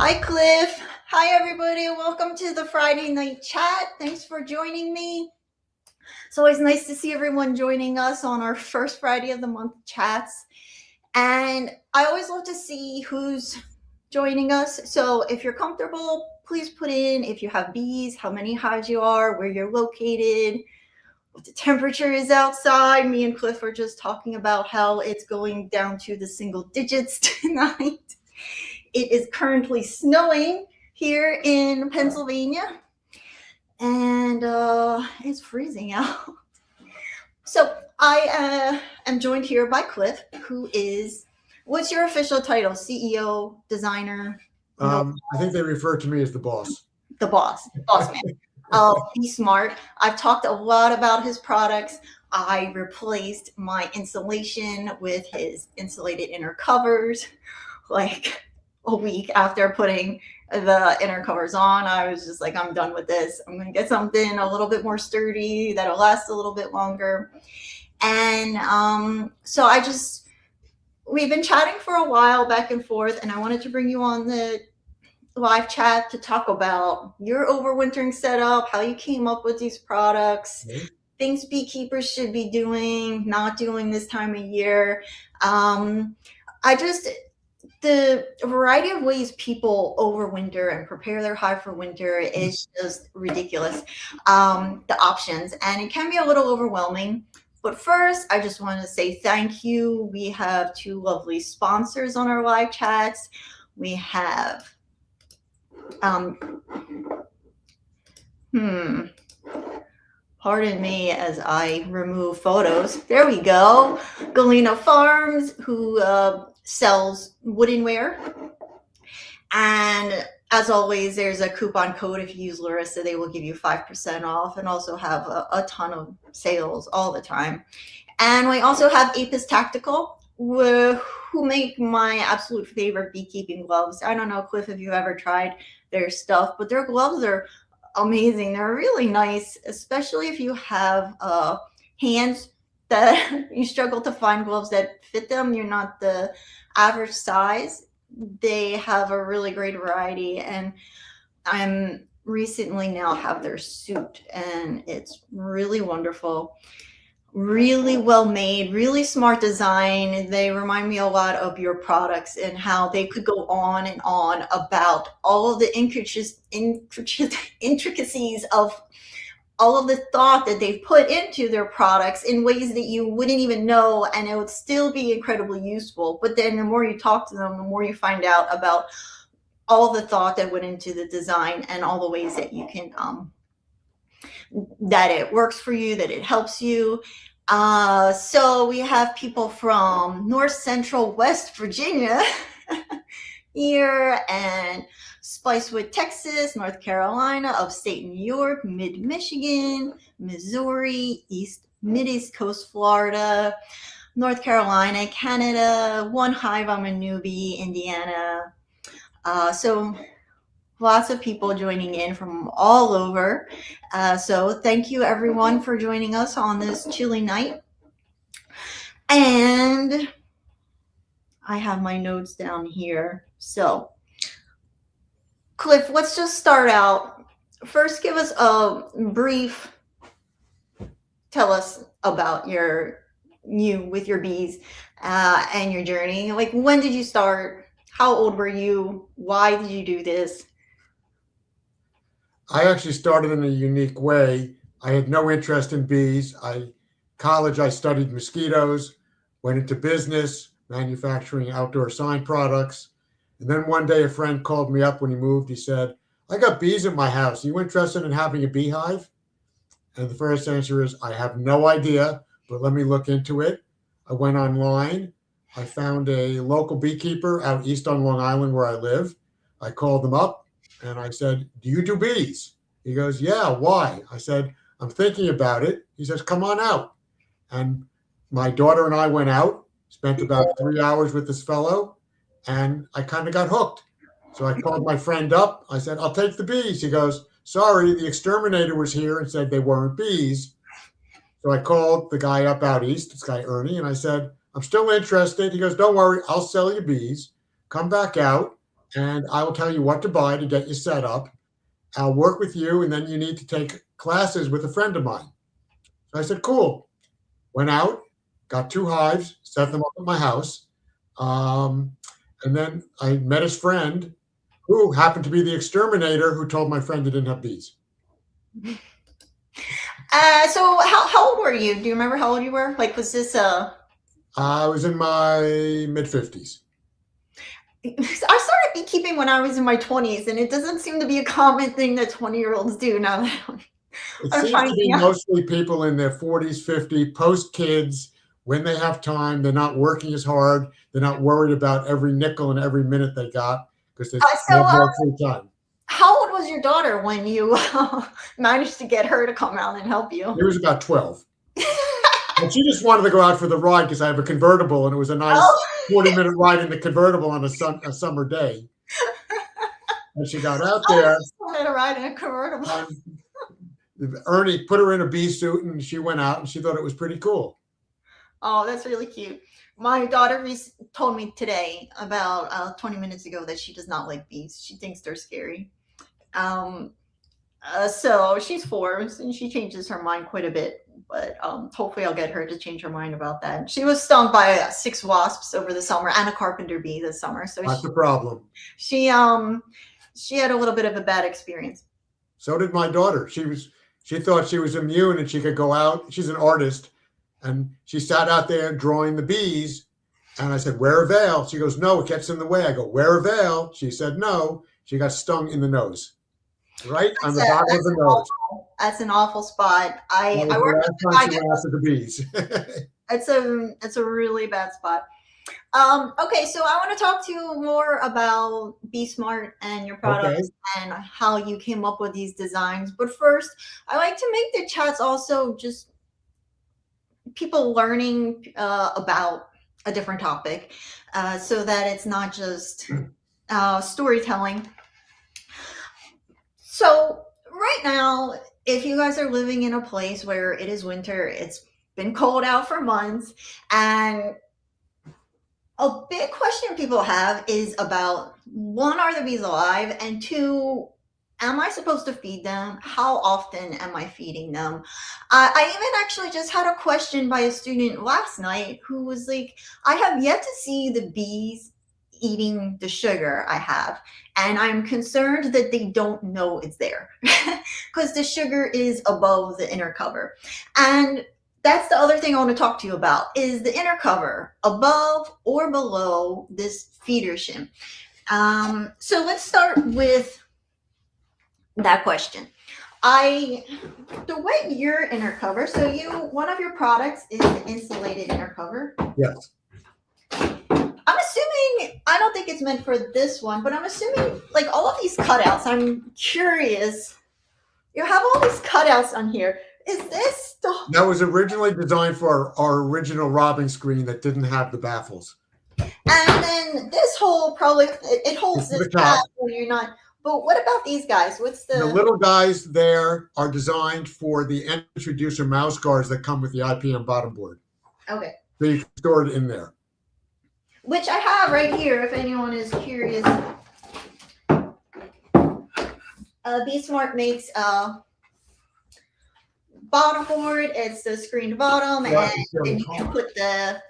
Hi, Cliff. Hi, everybody. Welcome to the Friday night chat. Thanks for joining me. It's always nice to see everyone joining us on our first Friday of the month chats. And I always love to see who's joining us. So if you're comfortable, please put in if you have bees, how many hives you are, where you're located, what the temperature is outside. Me and Cliff are just talking about how it's going down to the single digits tonight. It is currently snowing here in Pennsylvania, and it's freezing out. So I am joined here by Cliff, who is, what's your official title? CEO, designer? I think they refer to me as the boss. The boss man. BeeSmart. I've talked a lot about his products. I replaced my insulation with his insulated inner covers like a week after putting the inner covers on. I was just like, I'm done with this. I'm going to get something a little bit more sturdy that'll last a little bit longer. And so we've been chatting for a while back and forth, and I wanted to bring you on the live chat to talk about your overwintering setup, how you came up with these products, things beekeepers should be doing, not doing this time of year. The variety of ways people overwinter and prepare their hive for winter is just ridiculous. The options, and it can be a little overwhelming. But first, I just want to say thank you. We have two lovely sponsors on our live chats. We have, pardon me as I remove photos. There we go. Galena Farms, who sells woodenware. And as always, there's a coupon code. If you use Laryssa, they will give you 5% off, and also have a ton of sales all the time. And we also have Apis Tactical, who make my absolute favorite beekeeping gloves. I don't know, Cliff, if you've ever tried their stuff, but their gloves are amazing. They're really nice, especially if you have hands that you struggle to find gloves that fit them. You're not the average size. They have a really great variety, and I'm recently now have their suit, and it's really wonderful, really well made, really smart design. They remind me a lot of your products and how they could go on and on about all of the intricacies of all of the thought that they've put into their products in ways that you wouldn't even know, and it would still be incredibly useful. But then the more you talk to them, the more you find out about all the thought that went into the design and all the ways that you can, that it works for you, that it helps you. So we have people from North Central West Virginia here, and Spicewood, Texas, North Carolina, upstate New York, mid-Michigan, Missouri, mid-East Coast Florida, North Carolina, Canada, one hive, I'm a newbie, Indiana. So lots of people joining in from all over. So thank you everyone for joining us on this chilly night. And I have my notes down here. So Cliff, let's just start out. First, give us a brief, tell us about you with your bees and your journey. Like, when did you start? How old were you? Why did you do this? I actually started in a unique way. I had no interest in bees. College, I studied mosquitoes, went into business, manufacturing outdoor sign products. And then one day a friend called me up when he moved. He said, I got bees at my house. Are you interested in having a beehive? And the first answer is, I have no idea, but let me look into it. I went online. I found a local beekeeper out east on Long Island where I live. I called them up and I said, do you do bees? He goes, yeah, why? I said, I'm thinking about it. He says, come on out. And my daughter and I went out, spent about 3 hours with this fellow, and I kind of got hooked. So I called my friend up. I said, I'll take the bees. He goes, sorry, the exterminator was here and said they weren't bees. So I called the guy up out east, this guy Ernie, and I said, I'm still interested. He goes, don't worry, I'll sell you bees. Come back out and I will tell you what to buy to get you set up. I'll work with you, and then you need to take classes with a friend of mine. So I said, cool. Went out, got 2 hives, set them up at my house. And then I met his friend, who happened to be the exterminator who told my friend he didn't have bees. So how old were you? Do you remember how old you were? Like, was this I was in my mid-50s. I started beekeeping when I was in my 20s, and it doesn't seem to be a common thing that 20-year-olds do now. It I'm seems to be finding out. mostly people in their 40s, 50s, post-kids, when they have time. They're not working as hard. They're not worried about every nickel and every minute they got because they So, have more free time. how old was your daughter when you managed to get her to come out and help you? It was about 12. And she just wanted to go out for the ride because I have a convertible, and it was a nice 40-minute ride in the convertible on a summer day. And she got out there. I just wanted to ride in a convertible. Ernie put her in a bee suit, and she went out, and she thought it was pretty cool. Oh, that's really cute. My daughter told me today, about 20 minutes ago, that she does not like bees. She thinks they're scary. So she's 4, and she changes her mind quite a bit. But hopefully I'll get her to change her mind about that. She was stung by 6 wasps over the summer and a carpenter bee this summer. So that's the problem. She had a little bit of a bad experience. So did my daughter. She thought she was immune and she could go out. She's an artist, and she sat out there drawing the bees. And I said, wear a veil. She goes, no, it gets in the way. I go, wear a veil. She said, no. She got stung in the nose. Right on the bottom of the nose. That's an awful spot. I work with the bees. It's a really bad spot. Okay, so I want to talk to you more about BeeSmart and your products and how you came up with these designs. But first, I like to make the chats also just people learning about a different topic, so that it's not just storytelling. So right now, if you guys are living in a place where it is winter, it's been cold out for months, and a big question people have is about, 1, are the bees alive? And 2, am I supposed to feed them? How often am I feeding them? I even actually just had a question by a student last night who was like, I have yet to see the bees eating the sugar I have, and I'm concerned that they don't know it's there because the sugar is above the inner cover. And that's the other thing I want to talk to you about, is the inner cover above or below this feeder shim. So let's start with that question. The way your inner cover, so one of your products is the insulated inner cover. Yes. I'm assuming, I don't think it's meant for this one, but I'm assuming like all of these cutouts, I'm curious. You have all these cutouts on here. Is this that was originally designed for our original robbing screen that didn't have the baffles. And then this hole probably, it holds this back when you're not. But what about these guys? What's the little guys there are designed for the entrance reducer mouse guards that come with the IPM bottom board. Okay. So you can store it in there. Which I have right here, if anyone is curious. BeeSmart makes a bottom board. It's the screened bottom, and then you can put the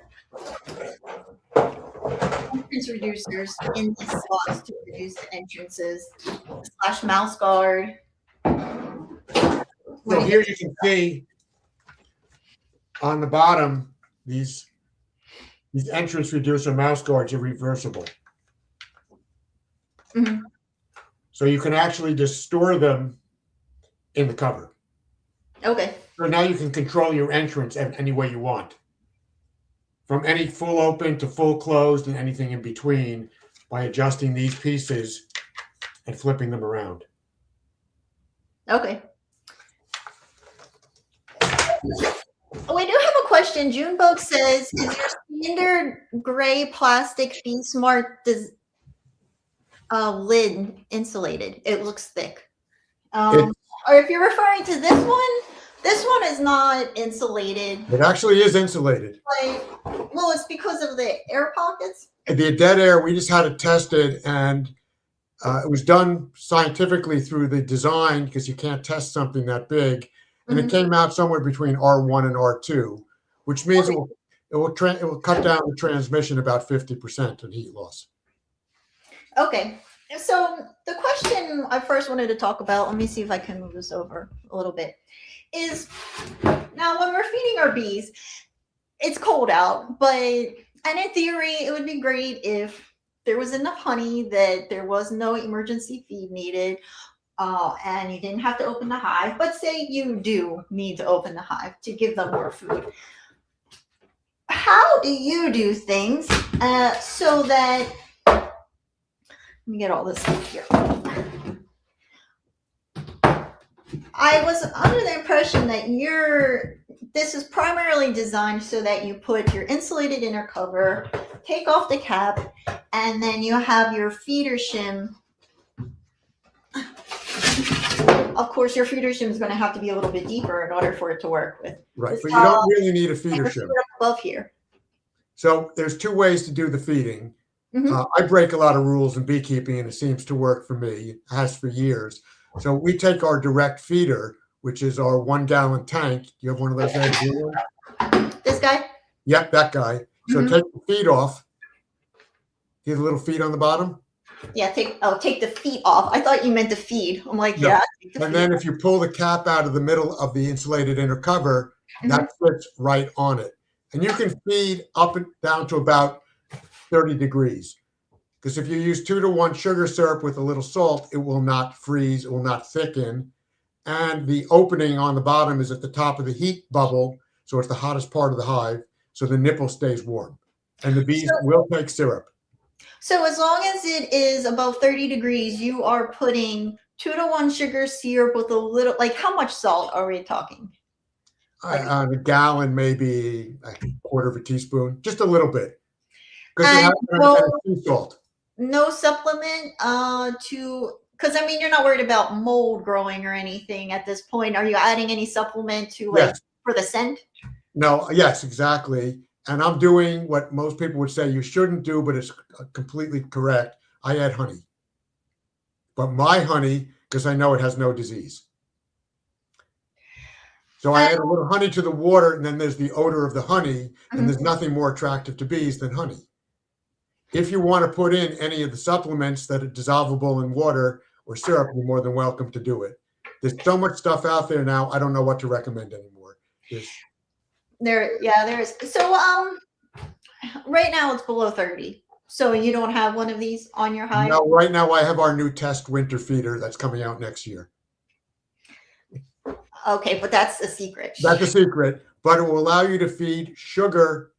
entrance reducers in the slots to reduce the entrances / mouse guard. So here you can see on the bottom these entrance reducer mouse guards are reversible. Mm-hmm. So you can actually just store them in the cover. Okay. So now you can control your entrance any way you want. From any full open to full closed and anything in between by adjusting these pieces and flipping them around. Okay. We do have a question. Junebug says, is your standard gray plastic BeeSmart lid insulated? It looks thick. Or if you're referring to this one is not insulated. It actually is insulated. Well, it's because of the air pockets. The dead air, we just had it tested, and It was done scientifically through the design because you can't test something that big, and it came out somewhere between R1 and R2, which means it will cut down the transmission about 50% in heat loss. Okay. So the question I first wanted to talk about, let me see if I can move this over a little bit, is now when we're feeding our bees, it's cold out, and in theory, it would be great if there was enough honey that there was no emergency feed needed, and you didn't have to open the hive. But say you do need to open the hive to give them more food. How do you do things so that, let me get all this stuff here. I was under the impression that this is primarily designed so that you put your insulated inner cover, take off the cap, and then you have your feeder shim. Of course, your feeder shim is going to have to be a little bit deeper in order for it to work with. Right, but you don't really need a feeder shim. Above here. So there's two ways to do the feeding. Mm-hmm. I break a lot of rules in beekeeping, and it seems to work for me. It has for years. So we take our direct feeder, which is our 1 gallon tank. Do you have one of those guys? This guy? Yep, that guy. So take the feet off. See the little feet on the bottom? Yeah, take the feet off. I thought you meant the feed. I'm like, no. yeah. And then if you pull the cap out of the middle of the insulated inner cover, that fits right on it. And you can feed up and down to about 30 degrees. Because if you use 2-to-1 sugar syrup with a little salt, it will not freeze, it will not thicken. And the opening on the bottom is at the top of the heat bubble, so it's the hottest part of the hive, so the nipple stays warm. And the bees will take syrup. So as long as it is above 30 degrees, you are putting 2-to-1 sugar syrup with a little, like how much salt are we talking? A gallon, maybe a quarter of a teaspoon, just a little bit. Because it has sea salt. No supplement because I mean you're not worried about mold growing or anything at this point. Are you adding any supplement to for the scent? No, yes, exactly. And I'm doing what most people would say you shouldn't do, but it's completely correct. I add honey. But my honey, because I know it has no disease. So I add a little honey to the water, and then there's the odor of the honey, and there's nothing more attractive to bees than honey. If you want to put in any of the supplements that are dissolvable in water or syrup, you're more than welcome to do it. There's so much stuff out there now, I don't know what to recommend anymore. There is. So right now it's below 30. So you don't have one of these on your hive? No, right now I have our new test winter feeder that's coming out next year. Okay, but that's a secret. That's a secret, but it will allow you to feed sugar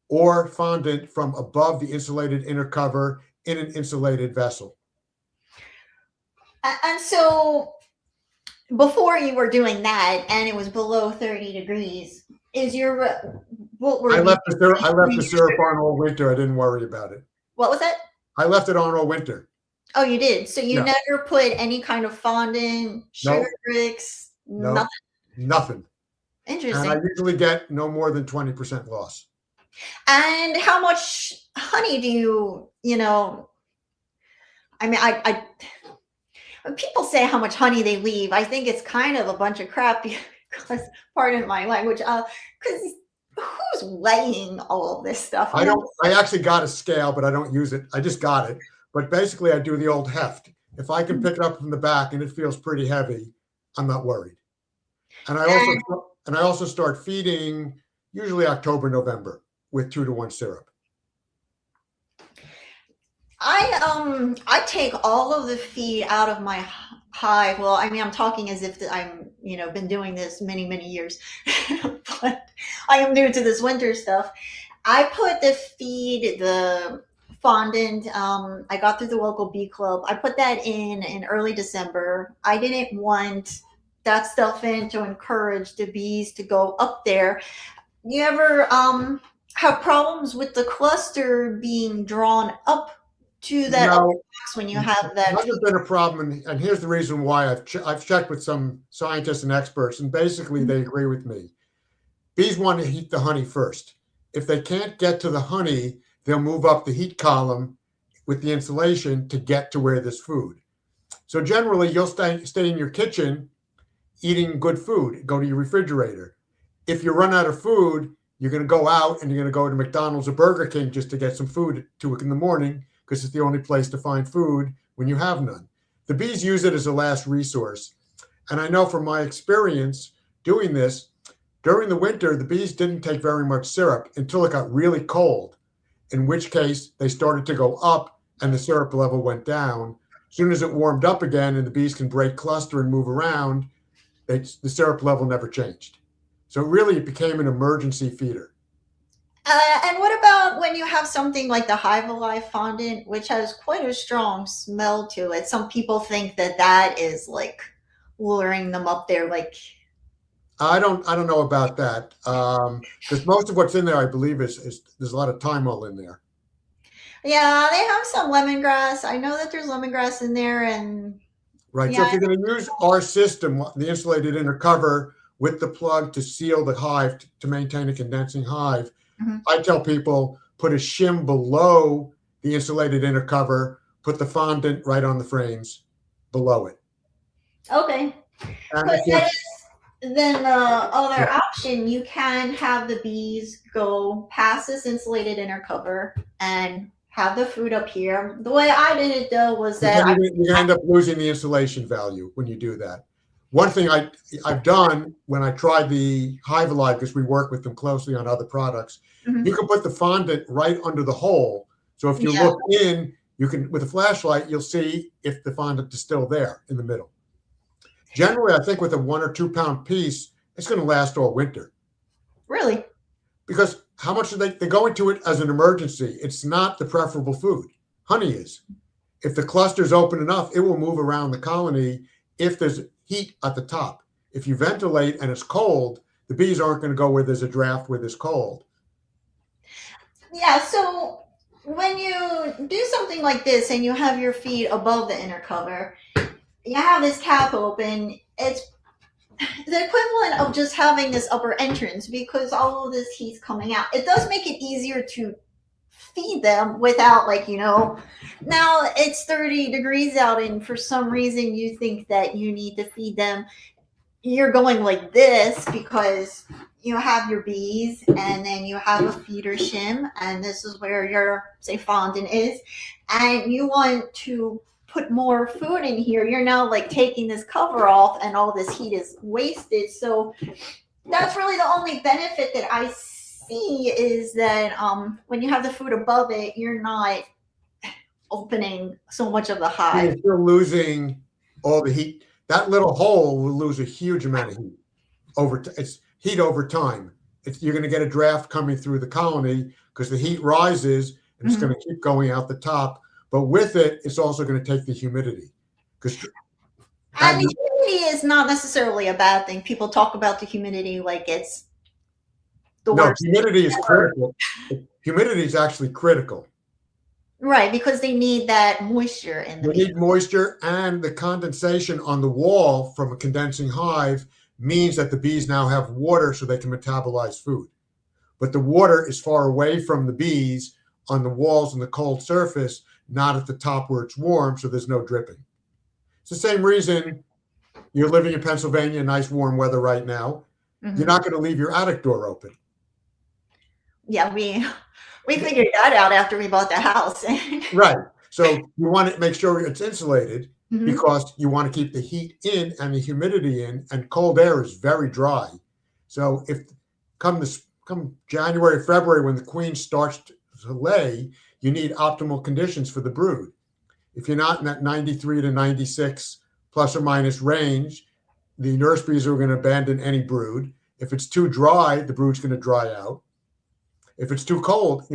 or fondant from above the insulated inner cover in an insulated vessel. And so before you were doing that and it was below 30 degrees, I left the syrup on all winter. I didn't worry about it. What was that? I left it on all winter. Oh, you did? So you never put any kind of fondant, sugar bricks, nothing. Interesting. And I usually get no more than 20% loss. And how much honey do I mean, when people say how much honey they leave, I think it's kind of a bunch of crap because, pardon my language, because who's weighing all of this stuff? I actually got a scale, but I don't use it. I just got it. But basically I do the old heft. If I can pick it up from the back and it feels pretty heavy, I'm not worried. And I also start feeding usually October, November with 2-to-1 syrup. I take all of the feed out of my hive. Well, I mean, I'm talking as if I'm, been doing this many, many years, but I am new to this winter stuff. I put the feed, the fondant, I got through the local bee club. I put that in early December. I didn't want that stuff in to encourage the bees to go up there. You ever have problems with the cluster being drawn up to that box when you have that? That's been a problem, and here's the reason why. I've checked with some scientists and experts, and basically they agree with me. Bees want to heat the honey first. If they can't get to the honey, they'll move up the heat column with the insulation to get to where there's food. So generally, you'll stay in your kitchen eating good food, go to your refrigerator. If you run out of food, you're going to go out and you're going to go to McDonald's or Burger King just to get some food at 2 in the morning because it's the only place to find food when you have none. The bees use it as a last resource. And I know from my experience doing this, during the winter, the bees didn't take very much syrup until it got really cold, in which case they started to go up and the syrup level went down. As soon as it warmed up again and the bees can break cluster and move around, the syrup level never changed. So really it became an emergency feeder. And what about when you have something like the Hive Alive fondant, which has quite a strong smell to it? Some people think that that is like luring them up there. Like, I don't know about that because most of what's in there, I believe, is there's a lot of thymol in there. yeah, they have some lemongrass. I know that there's lemongrass in there, and Right. So yeah, if you're going to use our system, the insulated inner cover with the plug to seal the hive to maintain a condensing hive, mhm. I tell people put a shim below the insulated inner cover, put the fondant right on the frames below it. Okay. And But if you, that is then the other option. You can have the bees go past this insulated inner cover and have the food up here. The way I did it though was but that then you end up losing the insulation value when you do that. One thing I've done when I tried the Hive Alive, because we work with them closely on other products, Mhm. you can put the fondant right under the hole. So if you Yeah. look in, you can, with a flashlight, you'll see if the fondant is still there in the middle. Generally, I think with a 1 or 2 pound piece, it's going to last all winter. Really? Because how much do they go into it as an emergency? It's not the preferable food. Honey is. If the cluster's open enough, it will move around the colony if there's heat at the top. If you ventilate and it's cold, the bees aren't going to go where there's a draft where there's cold. Yeah. So when you do something like this and you have your feet above the inner cover, you have this cap open. It's the equivalent of just having this upper entrance because all of this heat's coming out. It does make it easier to feed them without, like, now it's 30 degrees out and for some reason you think that you need to feed them. You're going like this because you have your bees and then you have a feeder shim and this is where your, say, fondant is, and you want to put more food in here. You're now like taking this cover off and all this heat is wasted. So that's really the only benefit that I see is that when you have the food above it, you're not opening so much of the hive. You're still losing all the heat. That little hole will lose a huge amount of heat it's heat over time. You're going to get a draft coming through the colony because the heat rises and it's going to keep going out the top. But with it, it's also going to take the humidity. And the humidity is not necessarily a bad thing. People talk about the humidity like it's the worst. Humidity is critical. Humidity is actually critical. Right, because they need that moisture in the They need moisture, and the condensation on the wall from a condensing hive means that the bees now have water so they can metabolize food. But the water is far away from the bees on the walls and the cold surface, not at the top where it's warm, so there's no dripping. It's the same reason you're living in Pennsylvania, nice warm weather right now. You're not going to leave your attic door open. Yeah, we figured that out after we bought the house. Right. So you want to make sure it's insulated because you want to keep the heat in and the humidity in, and cold air is very dry. So if come January, February, when the queen starts to lay, you need optimal conditions for the brood. If you're not in that 93 to 96 plus or minus range, the nurse bees are going to abandon any brood. If it's too dry, the brood's going to dry out. If it's too cold,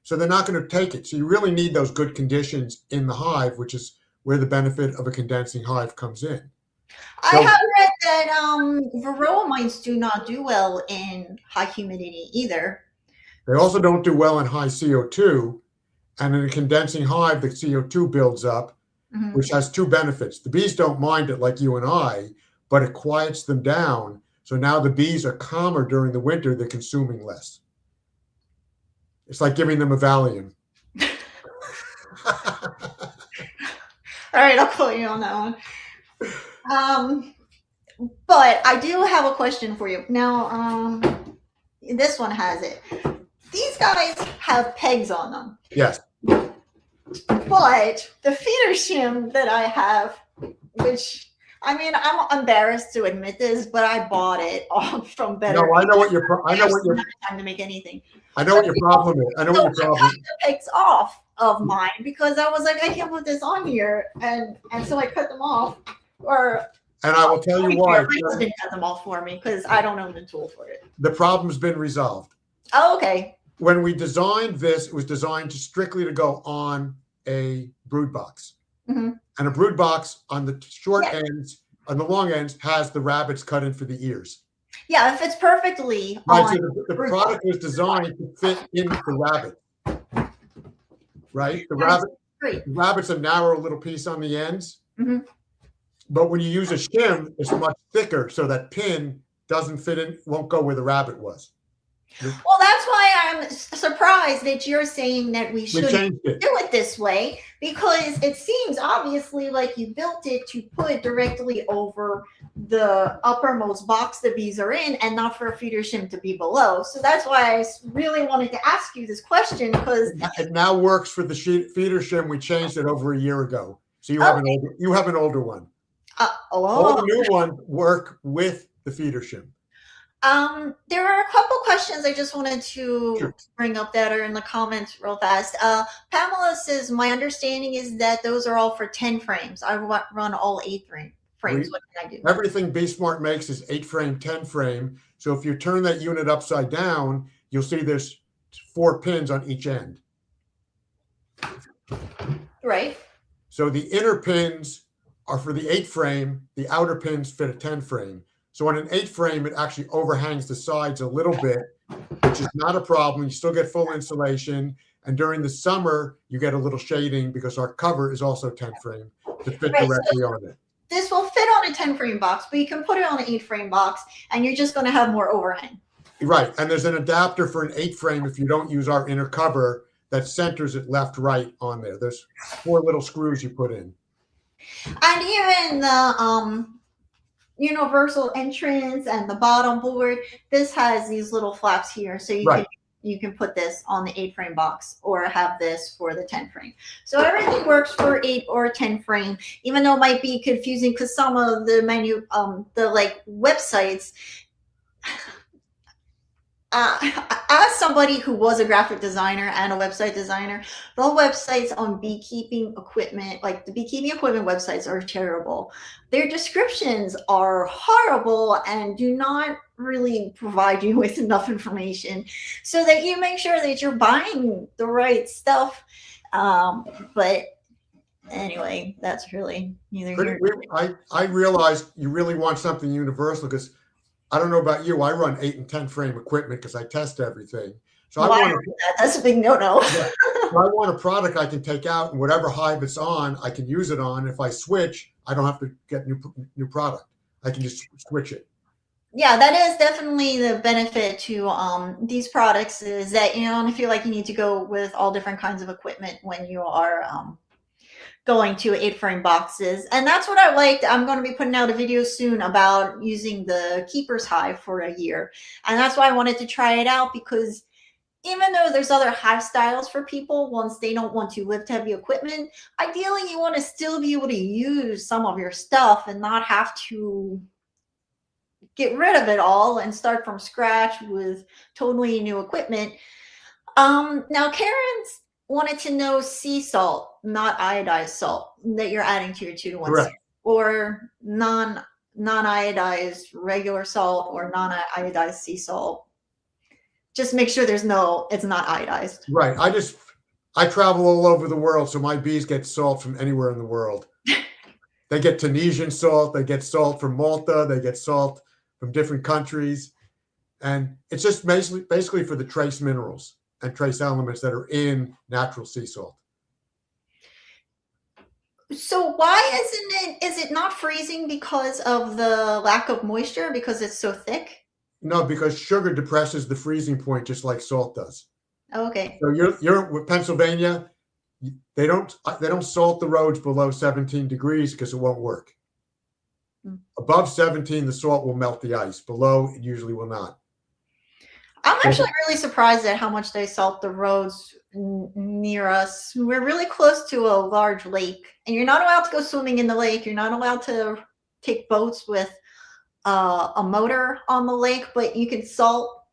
so they're not going to take it. So you really need those good conditions in the hive, which is where the benefit of a condensing hive comes in. I have read that varroa mites do not do well in high humidity either. They also don't do well in high CO2. And in a condensing hive, the CO2 builds up, which has two benefits. The bees don't mind it like you and I, but it quiets them down. So now the bees are calmer during the winter. They're consuming less. It's like giving them a Valium. All right, I'll quote you on that one. But I do have a question for you. Now, this one has it. These guys have pegs on them. Yes. But the feeder shim that I have, which I mean, I'm embarrassed to admit this, but I bought it off from Better. No, I know what your time to make anything. I know what your problem is. I know what your problem is. I cut the pegs off of mine because I was like, I can't put this on here, and so I cut them off. And I will tell you why. My husband cut them off for me because I don't own the tool for it. The problem's been resolved. Oh, okay. When we designed this, it was designed strictly to go on a brood box. Mm-hmm. And a brood box on the short ends, on the long ends, has the rabbits cut in for the ears. Yeah, if it's perfectly right, on. So the product was designed to fit in the rabbit. Right? The rabbit's a narrow little piece on the ends. Mm-hmm. But when you use a shim, it's much thicker, so that pin doesn't fit in, won't go where the rabbit was. Well, that's why I'm surprised that you're saying that we should do it this way, because it seems obviously like you built it to put directly over the uppermost box the bees are in and not for a feeder shim to be below. So that's why I really wanted to ask you this question, because it now works for the feeder shim. We changed it over a year ago. So you have an older one. All the new ones work with the feeder shim. There are a couple questions I just wanted to bring up that are in the comments real fast. Pamela says, my understanding is that those are all for 10 frames. I run all 8 frames. What can I do? Everything BeeSmart makes is 8 frame, 10 frame. So if you turn that unit upside down, you'll see there's 4 pins on each end. Right. So the inner pins are for the 8 frame. The outer pins fit a 10 frame. So on an 8 frame, it actually overhangs the sides a little bit, which is not a problem. You still get full insulation. And during the summer, you get a little shading because our cover is also 10 frame to fit directly on it. This will fit on a 10 frame box, but you can put it on an 8 frame box and you're just going to have more overhang. Right. And there's an adapter for an 8 frame if you don't use our inner cover that centers it left, right on there. There's 4 little screws you put in. And even the universal entrance and the bottom board, this has these little flaps here, so you can put this on the 8 frame box or have this for the 10 frame. So everything works for 8 or 10 frame, even though it might be confusing because some of the websites, as somebody who was a graphic designer and a website designer, the websites on beekeeping equipment, like the beekeeping equipment websites, are terrible. Their descriptions are horrible and do not really provide you with enough information so that you make sure that you're buying the right stuff. But anyway, that's really neither here nor there. I realized you really want something universal because I don't know about you. I run 8 and 10 frame equipment because I test everything. So that's a big no-no. So I want a product I can take out and whatever hive it's on, I can use it on. If I switch, I don't have to get new product. I can just switch it. Yeah, that is definitely the benefit to these products, is that you don't feel like you need to go with all different kinds of equipment when you are going to 8 frame boxes. And that's what I liked. I'm going to be putting out a video soon about using the Keeper's Hive for a year. And that's why I wanted to try it out, because even though there's other hive styles for people, once they don't want to lift heavy equipment, ideally you want to still be able to use some of your stuff and not have to get rid of it all and start from scratch with totally new equipment. Now, Karen's wanted to know sea salt, not iodized salt, that you're adding to your 2-to-1 salt, or non-iodized regular salt or non-iodized sea salt. Just make sure it's not iodized. Right. I travel all over the world, so my bees get salt from anywhere in the world. They get Tunisian salt, they get salt from Malta, they get salt from different countries. And it's just basically for the trace minerals and trace elements that are in natural sea salt. So why is it not freezing because of the lack of moisture, because it's so thick? No, because sugar depresses the freezing point just like salt does. Okay. So you're with Pennsylvania, They don't salt the roads below 17 degrees because it won't work. Mm. Above 17, the salt will melt the ice. Below, it usually will not. I'm actually really surprised at how much they salt the roads near us. We're really close to a large lake, and you're not allowed to go swimming in the lake. You're not allowed to take boats with a motor on the lake, but you can salt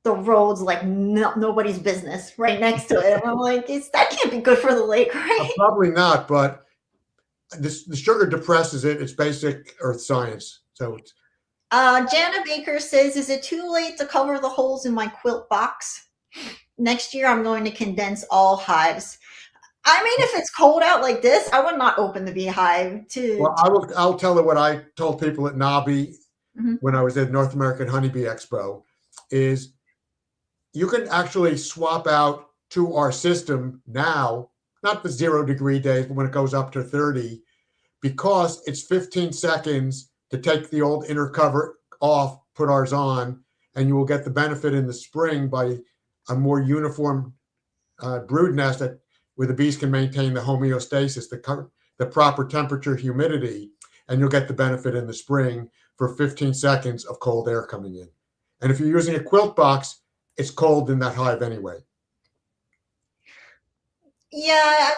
the roads like nobody's business right next to it. And I'm like, that can't be good for the lake, right? Probably not, but the sugar depresses it. It's basic earth science. So it's, Jana Baker says, is it too late to cover the holes in my quilt box? Next year, I'm going to condense all hives. I mean, if it's cold out like this, I would not open the beehive well, I'll tell her what I told people at NABI when I was at North American Honeybee Expo is you can actually swap out to our system now, not the 0 degree days, but when it goes up to 30, because it's 15 seconds to take the old inner cover off, put ours on, and you will get the benefit in the spring by a more uniform brood nest where the bees can maintain the homeostasis, the proper temperature, humidity, and you'll get the benefit in the spring for 15 seconds of cold air coming in. And if you're using a quilt box, it's cold in that hive anyway. Yeah,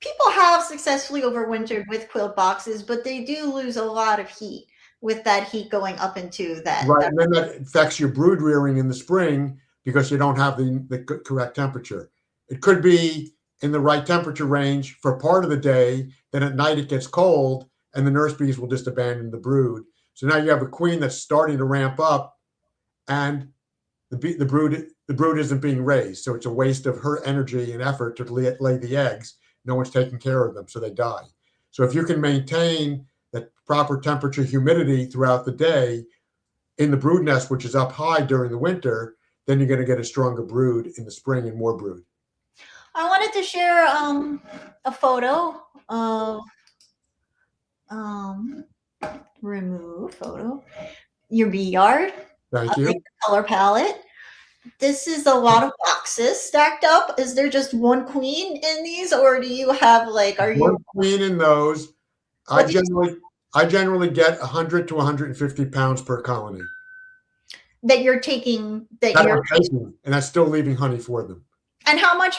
people have successfully overwintered with quilt boxes, but they do lose a lot of heat with that heat going up into that. Right, and then that affects your brood rearing in the spring because you don't have the correct temperature. It could be in the right temperature range for part of the day, then at night it gets cold, and the nurse bees will just abandon the brood. So now you have a queen that's starting to ramp up, and the brood isn't being raised. So it's a waste of her energy and effort to lay the eggs. No one's taking care of them, so they die. So if you can maintain that proper temperature, humidity throughout the day in the brood nest, which is up high during the winter, then you're going to get a stronger brood in the spring and more brood. I wanted to share a photo of remove photo your bee yard. Thank you. Color palette. This is a lot of boxes stacked up. Is there just one queen in these, or do you have like one queen in those? I generally get 100 to 150 pounds per colony. That you're taking, and that's still leaving honey for them. And how much?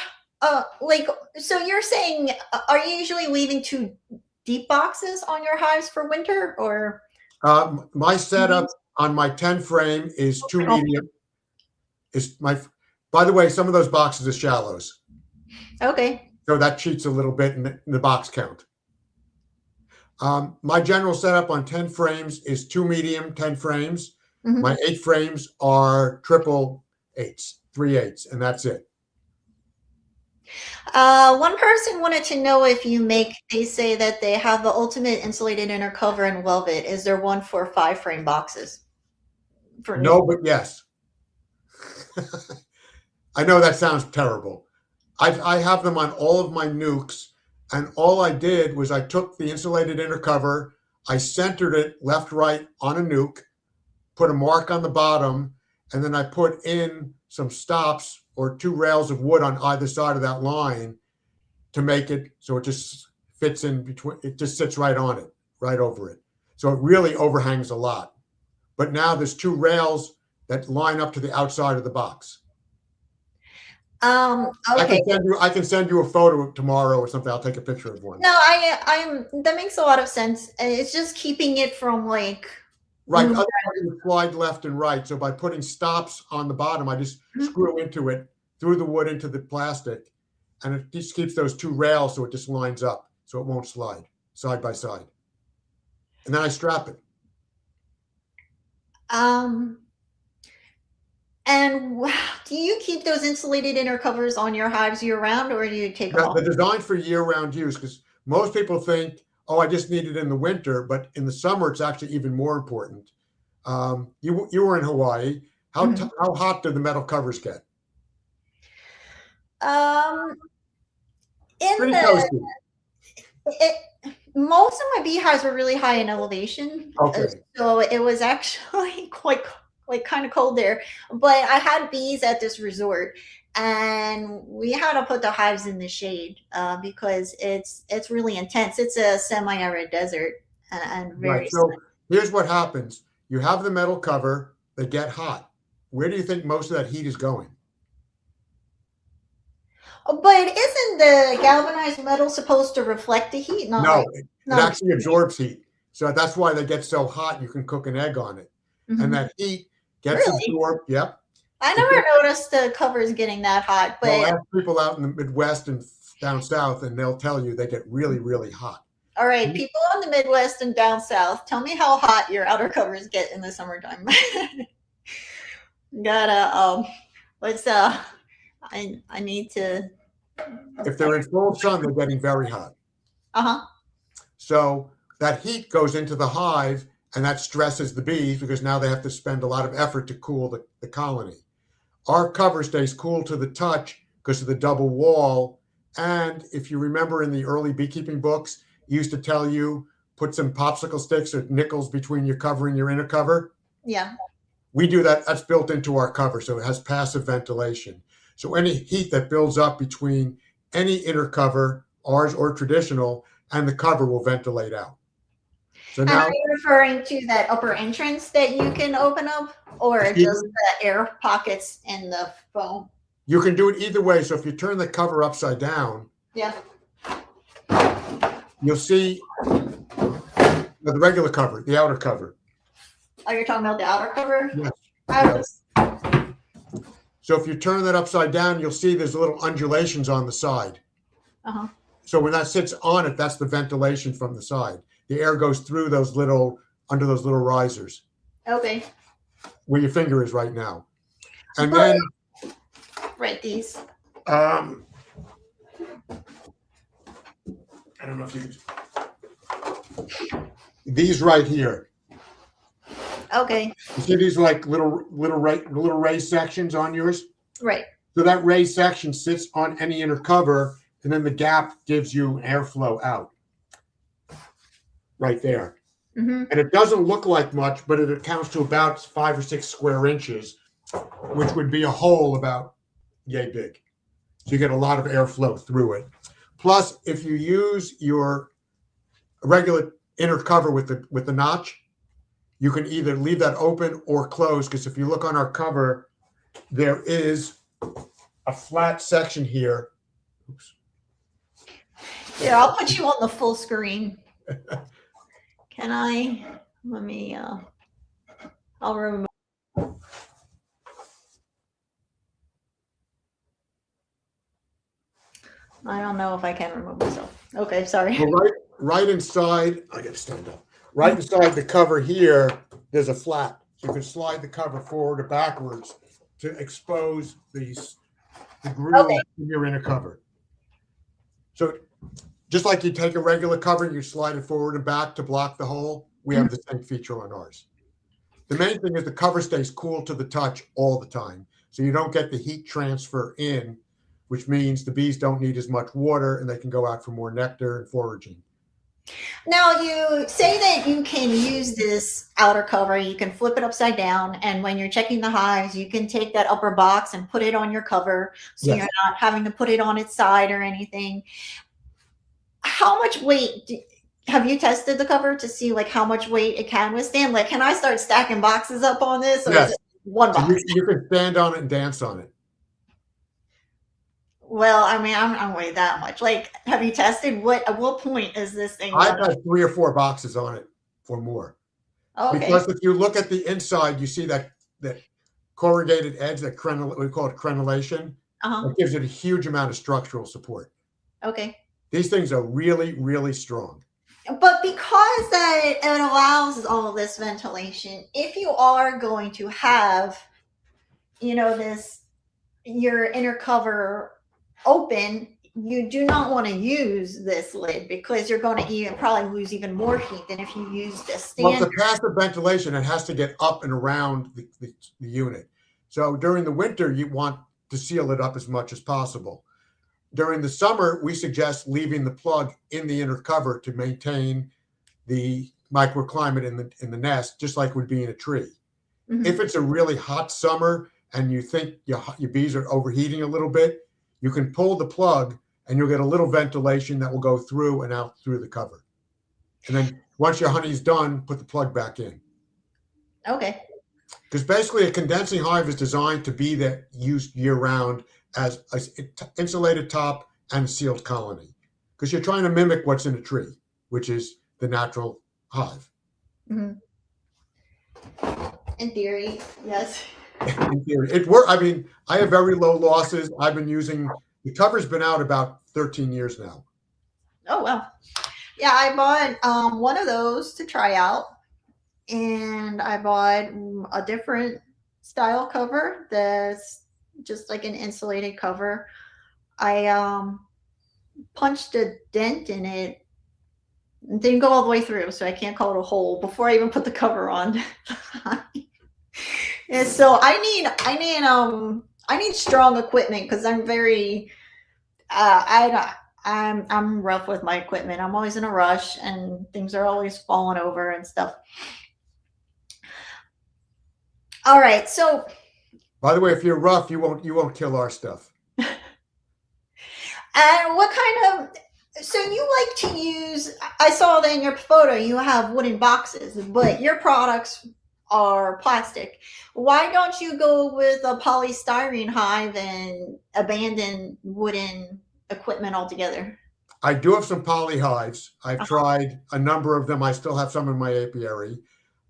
So you're saying, are you usually leaving 2 deep boxes on your hives for winter, or? My setup on my 10 frame is 2 medium. By the way, some of those boxes are shallows. Okay. So that cheats a little bit in the box count. My general setup on 10 frames is 2 medium 10 frames. Mm-hmm. My 8 frames are triple 8s, 3 8s, and that's it. One person wanted to know if they say that they have the ultimate insulated inner cover in velvet. Is there one for 5 frame boxes? No, but yes. I know that sounds terrible. I have them on all of my nukes, and all I did was I took the insulated inner cover, I centered it left, right on a nuke, put a mark on the bottom, and then I put in some stops or 2 rails of wood on either side of that line to make it so it just fits in between. It just sits right on it, right over it. So it really overhangs a lot. But now there's 2 rails that line up to the outside of the box. Okay. I can send you a photo tomorrow or something. I'll take a picture of one. No, that makes a lot of sense. It's just keeping it from like. Right. Otherwise you slide left and right. So by putting stops on the bottom, I just screw into it, through the wood into the plastic, and it just keeps those 2 rails so it just lines up so it won't slide side by side. And then I strap it. And do you keep those insulated inner covers on your hives year round, or do you take them off? They're designed for year-round use, because most people think, oh, I just need it in the winter, but in the summer it's actually even more important. You were in Hawaii. How hot do the metal covers get? Pretty toasty. Most of my beehives were really high in elevation. Okay. So it was actually quite kind of cold there. But I had bees at this resort, and we had to put the hives in the shade because it's really intense. It's a semi-arid desert and Right. very. So here's what happens. You have the metal cover, they get hot. Where do you think most of that heat is going? Oh, but isn't the galvanized metal supposed to reflect the heat? Not No, like it not. actually absorbs heat. So that's why they get so hot you can cook an egg on it. And Mhm. that heat gets Really? absorbed. Yep. I It gets, never noticed the covers getting that hot, well, but ask people out in the Midwest and down south, and they'll tell you they get really, really hot. all right, people in the Midwest and down south, tell me how hot your outer covers get in the summertime. Gotta what's I need to. If they're in full sun, they're getting very hot. Uh-huh. So that heat goes into the hive, and that stresses the bees because now they have to spend a lot of effort to cool the colony. Our cover stays cool to the touch because of the double wall. And if you remember in the early beekeeping books, it used to tell you put some popsicle sticks or nickels between your cover and your inner cover. Yeah. We do that. That's built into our cover, so it has passive ventilation. So any heat that builds up between any inner cover, ours or traditional, and the cover will ventilate out. So And are now, you referring to that upper entrance that you can open up or just the air pockets in the foam? you can do it either way. So if you turn the cover upside down, Yeah. you'll see the regular cover, the outer cover. Oh, you're talking about the outer cover? Yes. I was, So if you turn that upside down, you'll see there's little undulations on the side. uh-huh. So when that sits on it, that's the ventilation from the side. The air goes through those little, under those little risers Okay. where your finger is right now. And But- then Right, these. I don't know if you can. These right here. Okay. You see these like little raised sections on yours? Right. So that raised section sits on any inner cover, and then the gap gives you airflow out. Right there. Mm-hmm. And it doesn't look like much, but it accounts to about 5 or 6 square inches, which would be a hole about yay big. So you get a lot of airflow through it. Plus, if you use your regular inner cover with the notch, you can either leave that open or closed, because if you look on our cover, there is a flat section here. Oops. Yeah, I'll put you on the full screen. Can I? Let me, I'll remove. I don't know if I can remove myself. Okay, sorry. Well, right inside, I gotta stand up. Right inside the cover here, there's a flat. So you can slide the cover forward or backwards to expose the groove in your inner cover. So just like you take a regular cover and you slide it forward and back to block the hole, we have the same feature on ours. The main thing is the cover stays cool to the touch all the time. So you don't get the heat transfer in, which means the bees don't need as much water and they can go out for more nectar and foraging. Now, you say that you can use this outer cover, you can flip it upside down, and when you're checking the hives, you can take that upper box and put it on your cover, so Yes. you're not having to put it on its side or anything. How much weight have you tested the cover to see like how much weight it can withstand? Like, can I start stacking boxes up on this, or Yes. is it one So box? you can stand on it and dance on it. Well, I mean, I'm way that much. Like, have you tested at what point is this thing? I've had 3 or 4 boxes on it or more. Okay. Because if you look at the inside, you see that corrugated edge, that we call it crenellation. Uh-huh. It gives it a huge amount of structural support. Okay. These things are really, really strong. But because that it allows all of this ventilation, if you are going to have, your inner cover open, you do not want to use this lid because you're going to probably lose even more heat than if you use this stand. Well, to pass the ventilation, it has to get up and around the unit. So during the winter, you want to seal it up as much as possible. During the summer, we suggest leaving the plug in the inner cover to maintain the microclimate in the nest, just like would be in a tree. Mhm. If it's a really hot summer and you think your bees are overheating a little bit, you can pull the plug and you'll get a little ventilation that will go through and out through the cover. And then once your honey's done, put the plug back in. Okay. Because basically a condensing hive is designed to be that used year round as an insulated top and a sealed colony. Because you're trying to mimic what's in a tree, which is the natural hive. Mm-hmm. In theory, yes. In theory, it works. I mean, I have very low losses. I've been using the cover's been out about 13 years now. Oh wow. Yeah, I bought one of those to try out, and I bought a different style cover that's just like an insulated cover. I punched a dent in it. It didn't go all the way through, so I can't call it a hole before I even put the cover on. And so I need strong equipment because I'm very I'm rough with my equipment. I'm always in a rush and things are always falling over and stuff. All right, so by the way, if you're rough, you won't kill our stuff. And what kind of, so you like to use, I saw that in your photo, you have wooden boxes, but your products are plastic. Why don't you go with a polystyrene hive and abandon wooden equipment altogether? I do have some poly hives. I've tried a number of them. I still have some in my apiary.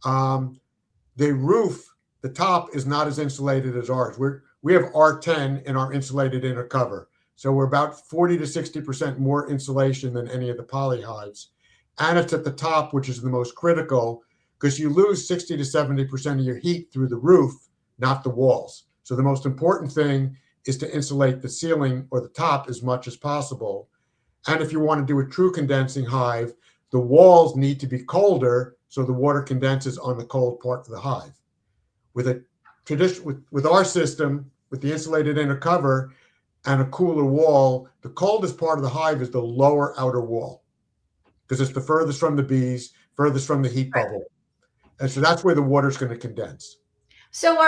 The roof, the top is not as insulated as ours. We have R10 in our insulated inner cover. So we're about 40 to 60% more insulation than any of the poly hives. And it's at the top, which is the most critical, because you lose 60 to 70% of your heat through the roof, not the walls. So the most important thing is to insulate the ceiling or the top as much as possible. And if you want to do a true condensing hive, the walls need to be colder so the water condenses on the cold part of the hive. With a tradition, with our system, with the insulated inner cover and a cooler wall, the coldest part of the hive is the lower outer wall because it's the furthest from the bees, furthest from the heat bubble. And so that's where the water is going to condense. So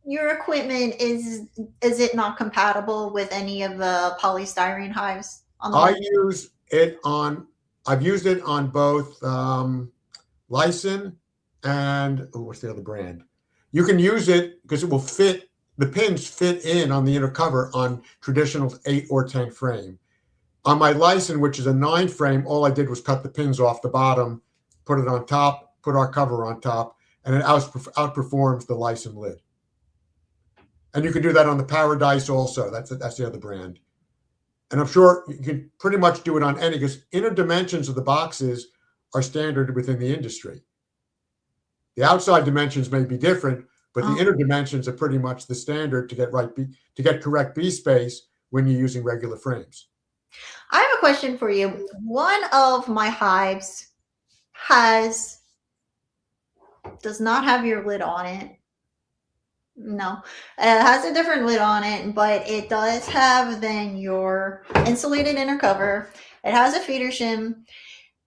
your equipment, is it not compatible with any of the polystyrene hives? I've used it on both Lysin and what's the other brand? You can use it because it will fit, the pins fit in on the inner cover on traditional 8 or 10 frame. On my Lysin, which is a 9 frame, all I did was cut the pins off the bottom, put it on top, put our cover on top, and it outperforms the Lysin lid. And you can do that on the Paradise also. That's the other brand. And I'm sure you can pretty much do it on any, because inner dimensions of the boxes are standard within the industry. The outside dimensions may be different, but the inner dimensions are pretty much the standard to get correct bee space when you're using regular frames. I have a question for you. One of my hives does not have your lid on it. No, it has a different lid on it, but it does have then your insulated inner cover. It has a feeder shim,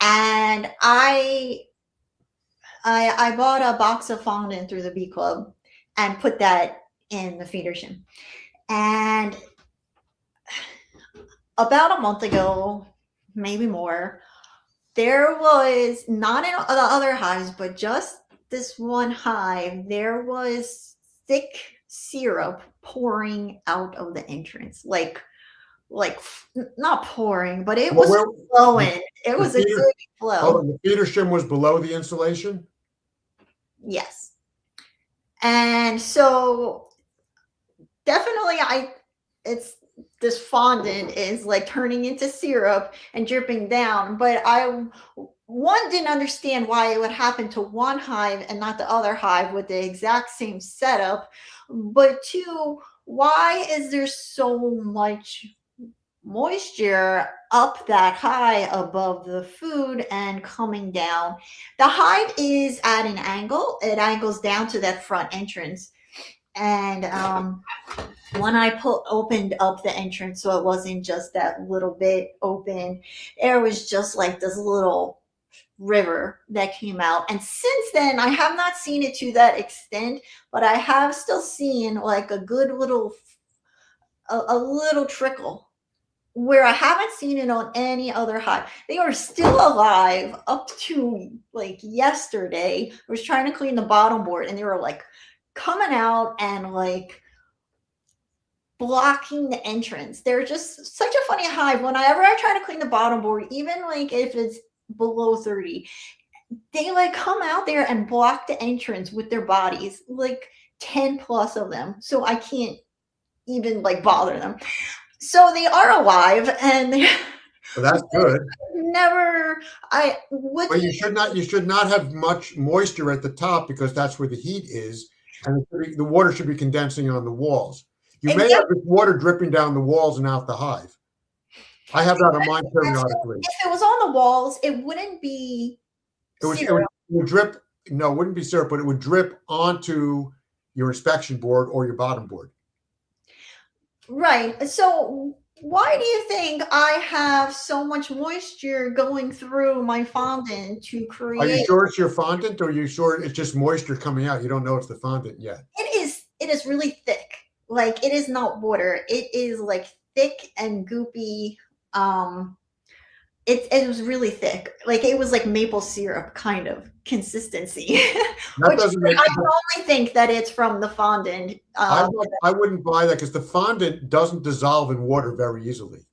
and I bought a box of fondant through the Bee Club and put that in the feeder shim. And about a month ago, maybe more, there was, not in the other hives, but just this one hive, there was thick syrup pouring out of the entrance, like not pouring, but it was flowing. It was a good flow. Oh, the feeder shim was below the insulation? Yes. And so definitely this fondant is like turning into syrup and dripping down, but one, didn't understand why it would happen to one hive and not the other hive with the exact same setup. But two, why is there so much moisture up that high above the food and coming down? The hive is at an angle. It angles down to that front entrance. And when I opened up the entrance, so it wasn't just that little bit open, there was just like this little river that came out. And since then, I have not seen it to that extent, but I have still seen like a good little, a little trickle where I haven't seen it on any other hive. They are still alive up to like yesterday. I was trying to clean the bottom board and they were like coming out and like blocking the entrance. They're just such a funny hive. Whenever I try to clean the bottom board, even like if it's below 30, they like come out there and block the entrance with their bodies, like 10 plus of them. So I can't even like bother them. So they are alive and they So that's good. never I would. But you should not have much moisture at the top because that's where the heat is, and the water should be condensing on the walls. You may have this water dripping down the walls and out the hive. I have that on mine periodically. If it was on the walls, it wouldn't be it would drip. No, it wouldn't be syrup, but it would drip onto your inspection board or your bottom board. Right. So why do you think I have so much moisture going through my fondant to create? Are you sure it's your fondant, or are you sure it's just moisture coming out? You don't know it's the fondant yet. It is really thick. Like it is not water. It is like thick and goopy. It was really thick. Like it was like maple syrup kind of consistency. That doesn't make I can only think that it's from the fondant. I wouldn't buy that because the fondant doesn't dissolve in water very easily.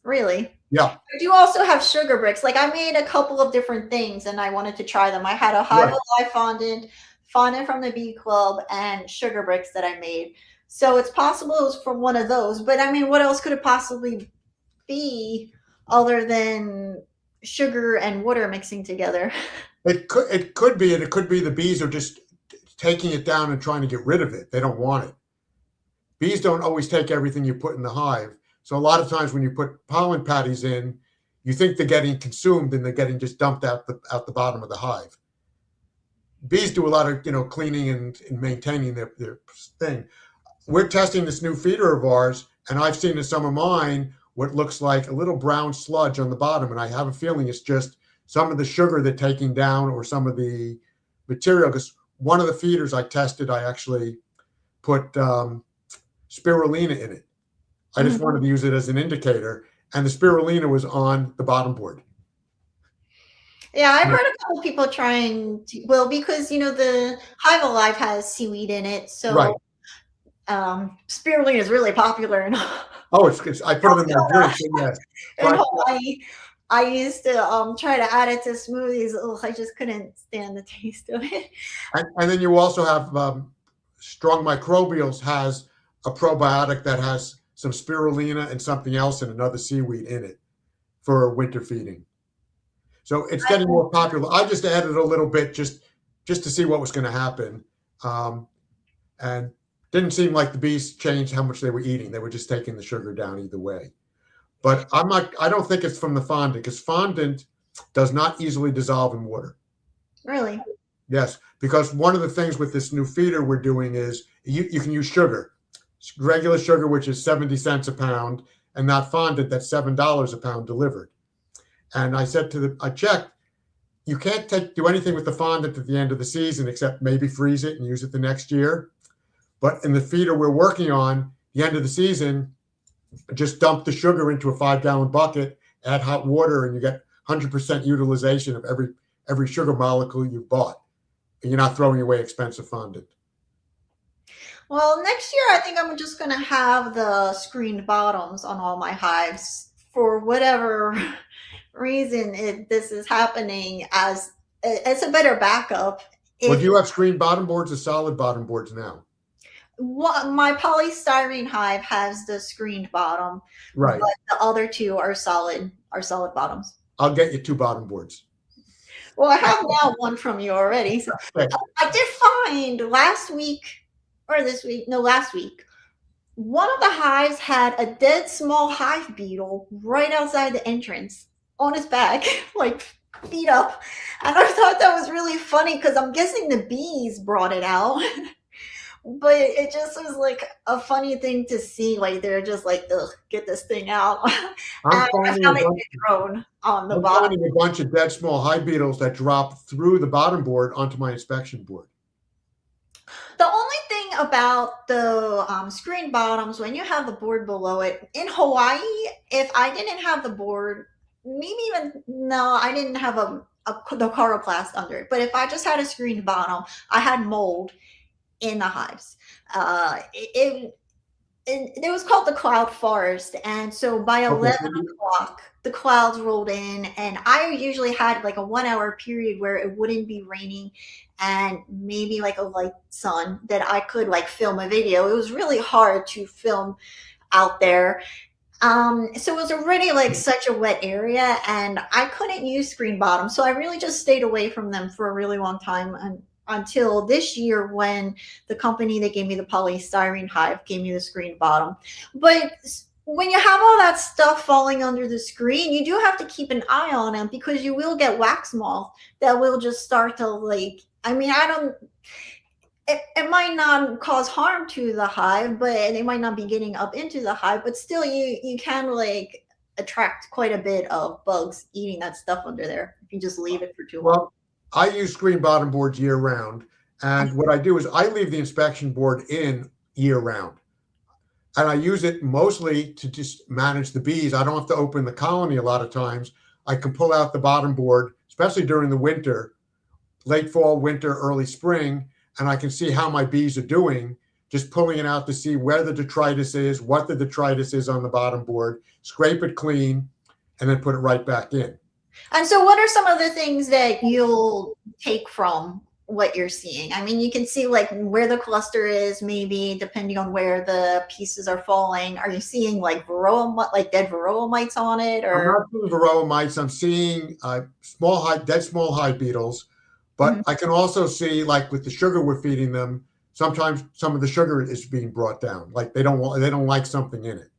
Really? Yeah. I do also have sugar bricks. Like I made a couple of different things and I wanted to try them. I had a Hive Alive fondant from the Bee Club, and sugar bricks that I made. So it's possible it was from one of those. But I mean, what else could it possibly be other than sugar and water mixing together? It could be, and it could be the bees are just taking it down and trying to get rid of it. They don't want it. Bees don't always take everything you put in the hive. So a lot of times when you put pollen patties in, you think they're getting consumed and they're getting just dumped out the bottom of the hive. Bees do a lot of cleaning and maintaining their thing. We're testing this new feeder of ours, and I've seen in some of mine what looks like a little brown sludge on the bottom, and I have a feeling it's just some of the sugar they're taking down or some of the material. Because one of the feeders I tested, I actually put spirulina in it. I just wanted to use it as an indicator, and the spirulina was on the bottom board. Yeah, I've heard a couple people trying to, well, because the Hive Alive has seaweed in it, so right. Spirulina is really popular. Oh, it's I put it in my drink. Yes. In Hawaii, I used to try to add it to smoothies. Oh, I just couldn't stand the taste of it. And then you also have Strong Microbials has a probiotic that has some spirulina and something else and another seaweed in it for winter feeding. So it's getting more popular. I just added a little bit just to see what was going to happen, and didn't seem like the bees changed how much they were eating. They were just taking the sugar down either way. But I don't think it's from the fondant, because fondant does not easily dissolve in water. Really? Yes, because one of the things with this new feeder we're doing is you can use sugar, regular sugar, which is 70 cents a pound, and not fondant that's $7 a pound delivered. And I said I checked, you can't do anything with the fondant at the end of the season except maybe freeze it and use it the next year. But in the feeder we're working on, the end of the season, just dump the sugar into a 5-gallon bucket, add hot water, and you get 100% utilization of every sugar molecule you bought. And you're not throwing away expensive fondant. Well, next year I think I'm just going to have the screened bottoms on all my hives for whatever reason this is happening, as it's a better backup. Well, do you have screened bottom boards or solid bottom boards now? My polystyrene hive has the screened bottom, right? But the other two are solid bottoms. I'll get you 2 bottom boards. Well, I have now one from you already. So I did find last week, one of the hives had a dead small hive beetle right outside the entrance on his back, like feet up. And I thought that was really funny because I'm guessing the bees brought it out. but it just was like a funny thing to see. Like they're just like, ugh, get this thing out. And I'm I finding a found it bunch. drone on the I'm bottom. finding a bunch of dead small hive beetles that drop through the bottom board onto my inspection board. The only thing about the screen bottoms, when you have the board below it, in Hawaii, if I didn't have the board, maybe even, no, I didn't have the coroplast under it. But if I just had a screen bottom, I had mold in the hives. It was called the cloud forest, and so by Okay, 11 o'clock the clouds rolled in, and I usually had like a 1 hour period where it wouldn't be raining and maybe like a light sun that I could like film a video. It was really hard to film out there. So it was already like such a wet area, and I couldn't use screen bottom. So I really just stayed away from them for a really long time, until this year when the company that gave me the polystyrene hive gave me the screen bottom. But when you have all that stuff falling under the screen, you do have to keep an eye on them because you will get wax moth that will just start to like, I mean, I don't, it might not cause harm to the hive, but they might not be getting up into the hive, but still you can like attract quite a bit of bugs eating that stuff under there if you just leave it for too long. well, I use screen bottom boards year round. And what I do is I leave the inspection board in year round. And I use it mostly to just manage the bees. I don't have to open the colony a lot of times. I can pull out the bottom board, especially during the winter, late fall, winter, early spring, and I can see how my bees are doing, just pulling it out to see where the detritus is, what the detritus is on the bottom board, scrape it clean, and then put it right back in. And so, what are some of the things that you'll take from what you're seeing? I mean, you can see like where the cluster is, maybe depending on where the pieces are falling. Are you seeing like varroa, like dead varroa mites on it, I'm or? not seeing varroa mites. I'm seeing small hive, dead small hive beetles, but Mhm. I can also see, like with the sugar we're feeding them, sometimes some of the sugar is being brought down. Like they don't like something in it.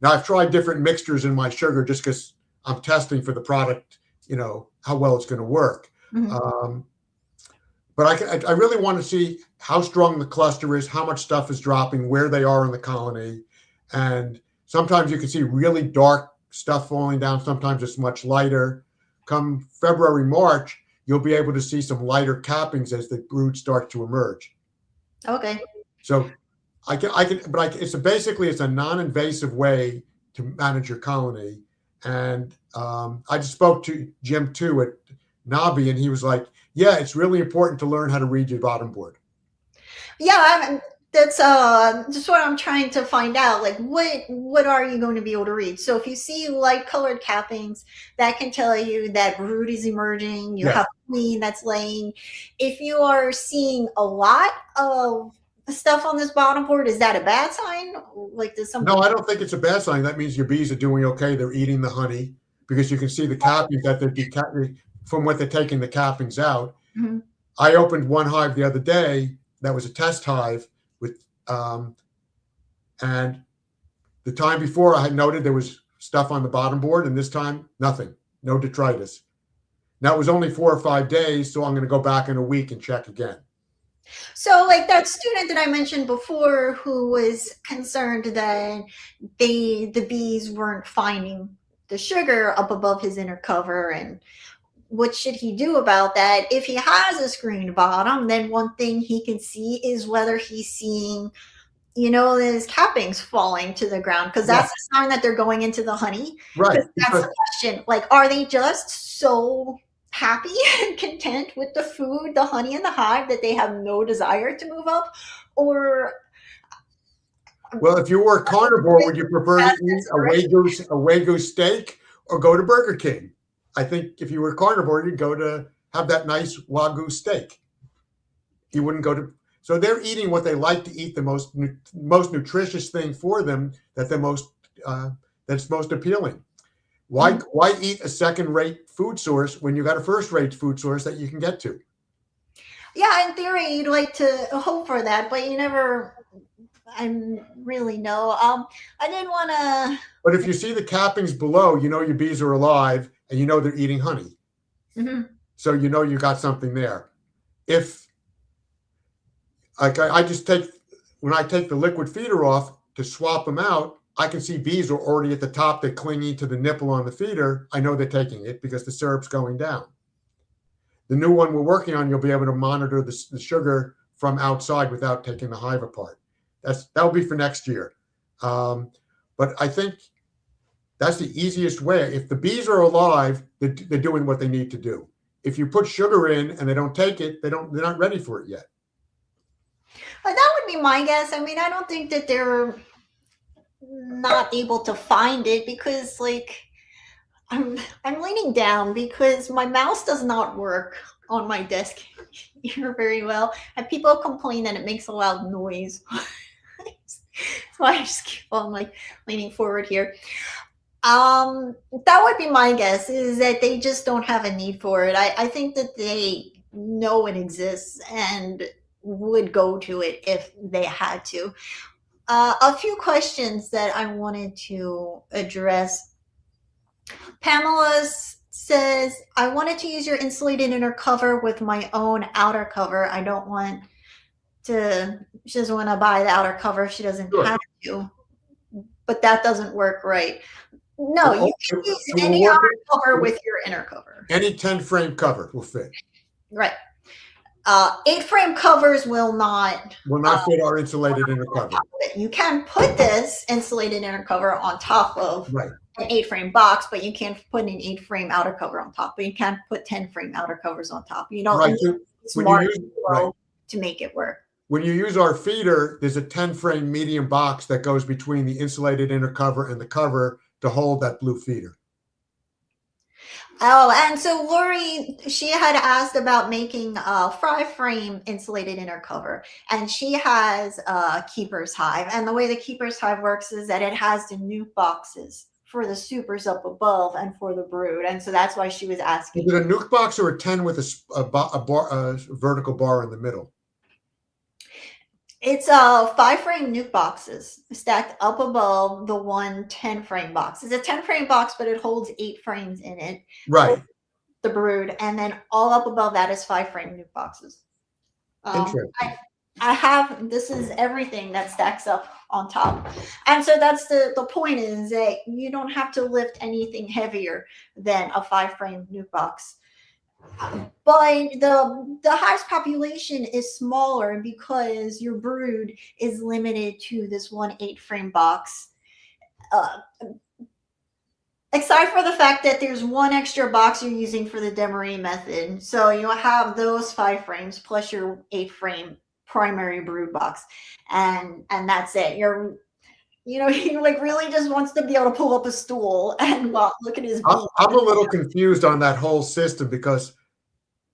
Now I've tried different mixtures in my sugar just because I'm testing for the product, how well it's going to work. Mhm. Um, but I really want to see how strong the cluster is, how much stuff is dropping, where they are in the colony, and sometimes you can see really dark stuff falling down. Sometimes it's much lighter. Come February, March, you'll be able to see some lighter cappings as the brood start to emerge. Okay. So it's basically it's a non-invasive way to manage your colony. And I just spoke to Jim too at Nabi, and he was like, "Yeah, it's really important to learn how to read your bottom board." Yeah, that's just what I'm trying to find out. Like, what are you going to be able to read? So if you see light colored cappings, that can tell you that brood is emerging. You Yes. have queen that's laying. If you are seeing a lot of stuff on this bottom board, is that a bad sign? Like, does No, something? I don't think it's a bad sign. That means your bees are doing okay. They're eating the honey because you can see the cappings that from what they're taking the cappings out. Mhm. I opened one hive the other day that was a test hive with, and the time before I had noted there was stuff on the bottom board, and this time nothing, no detritus. Now it was only 4 or 5 days, so I'm going to go back in a week and check again. So, like that student that I mentioned before, who was concerned that the bees weren't finding the sugar up above his inner cover, and what should he do about that? If he has a screened bottom, then one thing he can see is whether he's seeing, his cappings falling to the ground, because Yeah, that's a sign that they're going into the honey. right. Because that's Because the question. Like, are they just so happy and content with the food, the honey, and the hive that they have no desire to move up? Or well, if you were a carnivore, would you prefer to that's eat desperation? a Wagyu steak or go to Burger King? I think if you were a carnivore, you'd go to have that nice Wagyu steak. You wouldn't go to. So they're eating what they like to eat, the most nutritious thing for them uh, that's most appealing. Mhm. Why eat a second rate food source when you got a first rate food source that you can get to? Yeah, in theory, you'd like to hope for that, but you never. I really know. I didn't want to. But if you see the cappings below, you know your bees are alive and you know they're eating honey. Mhm. So you know you got something there. If Like I just take, when I take the liquid feeder off to swap them out, I can see bees are already at the top. They're clinging to the nipple on the feeder. I know they're taking it because the syrup's going down. The new one we're working on, you'll be able to monitor the sugar from outside without taking the hive apart. That'll be for next year. But I think that's the easiest way. If the bees are alive, they're doing what they need to do. If you put sugar in and they don't take it, they're not ready for it yet. That would be my guess. I mean, I don't think that they're not able to find it because, like, I'm leaning down because my mouse does not work on my desk here very well, and people complain that it makes a loud noise. So I just keep on like leaning forward here. That would be my guess, is that they just don't have a need for it. I think that they know it exists and would go to it if they had to. A few questions that I wanted to address. Pamela says, I wanted to use your insulated inner cover with my own outer cover. I don't want to, she doesn't want to buy the outer cover if she doesn't Sure. have to, but that doesn't work right. No, you can use It will any work. outer cover with your inner cover. Any 10 frame cover will fit. Right. 8 frame covers will not fit our insulated inner cover. You can put this insulated inner cover on top of Right. an 8 frame box, but you can't put an 8 frame outer cover on top. But you can't put 10 frame outer covers on top. You don't Right. need smart to make it work. When you use our feeder, there's a 10 frame medium box that goes between the insulated inner cover and the cover to hold that blue feeder. Oh, and so Lori, she had asked about making a 5 frame insulated inner cover, and she has a keeper's hive. And the way the keeper's hive works is that it has the nuke boxes for the supers up above and for the brood. And so that's why she was asking. Is it a nuke box or a 10 with a vertical bar in the middle? It's 5 frame nuke boxes stacked up above the 10 frame box. It's a 10 frame box, but it holds 8 frames in it. Right. The brood, and then all up above that is 5 frame nuke boxes. Interesting. I have, this is everything that stacks up on top. And so that's the point, is that you don't have to lift anything heavier than a 5 frame nuke box. But the hive's population is smaller because your brood is limited to this 8 frame box. Aside for the fact that there's 1 extra box you're using for the Demaree method. So you'll have those 5 frames plus your 8 frame primary brood box. And that's it. He like really just wants to be able to pull up a stool and look at his bee. I'm a little confused on that whole system, because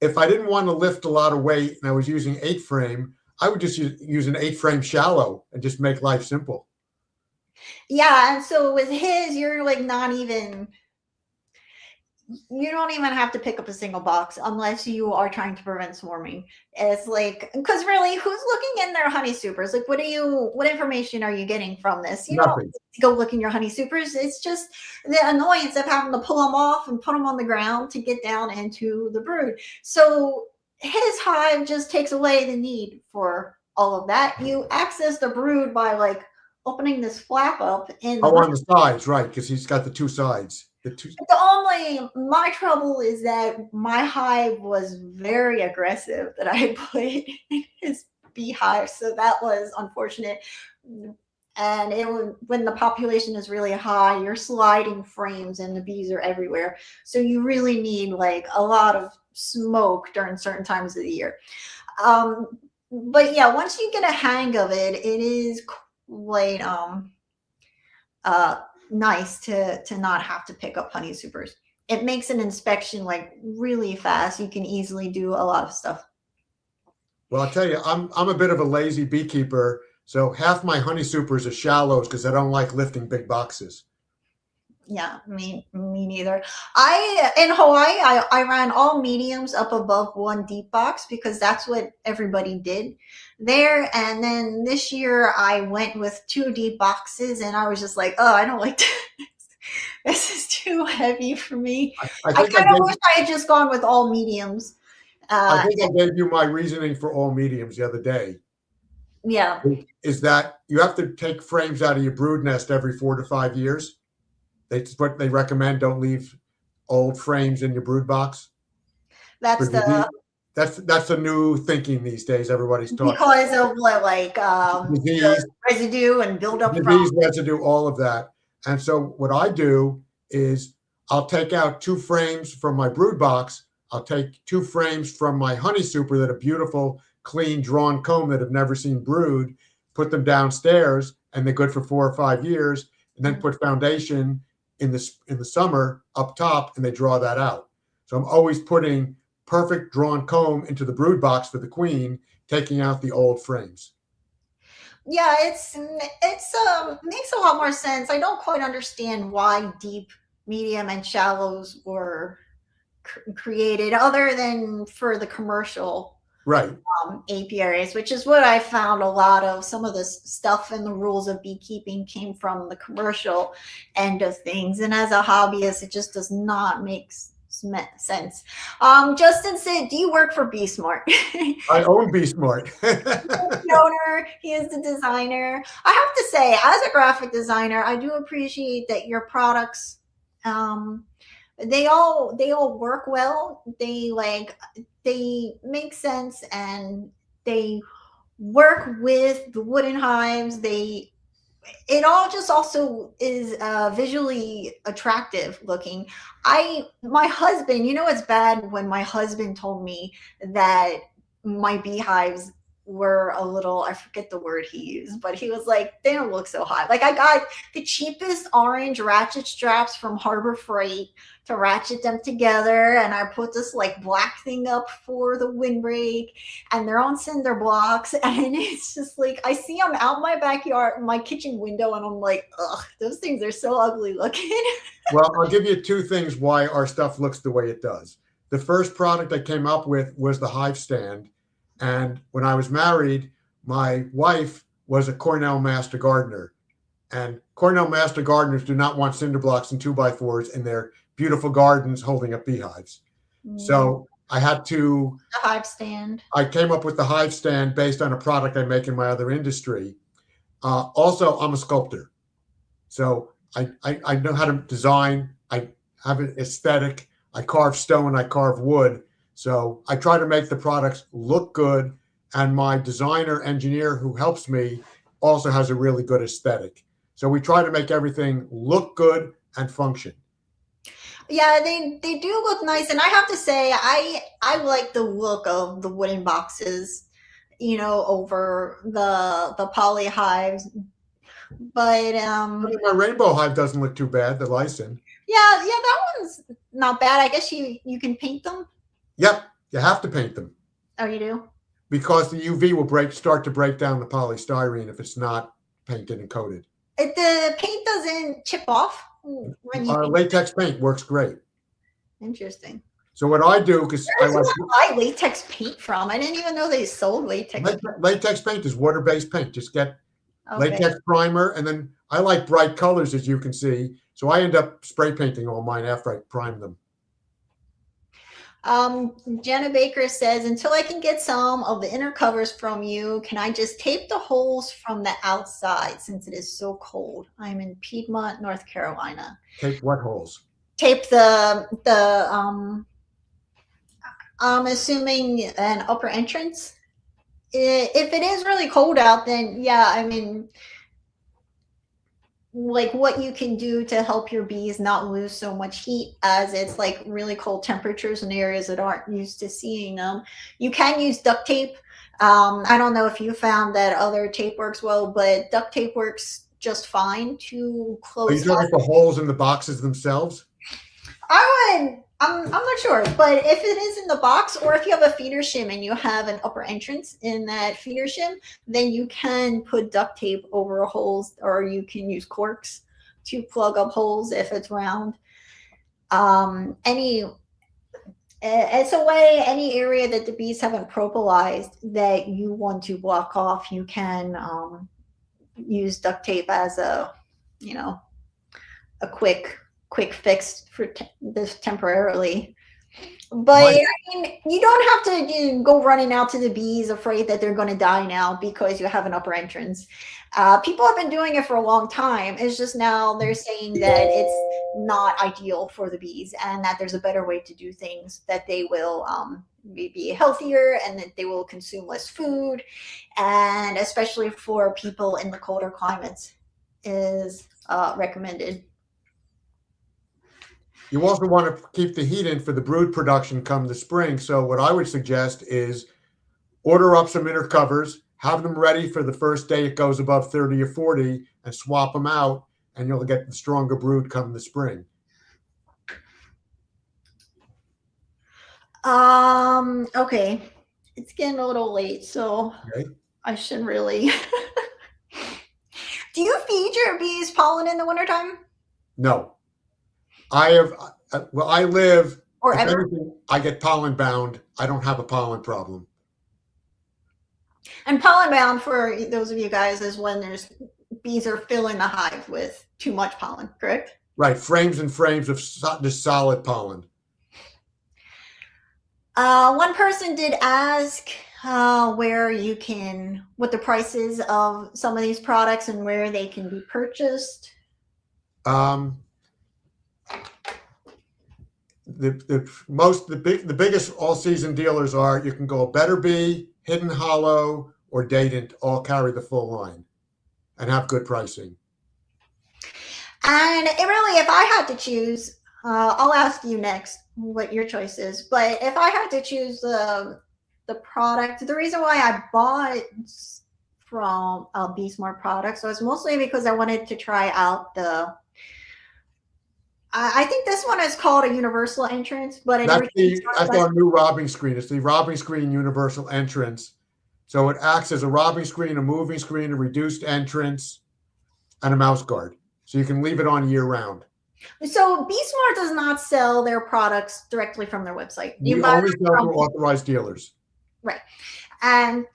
if I didn't want to lift a lot of weight and I was using 8 frame, I would just use an 8 frame shallow and just make life simple. Yeah, and so with his, you're like not even, you don't even have to pick up a single box unless you are trying to prevent swarming. It's like, because really, who's looking in their honey supers? Like, what information are you getting from this? You Nothing. don't go look in your honey supers. It's just the annoyance of having to pull them off and put them on the ground to get down into the brood. So his hive just takes away the need for all of that. You access the brood by like opening this flap up in on the sides, right? Because he's got the 2 sides. My trouble is that my hive was very aggressive that I had put in his beehive, so that was unfortunate. And when the population is really high, you're sliding frames and the bees are everywhere, so you really need like a lot of smoke during certain times of the year. But yeah, once you get a hang of it, it is quite nice to not have to pick up honey supers. It makes an inspection like really fast. You can easily do a lot of stuff. Well, I'll tell you, I'm a bit of a lazy beekeeper, so half my honey supers are shallows because I don't like lifting big boxes. Yeah, me neither. In Hawaii, I ran all mediums up above 1 deep box because that's what everybody did there. And then this year I went with 2 deep boxes, and I was just like, oh, I don't like this. This is too heavy for me. I kind of wish I had just gone with all mediums. I think I gave you my reasoning for all mediums the other day. Yeah, is that you have to take frames out of your brood nest every 4 to 5 years. That's what they recommend. Don't leave old frames in your brood box for that's disease. the That's the new thinking these days. Everybody's talking because of what, like disease, the residue and buildup from. disease residue, all of that. And so what I do is I'll take out 2 frames from my brood box. I'll take 2 frames from my honey super that are beautiful, clean, drawn comb that have never seen brood, put them downstairs, and they're good for 4 or 5 years, and then put foundation in the summer up top, and they draw that out. So I'm always putting perfect drawn comb into the brood box for the queen, taking out the old frames. Yeah, it's makes a lot more sense. I don't quite understand why deep, medium, and shallows were created, other than for the commercial Right. apiaries, which is what I found. A lot of some of this stuff and the rules of beekeeping came from the commercial end of things, and as a hobbyist, it just does not make sense. Justin said, "Do you work for BeeSmart?" I own BeeSmart. The owner, he is the designer. I have to say, as a graphic designer, I do appreciate that your products, um, they all work well. They make sense, and they work with the wooden hives. They It all just also is visually attractive looking. My husband, it's bad when my husband told me that my beehives were a little, I forget the word he used, but he was like, they don't look so hot. Like, I got the cheapest orange ratchet straps from Harbor Freight to ratchet them together, and I put this like black thing up for the windbreak, and they're on cinder blocks, and it's just like I see them out my backyard, my kitchen window, and I'm like, ugh, those things are so ugly looking. Well, I'll give you 2 things why our stuff looks the way it does. The first product I came up with was the hive stand. And when I was married, my wife was a Cornell master gardener. And Cornell master gardeners do not want cinder blocks and 2x4s in their beautiful gardens holding up beehives. Yeah, So the hive stand. I came up with the hive stand based on a product I make in my other industry. Also, I'm a sculptor. So I know how to design. I have an aesthetic. I carve stone. I carve wood. So I try to make the products look good. And my designer engineer who helps me also has a really good aesthetic. So we try to make everything look good and function. Yeah, they do look nice, and I have to say, I like the look of the wooden boxes, over the poly hives. But I mean, my rainbow hive doesn't look too bad, the Lysin. yeah, that one's not bad. I guess you can paint them. Yep, you have to paint them Oh, you do? because the UV will start to break down the polystyrene if it's not painted and coated. The paint doesn't chip off when you paint. Latex paint works great. Interesting. So what I do, because I Where's like my latex paint from? I didn't even know they sold latex paint. latex paint is water-based paint. Just get Okay. latex primer, and then I like bright colors, as you can see. So I end up spray painting all mine after I prime them. Jenna Baker says, until I can get some of the inner covers from you, can I just tape the holes from the outside since it is so cold? I'm in Piedmont, North Carolina. Tape what holes? Tape I'm assuming an upper entrance. If it is really cold out, then yeah, I mean, like what you can do to help your bees not lose so much heat, as it's like really cold temperatures in areas that aren't used to seeing them. You can use duct tape. I don't know if you found that other tape works well, but duct tape works just fine to Are you close talking up. for holes in the boxes themselves? I'm not sure, but if it is in the box, or if you have a feeder shim and you have an upper entrance in that feeder shim, then you can put duct tape over holes, or you can use corks to plug up holes if it's round. It's a way, any area that the bees haven't propolized that you want to block off, you can use duct tape as a quick fix for this temporarily. But My, I mean, you don't have to go running out to the bees afraid that they're going to die now because you have an upper entrance. People have been doing it for a long time. It's just now they're saying that it's not ideal for the bees and that there's a better way to do things, that they will be healthier and that they will consume less food. And especially for people in the colder climates is recommended. you also want to keep the heat in for the brood production come the spring. So what I would suggest is order up some inner covers, have them ready for the first day it goes above 30 or 40, and swap them out, and you'll get the stronger brood come the spring. Okay. It's getting a little late, so Okay. I should really. Do you feed your bees pollen in the wintertime? No, I have, well, I live, Or if ever? anything, I get pollen bound. I don't have a pollen problem. And pollen bound, for those of you guys, is when there's bees are filling the hive with too much pollen, correct? Right, frames and frames of just solid pollen. One person did ask where you can, what the prices of some of these products and where they can be purchased. Um, the biggest all season dealers are, you can go Better Bee, Hidden Hollow, or Datent, all carry the full line and have good pricing. And it really, if I had to choose, I'll ask you next what your choice is. But if I had to choose the product, the reason why I bought from BeeSmart products was mostly because I wanted to try out the. I think this one is called a universal entrance, but it originally That's started. our new robbing screen. It's the robbing screen universal entrance. So it acts as a robbing screen, a moving screen, a reduced entrance, and a mouse guard. So you can leave it on year round. So BeeSmart does not sell their products directly from their website. You We buy only them sell from through authorized dealers. right. And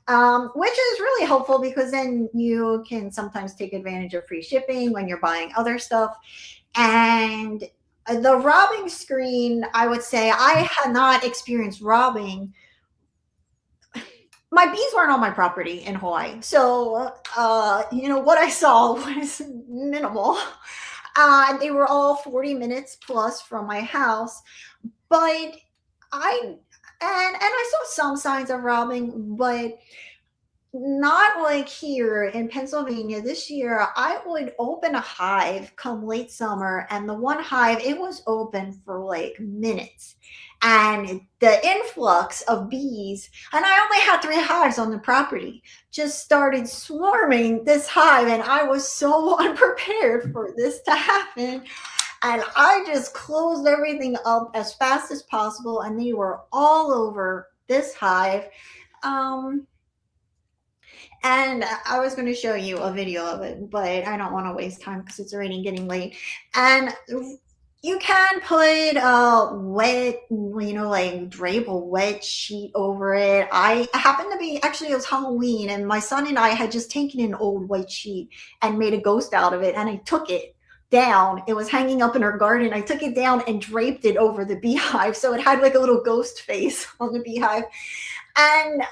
which is really helpful because then you can sometimes take advantage of free shipping when you're buying other stuff. And the robbing screen, I would say I had not experienced robbing. My bees weren't on my property in Hawaii, so what I saw was minimal. They were all 40 minutes plus from my house, but I saw some signs of robbing, but not like here in Pennsylvania. This year, I would open a hive come late summer, and the one hive, it was open for like minutes. And the influx of bees, and I only had 3 hives on the property, just started swarming this hive. And I was so unprepared for this to happen. And I just closed everything up as fast as possible, and they were all over this hive. Um, and I was going to show you a video of it, but I don't want to waste time because it's already getting late. And you can put wet, like drape a wet sheet over it. I happened to be, actually, it was Halloween, and my son and I had just taken an old white sheet and made a ghost out of it. And I took it down. It was hanging up in our garden. I took it down and draped it over the beehive. So it had like a little ghost face on the beehive. And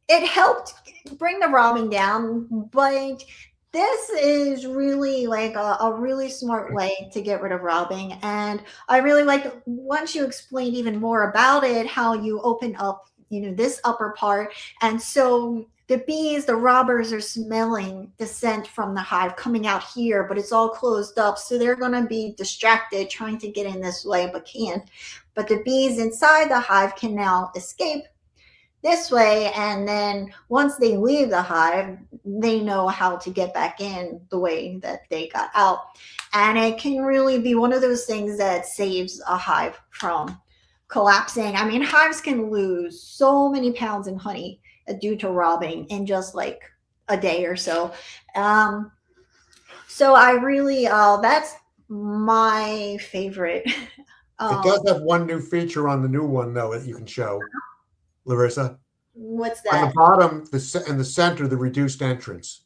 it helped bring the robbing down, but this is really like a really smart way to get rid of robbing. And I really like, once you explained even more about it, how you open up, this upper part. And so the bees, the robbers, are smelling the scent from the hive coming out here, but it's all closed up. So they're going to be distracted trying to get in this way, but can't. But the bees inside the hive can now escape this way, and then once they leave the hive, they know how to get back in the way that they got out. And it can really be one of those things that saves a hive from collapsing. I mean, hives can lose so many pounds in honey due to robbing in just like a day or so. So I really, that's my favorite. It does have one new feature on the new one, though, that you can show, Laryssa. What's On the that? bottom, in the center, the reduced entrance.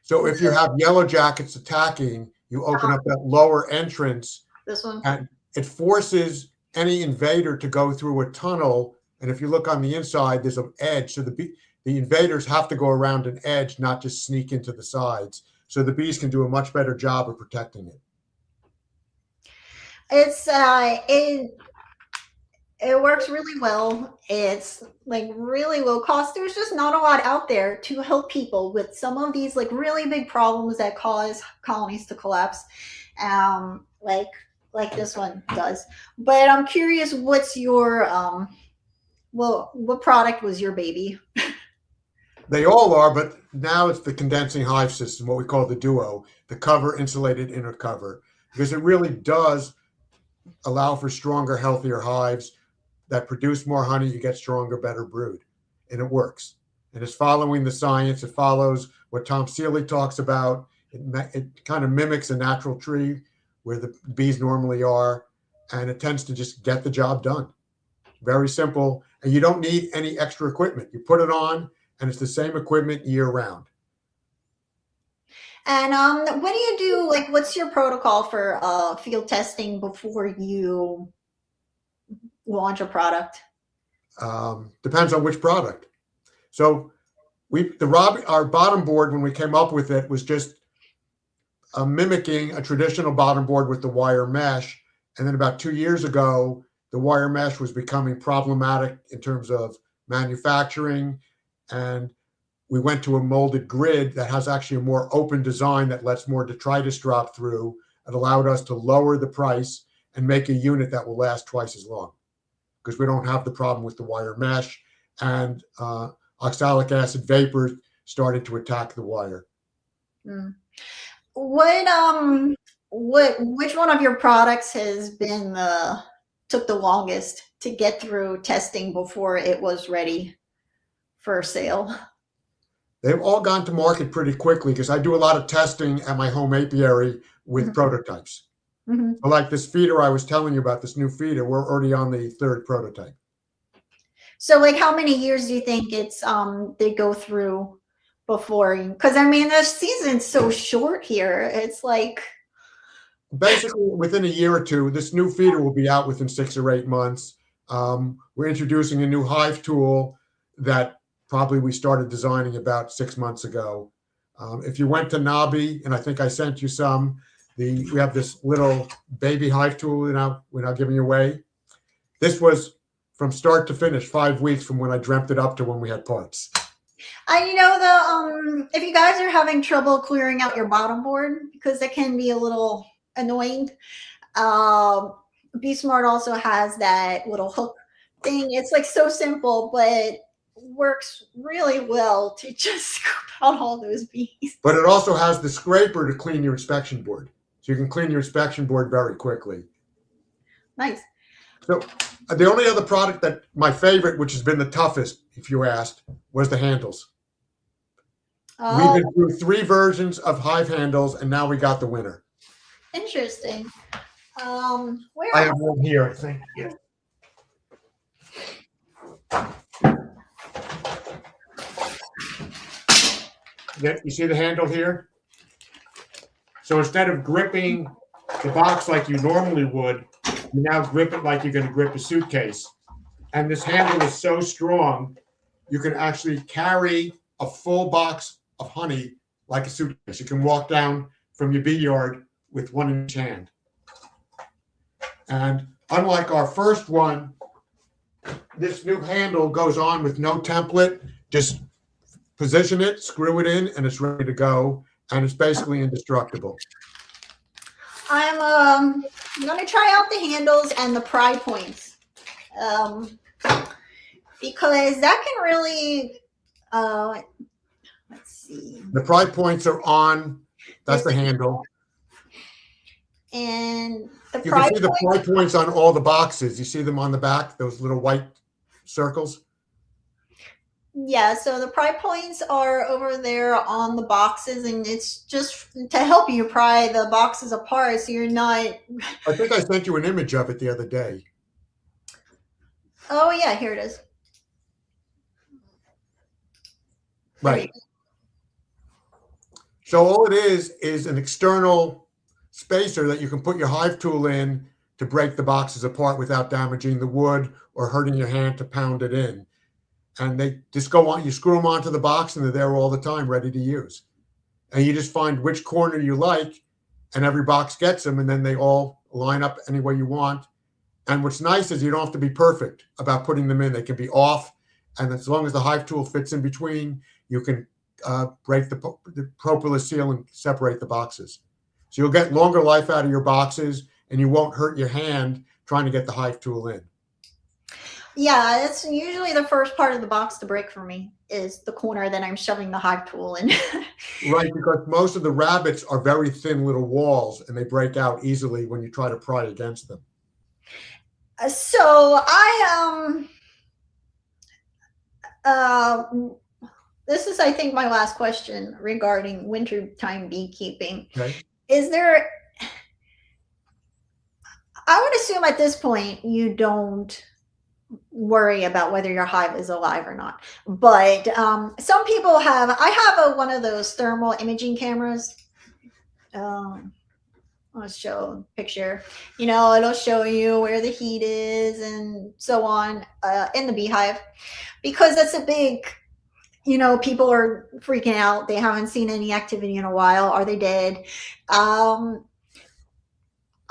So if you have yellow jackets attacking, you open up that lower entrance, This one? and it forces any invader to go through a tunnel. And if you look on the inside, there's an edge. So the invaders have to go around an edge, not just sneak into the sides. So the bees can do a much better job of protecting it. It works really well. It's like really low cost. There's just not a lot out there to help people with some of these like really big problems that cause colonies to collapse. Um, like like this one does. But I'm curious, what's your well, what product was your baby? They all are, but now it's the condensing hive system, what we call the duo, the cover insulated inner cover, because it really does allow for stronger, healthier hives that produce more honey. You get stronger, better brood, and it works. And it's following the science. It follows what Tom Seeley talks about. It kind of mimics a natural tree where the bees normally are, and it tends to just get the job done. Very simple, and you don't need any extra equipment. You put it on, and it's the same equipment year round. And what do you do? Like, what's your protocol for field testing before you launch a product? Depends on which product. So our bottom board, when we came up with it, was just mimicking a traditional bottom board with the wire mesh. And then about 2 years ago, the wire mesh was becoming problematic in terms of manufacturing. And we went to a molded grid that has actually a more open design that lets more detritus drop through. It allowed us to lower the price and make a unit that will last twice as long, because we don't have the problem with the wire mesh, and oxalic acid vapor started to attack the wire. Mm. Which one of your products has been took the longest to get through testing before it was ready for sale? They've all gone to market pretty quickly because I do a lot of testing at my home apiary with Mhm. prototypes. Mhm. So like this feeder I was telling you about, this new feeder, we're already on the third prototype. So, like, how many years do you think it's they go through before? Because I mean, the season's so short here. It's like, Basically, within a year or two, this new feeder will be out within 6 or 8 months. We're introducing a new hive tool that probably we started designing about 6 months ago. If you went to Nabi, and I think I sent you some, we have this little baby hive tool we're now giving away. This was from start to finish 5 weeks from when I dreamt it up to when we had parts. I know the if you guys are having trouble clearing out your bottom board because it can be a little annoying. BeeSmart also has that little hook thing. It's like so simple, but works really well to just scoop out all those bees. But it also has the scraper to clean your inspection board. So you can clean your inspection board very quickly. Nice. So the only other product that my favorite, which has been the toughest, if you asked, was the handles. Oh, We've been through 3 versions of hive handles, and now we got the winner. interesting. Where I have one here, I think. Yeah. You see the handle here? So instead of gripping the box like you normally would, you now grip it like you're going to grip a suitcase. And this handle is so strong, you can actually carry a full box of honey like a suitcase. You can walk down from your bee yard with one in each hand. And unlike our first one, this new handle goes on with no template. Just position it, screw it in, and it's ready to go. And it's basically indestructible. I'm gonna try out the handles and the pry points, because that can really. Let's see. The pry points are on. That's the handle. And the You pry can see the pry points on all the boxes. You see them on the back, those little white circles? Yeah, so the pry points are over there on the boxes, and it's just to help you pry the boxes apart so you're not. I think I sent you an image of it the other day. Oh, yeah, here it is. Right. So all it is an external spacer that you can put your hive tool in to break the boxes apart without damaging the wood or hurting your hand to pound it in. And they just go on, you screw them onto the box and they're there all the time, ready to use. And you just find which corner you like, and every box gets them, and then they all line up any way you want. And what's nice is you don't have to be perfect about putting them in. They can be off, and as long as the hive tool fits in between, you can break the propolis seal and separate the boxes. So you'll get longer life out of your boxes, and you won't hurt your hand trying to get the hive tool in. Yeah, it's usually the first part of the box to break for me is the corner that I'm shoving the hive tool in. Right, because most of the rabbits are very thin little walls, and they break out easily when you try to pry against them. So this is, I think, my last question regarding wintertime beekeeping. Okay. Is there, I would assume at this point you don't worry about whether your hive is alive or not, but some people have, I have one of those thermal imaging cameras. I'll show a picture, you know, it'll show you where the heat is and so on in the beehive, because that's a big, you know, people are freaking out. They haven't seen any activity in a while. Are they dead?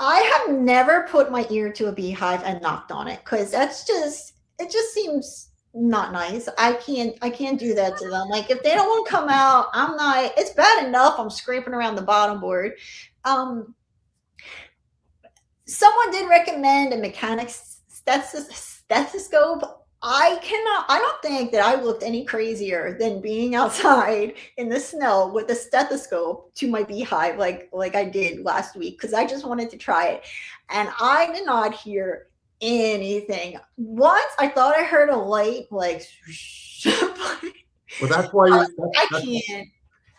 I have never put my ear to a beehive and knocked on it, because that's just, it just seems not nice. I can't do that to them. Like, if they don't want to come out, I'm not, it's bad enough I'm scraping around the bottom board. Someone did recommend a mechanic stethoscope. I don't think that I looked any crazier than being outside in the snow with a stethoscope to my beehive like I did last week, because I just wanted to try it. And I did not hear anything. Once I thought I heard a light, like, well, that's why I can't.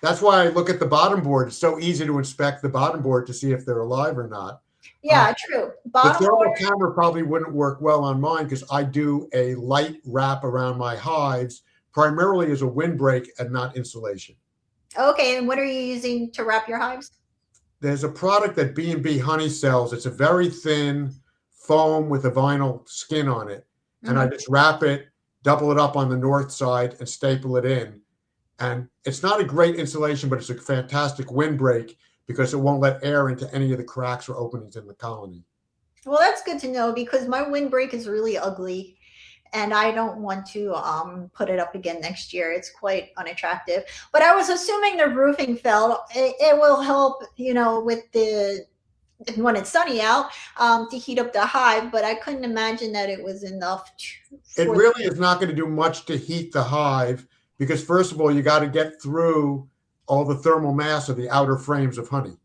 That's why I look at the bottom board. It's so easy to inspect the bottom board to see if they're alive or not. Yeah, true. The thermal camera probably wouldn't work well on mine, because I do a light wrap around my hives primarily as a windbreak and not insulation. Okay, and what are you using to wrap your hives? There's a product that B&B Honey sells. It's a very thin foam with a vinyl skin on it. And I just wrap it, double it up on the north side, and staple it in. And it's not a great insulation, but it's a fantastic windbreak, because it won't let air into any of the cracks or openings in the colony. Well, that's good to know, because my windbreak is really ugly and I don't want to put it up again next year. It's quite unattractive. But I was assuming the roofing felt, it will help, you know, with the, when it's sunny out, to heat up the hive, but I couldn't imagine that it was enough. It really is not going to do much to heat the hive, because first of all, you got to get through all the thermal mass of the outer frames of honey,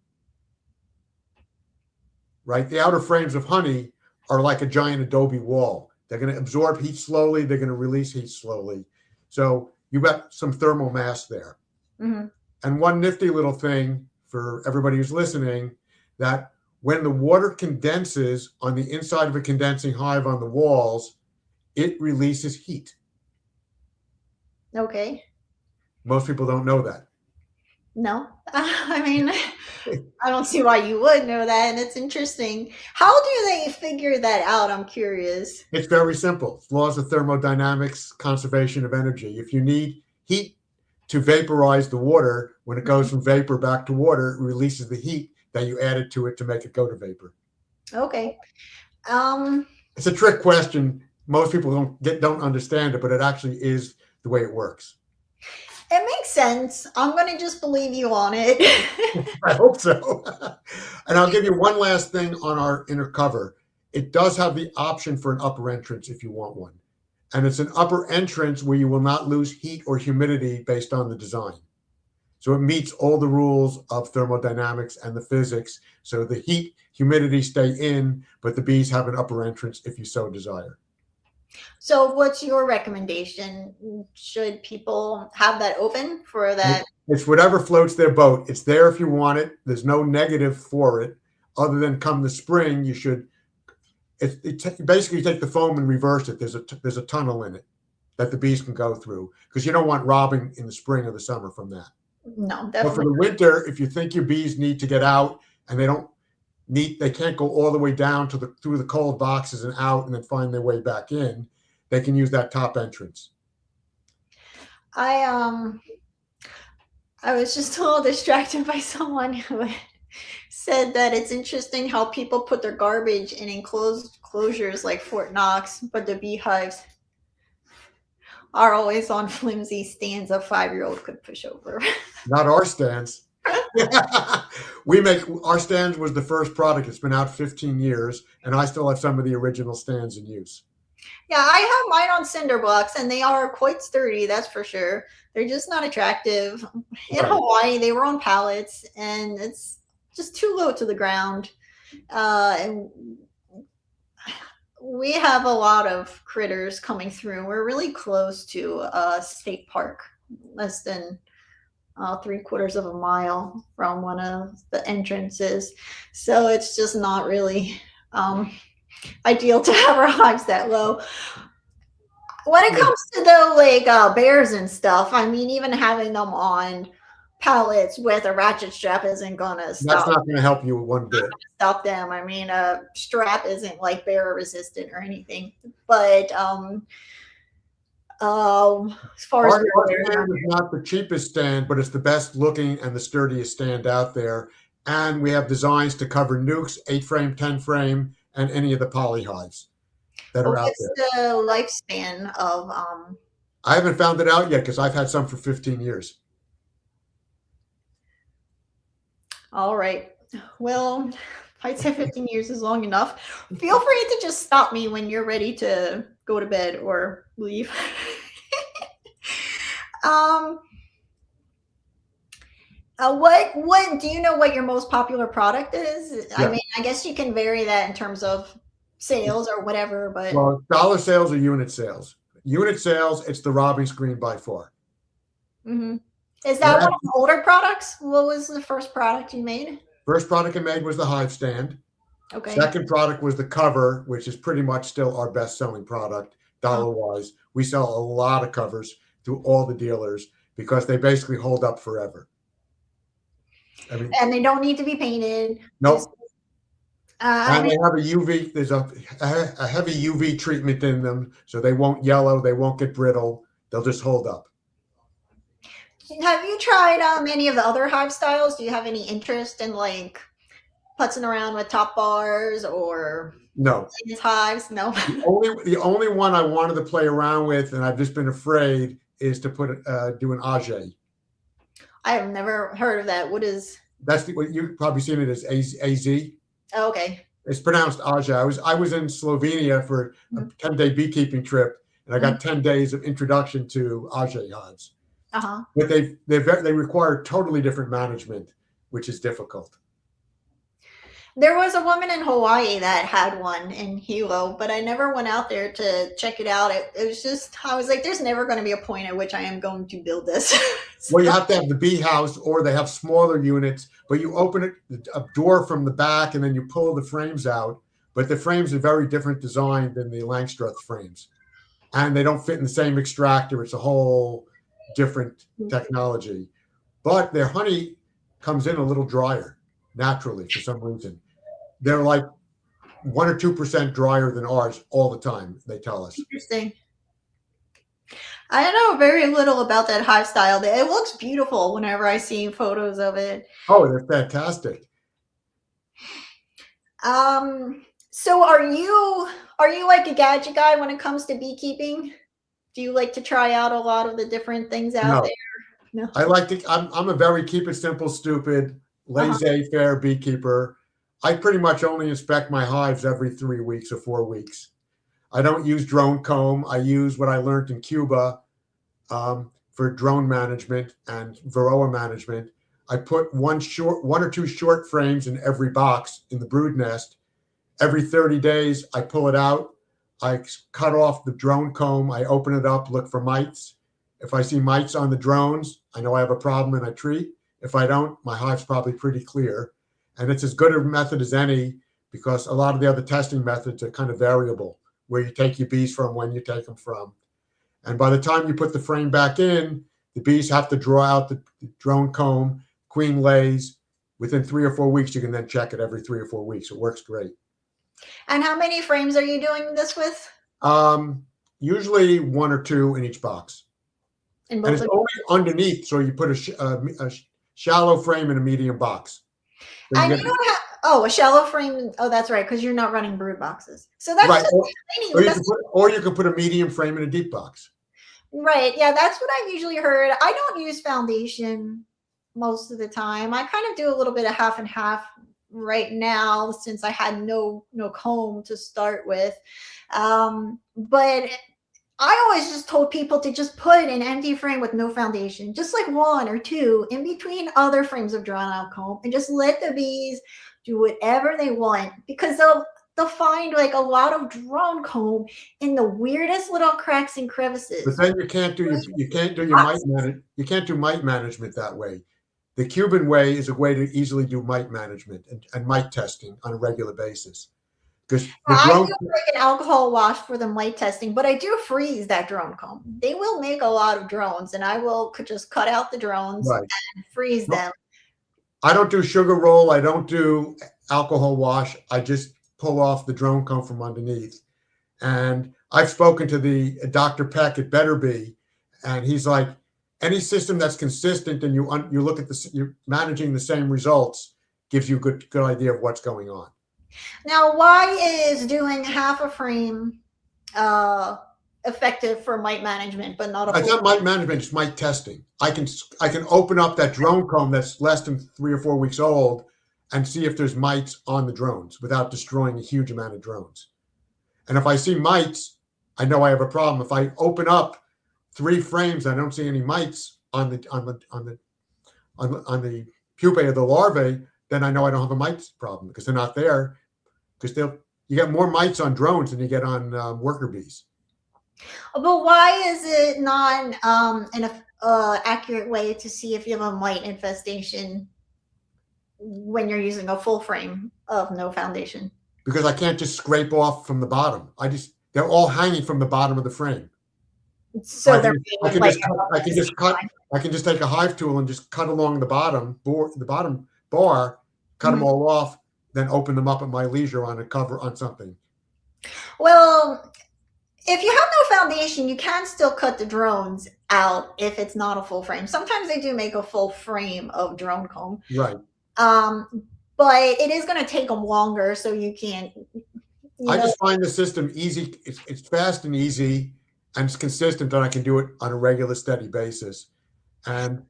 right? The outer frames of honey are like a giant adobe wall. They're going to absorb heat slowly. They're going to release heat slowly. So you got some thermal mass there. And one nifty little thing for everybody who's listening, that when the water condenses on the inside of a condensing hive on the walls, it releases heat. Okay. Most people don't know that. No, I mean, I don't see why you would know that, and it's interesting. How do they figure that out? I'm curious. It's very simple. Laws of thermodynamics, conservation of energy. If you need heat to vaporize the water, when it goes from vapor back to water, it releases the heat that you added to it to make it go to vapor. Okay. It's a trick question. Most people don't understand it, but it actually is the way it works. It makes sense. I'm going to just believe you on it. I hope so. And I'll give you one last thing on our inner cover. It does have the option for an upper entrance if you want one. And it's an upper entrance where you will not lose heat or humidity based on the design. So it meets all the rules of thermodynamics and the physics. So the heat, humidity stay in, but the bees have an upper entrance if you so desire. So what's your recommendation? Should people have that open for that? It's whatever floats their boat. It's there if you want it. There's no negative for it, other than come the spring, you should, basically take the foam and reverse it. There's a tunnel in it that the bees can go through, because you don't want robbing in the spring or the summer from that. No, But definitely. for the winter, if you think your bees need to get out and they don't they can't go all the way down to through the cold boxes and out and then find their way back in. They can use that top entrance. I was just a little distracted by someone who said that it's interesting how people put their garbage in enclosed closures like Fort Knox, but the beehives are always on flimsy stands a 5-year-old could push over. Not our stands. We make our stands was the first product. It's been out 15 years, and I still have some of the original stands in use. Yeah, I have mine on cinder blocks, and they are quite sturdy, that's for sure. They're just not attractive. In Right. Hawaii, they were on pallets, and it's just too low to the ground. And we have a lot of critters coming through. We're really close to a state park, less than 3/4 of a mile from one of the entrances. So it's just not really ideal to have our hives that low. When it comes to the like bears and stuff, I mean, even having them on pallets with a ratchet strap isn't gonna That's stop not going to help you one bit. them. I mean, a strap isn't like bear resistant or anything, but as far as Our stand is not the cheapest stand, but it's the best looking and the sturdiest stand out there. And we have designs to cover nukes, 8-frame, 10-frame, and any of the poly hives that are out what's there. the lifespan of I haven't found it out yet because I've had some for 15 years. all right. Well, I'd say 15 years is long enough. Feel free to just stop me when you're ready to go to bed or leave. What do you know what your most popular product is? Yeah. I mean, I guess you can vary that in terms of sales or whatever, but Well, dollar sales or unit sales. Unit sales, it's the robbing screen by far. Mhm. Is that one of the older products? What was the first product you made? First product I made was the hive stand. Okay. Second product was the cover, which is pretty much still our best selling product, dollar wise. We sell a lot of covers to all the dealers because they basically hold up forever. I mean, And they don't need to be painted. nope. Just, I And mean, they have a UV, there's a heavy UV treatment in them, so they won't yellow, they won't get brittle, they'll just hold up. have you tried any of the other hive styles? Do you have any interest in like putzing around with top bars or No. hives? No. The only one I wanted to play around with, and I've just been afraid, is to do an age. I have never heard of that. What is? That's what you've probably seen it as AZ. Oh, okay. It's pronounced age. I was in Slovenia for a 10-day beekeeping trip, and I got 10 days of introduction to age hives. Uh-huh. But they require totally different management, which is difficult. There was a woman in Hawaii that had one in Hilo, but I never went out there to check it out. It was just, I was like, there's never going to be a point at which I am going to build this. So, Well, you have to have the bee house, or they have smaller units, but you open a door from the back and then you pull the frames out. But the frames are very different design than the Langstroth frames. And they don't fit in the same extractor. It's a whole different technology. But their honey comes in a little drier naturally for some reason. They're like 1 or 2% drier than ours all the time, they tell us. Interesting. I know very little about that hive style. It looks beautiful whenever I see photos of it. Oh, they're fantastic. So are you like a gadget guy when it comes to beekeeping? Do you like to try out a lot of the different things out there? No. I like to. I'm a very keep it simple, stupid, laissez-faire beekeeper. I pretty much only inspect my hives every 3 weeks or 4 weeks. I don't use drone comb. I use what I learned in Cuba for drone management and varroa management. I put one or two short frames in every box in the brood nest. Every 30 days, I pull it out. I cut off the drone comb. I open it up, look for mites. If I see mites on the drones, I know I have a problem and I treat. If I don't, my hive's probably pretty clear. And it's as good a method as any because a lot of the other testing methods are kind of variable, where you take your bees from, when you take them from. And by the time you put the frame back in, the bees have to draw out the drone comb, queen lays within 3 or 4 weeks, you can then check it every 3 or 4 weeks. It works great. And how many frames are you doing this with? Usually 1 or 2 in each box. In And both it's of only underneath, so you put a shallow frame in a medium box. So And you you get, don't have a shallow frame. Oh, that's right, because you're not running brood boxes. So that's right, just explaining the best. or you can put a medium frame in a deep box. Right. Yeah, that's what I've usually heard. I don't use foundation most of the time. I kind of do a little bit of half and half right now since I had no comb to start with. But I always just told people to just put an empty frame with no foundation, just like 1 or 2 in between other frames of drawn out comb, and just let the bees do whatever they want, because they'll find like a lot of drone comb in the weirdest little cracks and crevices. But then you can't do mite management that way. The Cuban way is a way to easily do mite management and mite testing on a regular basis. Because the I drone, do like an alcohol wash for the mite testing, but I do freeze that drone comb. They will make a lot of drones, and I could just cut out the drones right? and freeze No, them. I don't do sugar roll. I don't do alcohol wash. I just pull off the drone comb from underneath. And I've spoken to the Dr. Peck at Better Bee, and he's like, any system that's consistent and you look at you're managing the same results gives you a good idea of what's going on. Now, why is doing half a frame effective for mite management, but not a It's full? not mite management, it's mite testing. I can open up that drone comb that's less than 3 or 4 weeks old and see if there's mites on the drones without destroying a huge amount of drones. And if I see mites, I know I have a problem. If I open up 3 frames and I don't see any mites on the pupae of the larvae, then I know I don't have a mites problem because they're not there. Because you get more mites on drones than you get on worker bees. But why is it not an accurate way to see if you have a mite infestation when you're using a full frame of no foundation? Because I can't just scrape off from the bottom. They're all hanging from the bottom of the frame. So I can just take a hive tool and just cut along the bottom bar, cut them all off, then open them up at my leisure on a cover on something. Well, if you have no foundation, you can still cut the drones out if it's not a full frame. Sometimes they do make a full frame of drone comb. Right. But it is going to take them longer, so you can't. I just find the system easy. It's fast and easy, and it's consistent, and I can do it on a regular, steady basis. And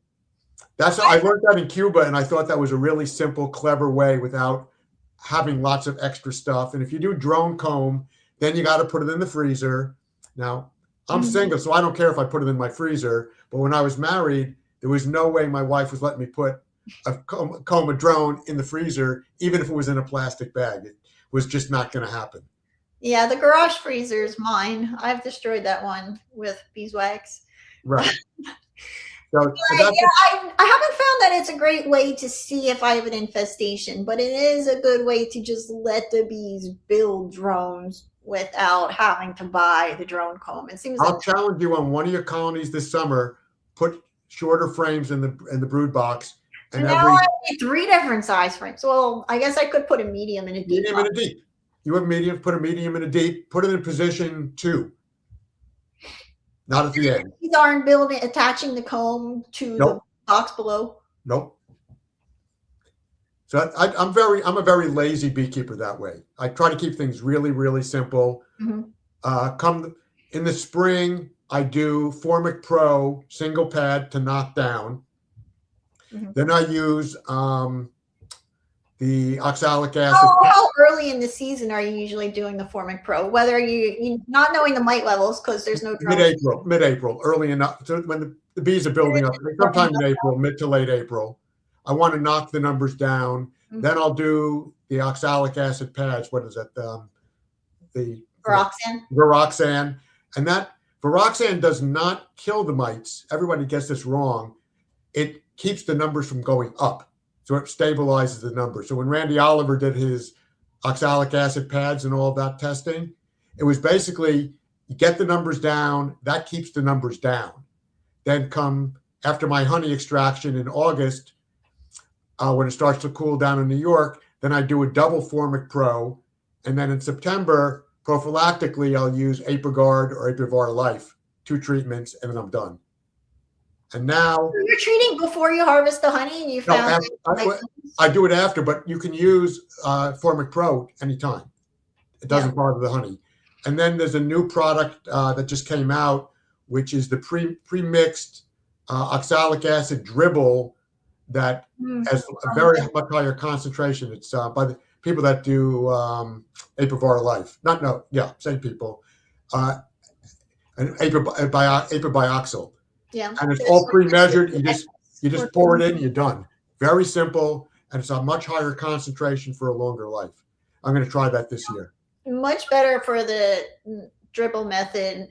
I learned that in Cuba, and I thought that was a really simple, clever way without having lots of extra stuff. And if you do drone comb, then you got to put it in the freezer. Now, I'm single, so I don't care if I put it in my freezer. But when I was married, there was no way my wife was letting me put a drone in the freezer, even if it was in a plastic bag. It was just not going to happen. Yeah, the garage freezer is mine. I've destroyed that one with beeswax. Right. I haven't found that it's a great way to see if I have an infestation, but it is a good way to just let the bees build drones without having to buy the drone comb. It seems I'll challenge you on one of your colonies this summer. Put shorter frames in the brood box. And now I need 3 different size frames. Well, I guess I could put a medium and a deep. Medium and a deep. You have medium, put a medium and a deep, put it in position 2. Not at the end. These aren't attaching the comb to the box below. Nope. So I'm a very lazy beekeeper that way. I try to keep things really, really simple. Come in the spring, I do Formic Pro single pad to knock down. Then I use the oxalic acid. How early in the season are you usually doing the Formic Pro? Whether you not knowing the mite levels because there's no mid-April, early enough. So when the bees are building up, sometime in April, mid to late April. I want to knock the numbers down. Then I'll do the oxalic acid pads. What is that? The Viroxan. And that Viroxan does not kill the mites. Everybody gets this wrong. It keeps the numbers from going up. So it stabilizes the numbers. So when Randy Oliver did his oxalic acid pads and all of that testing, it was basically you get the numbers down, that keeps the numbers down. Then come after my honey extraction in August, when it starts to cool down in New York, then I do a double Formic Pro. And then in September, prophylactically, I'll use Apiguard or Apivar Life, 2 treatments, and then I'm done. And now, You're treating before you harvest the honey, and you no, found I do it after, but you can use Formic Pro anytime. It doesn't bother the honey. And then there's a new product that just came out, which is the pre-mixed oxalic acid dribble that has a very much higher concentration. It's by the people that do Apivar Life. Same people. And apibioxyl. Yeah. And it's all pre-measured. You just pour it in, you're done. Very simple, and it's a much higher concentration for a longer life. I'm going to try that this year. Much better for the dribble method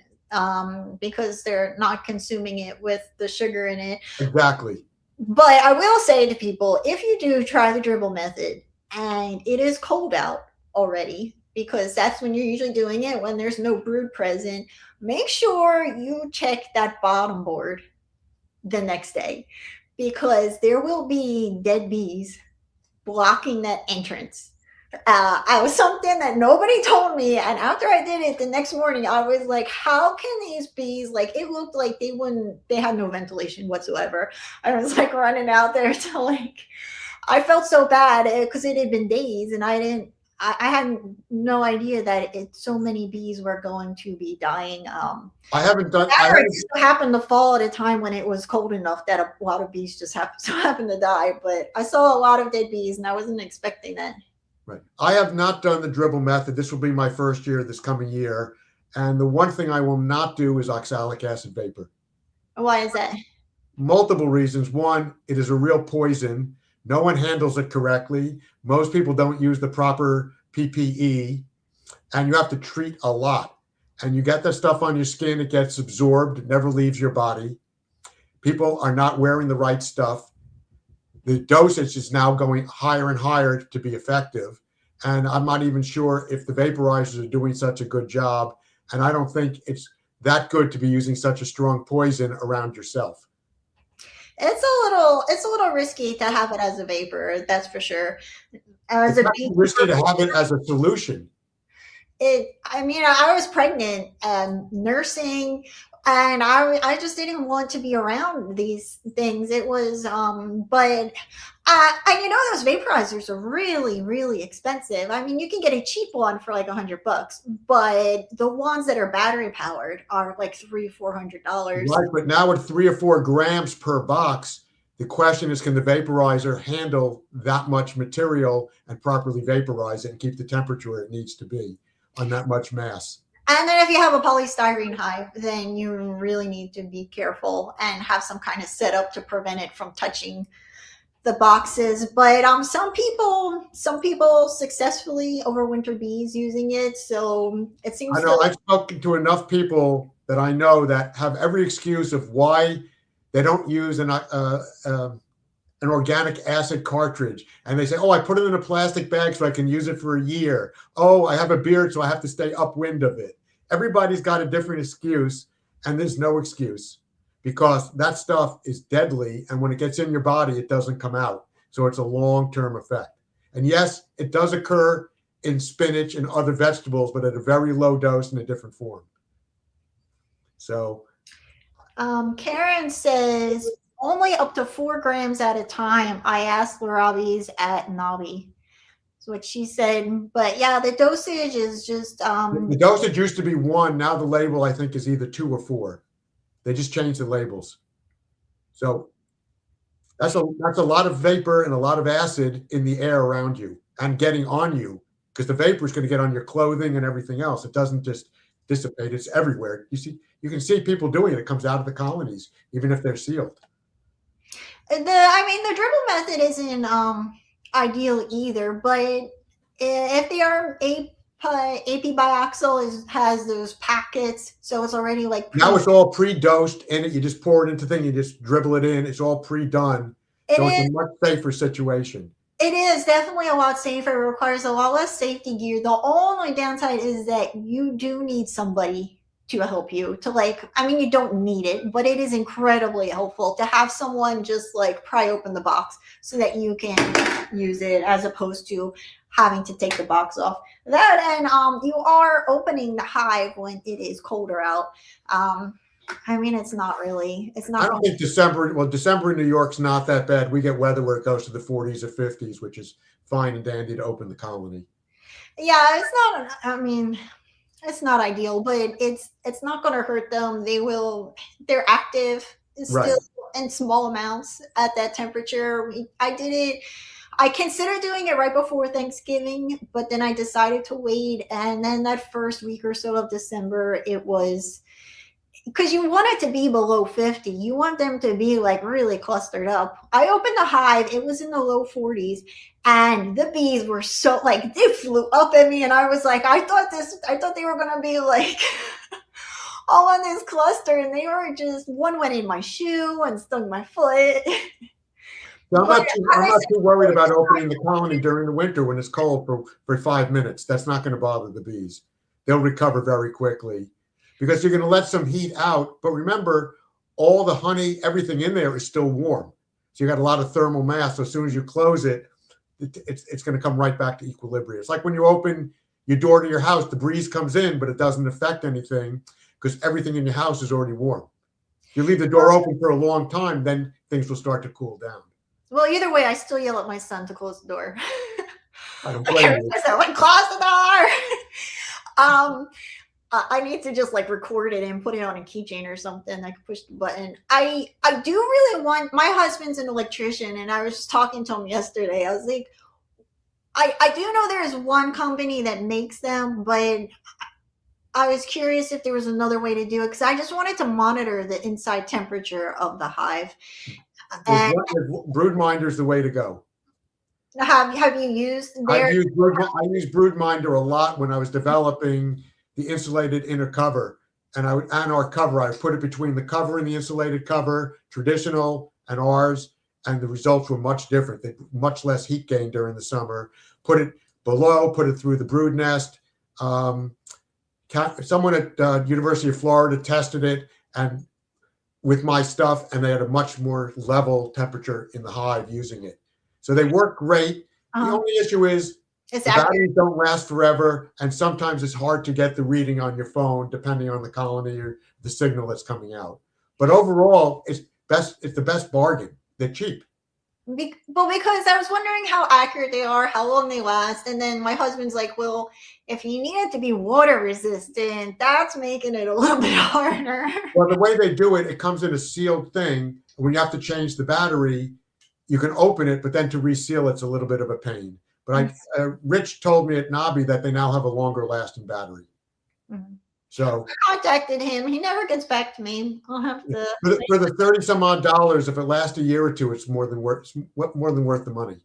because they're not consuming it with the sugar in it. Exactly. But I will say to people, if you do try the dribble method and it is cold out already, because that's when you're usually doing it, when there's no brood present, make sure you check that bottom board the next day, because there will be dead bees blocking that entrance. I was something that nobody told me, and after I did it the next morning, I was like, how can these bees, like, it looked like they had no ventilation whatsoever. I was like running out there to like, I felt so bad because it had been days, and I had no idea that so many bees were going to be dying. I haven't done. It just happened to fall at a time when it was cold enough that a lot of bees just happened to die. But I saw a lot of dead bees, and I wasn't expecting that. Right. I have not done the dribble method. This will be my first year this coming year. And the one thing I will not do is oxalic acid vapor. Why is that? Multiple reasons. One, it is a real poison. No one handles it correctly. Most people don't use the proper PPE, and you have to treat a lot. And you get that stuff on your skin, it gets absorbed, it never leaves your body. People are not wearing the right stuff. The dosage is now going higher and higher to be effective. And I'm not even sure if the vaporizers are doing such a good job. And I don't think it's that good to be using such a strong poison around yourself. It's a little risky to have it as a vapor, that's for sure. It's risky to have it as a solution. I was pregnant and nursing, and I just didn't want to be around these things. It was, but those vaporizers are really, really expensive. I mean, you can get a cheap one for like $100, but the ones that are battery powered are like $300-400. Right, but now at 3 or 4 grams per box, the question is, can the vaporizer handle that much material and properly vaporize it and keep the temperature where it needs to be on that much mass? And then if you have a polystyrene hive, then you really need to be careful and have some kind of setup to prevent it from touching the boxes. But some people successfully overwinter bees using it. So it seems. I know I've spoken to enough people that I know that have every excuse of why they don't use an organic acid cartridge. And they say, oh, I put it in a plastic bag so I can use it for a year. Oh, I have a beard, so I have to stay upwind of it. Everybody's got a different excuse, and there's no excuse, because that stuff is deadly. And when it gets in your body, it doesn't come out. So it's a long-term effect. And yes, it does occur in spinach and other vegetables, but at a very low dose in a different form. So Karen says only up to 4 grams at a time. I asked Larabis at Nabi. That's what she said. But yeah, the dosage is just the dosage used to be 1. Now the label, I think, is either 2 or 4. They just changed the labels. So that's a lot of vapor and a lot of acid in the air around you and getting on you, because the vapor is going to get on your clothing and everything else. It doesn't just dissipate. It's everywhere. You can see people doing it. It comes out of the colonies, even if they're sealed. The dribble method isn't ideal either, but if they are apibioxyl has those packets, so it's already like now it's all pre-dosed in it. You just pour it into the thing, you just dribble it in. It's all pre-done. So it's a much safer situation. It is definitely a lot safer. It requires a lot less safety gear. The only downside is that you do need somebody to help you to like, I mean, you don't need it, but it is incredibly helpful to have someone just like pry open the box so that you can use it as opposed to having to take the box off. That and you are opening the hive when it is colder out. I mean, it's not really, it's I not don't going think December, well, December in New York's not that bad. We get weather where it goes to the 40s or 50s, which is fine and dandy to open the colony. yeah, it's not, I mean, it's not ideal, but it's not going to hurt them. They're active Right. still in small amounts at that temperature. I did it, I considered doing it right before Thanksgiving, but then I decided to wait. And then that first week or so of December, it was because you want it to be below 50. You want them to be like really clustered up. I opened the hive, it was in the low 40s, and the bees were so like they flew up at me, and I was like, I thought they were gonna be like all on this cluster, and they were just one went in my shoe and stung my foot. So But I'm as I not too worried about said, opening the colony during the winter when it's cold for 5 minutes. That's not going to bother the bees. They'll recover very quickly because you're going to let some heat out. But remember, all the honey, everything in there is still warm. So you got a lot of thermal mass. So as soon as you close it, it's going to come right back to equilibrium. It's like when you open your door to your house, the breeze comes in, but it doesn't affect anything because everything in your house is already warm. If you leave the door open for a long time, then things will start to cool down. well, either way, I still yell at my son to close the door. I don't Like, blame you. someone close the door. I need to just like record it and put it on a keychain or something. I can push the button. I do really want. My husband's an electrician, and I was just talking to him yesterday. I was like, I do know there's one company that makes them, but I was curious if there was another way to do it because I just wanted to monitor the inside temperature of the hive. And Broodminder's the way to go. have you used their? I used Broodminder a lot when I was developing the insulated inner cover, and on our cover, I put it between the cover and the insulated cover, traditional and ours, and the results were much different. They much less heat gain during the summer. Put it below, put it through the brood nest. Someone at University of Florida tested it, and with my stuff, and they had a much more level temperature in the hive using it. So they work great. The only issue is the batteries don't last forever, and sometimes it's hard to get the reading on your phone depending on the colony or the signal that's coming out. But overall, it's the best bargain. They're cheap. Well, because I was wondering how accurate they are, how long they last, and then my husband's like, "Well, if you need it to be water resistant, that's making it a little bit harder." Well, the way they do it, it comes in a sealed thing. When you have to change the battery, you can open it, but then to reseal it's a little bit of a pain. But Rich told me at Nabi that they now have a longer lasting battery. Mm-hmm. So I contacted him. He never gets back to me. I'll have to for the 30 some odd dollars, if it lasts a year or two, it's more than worth the money.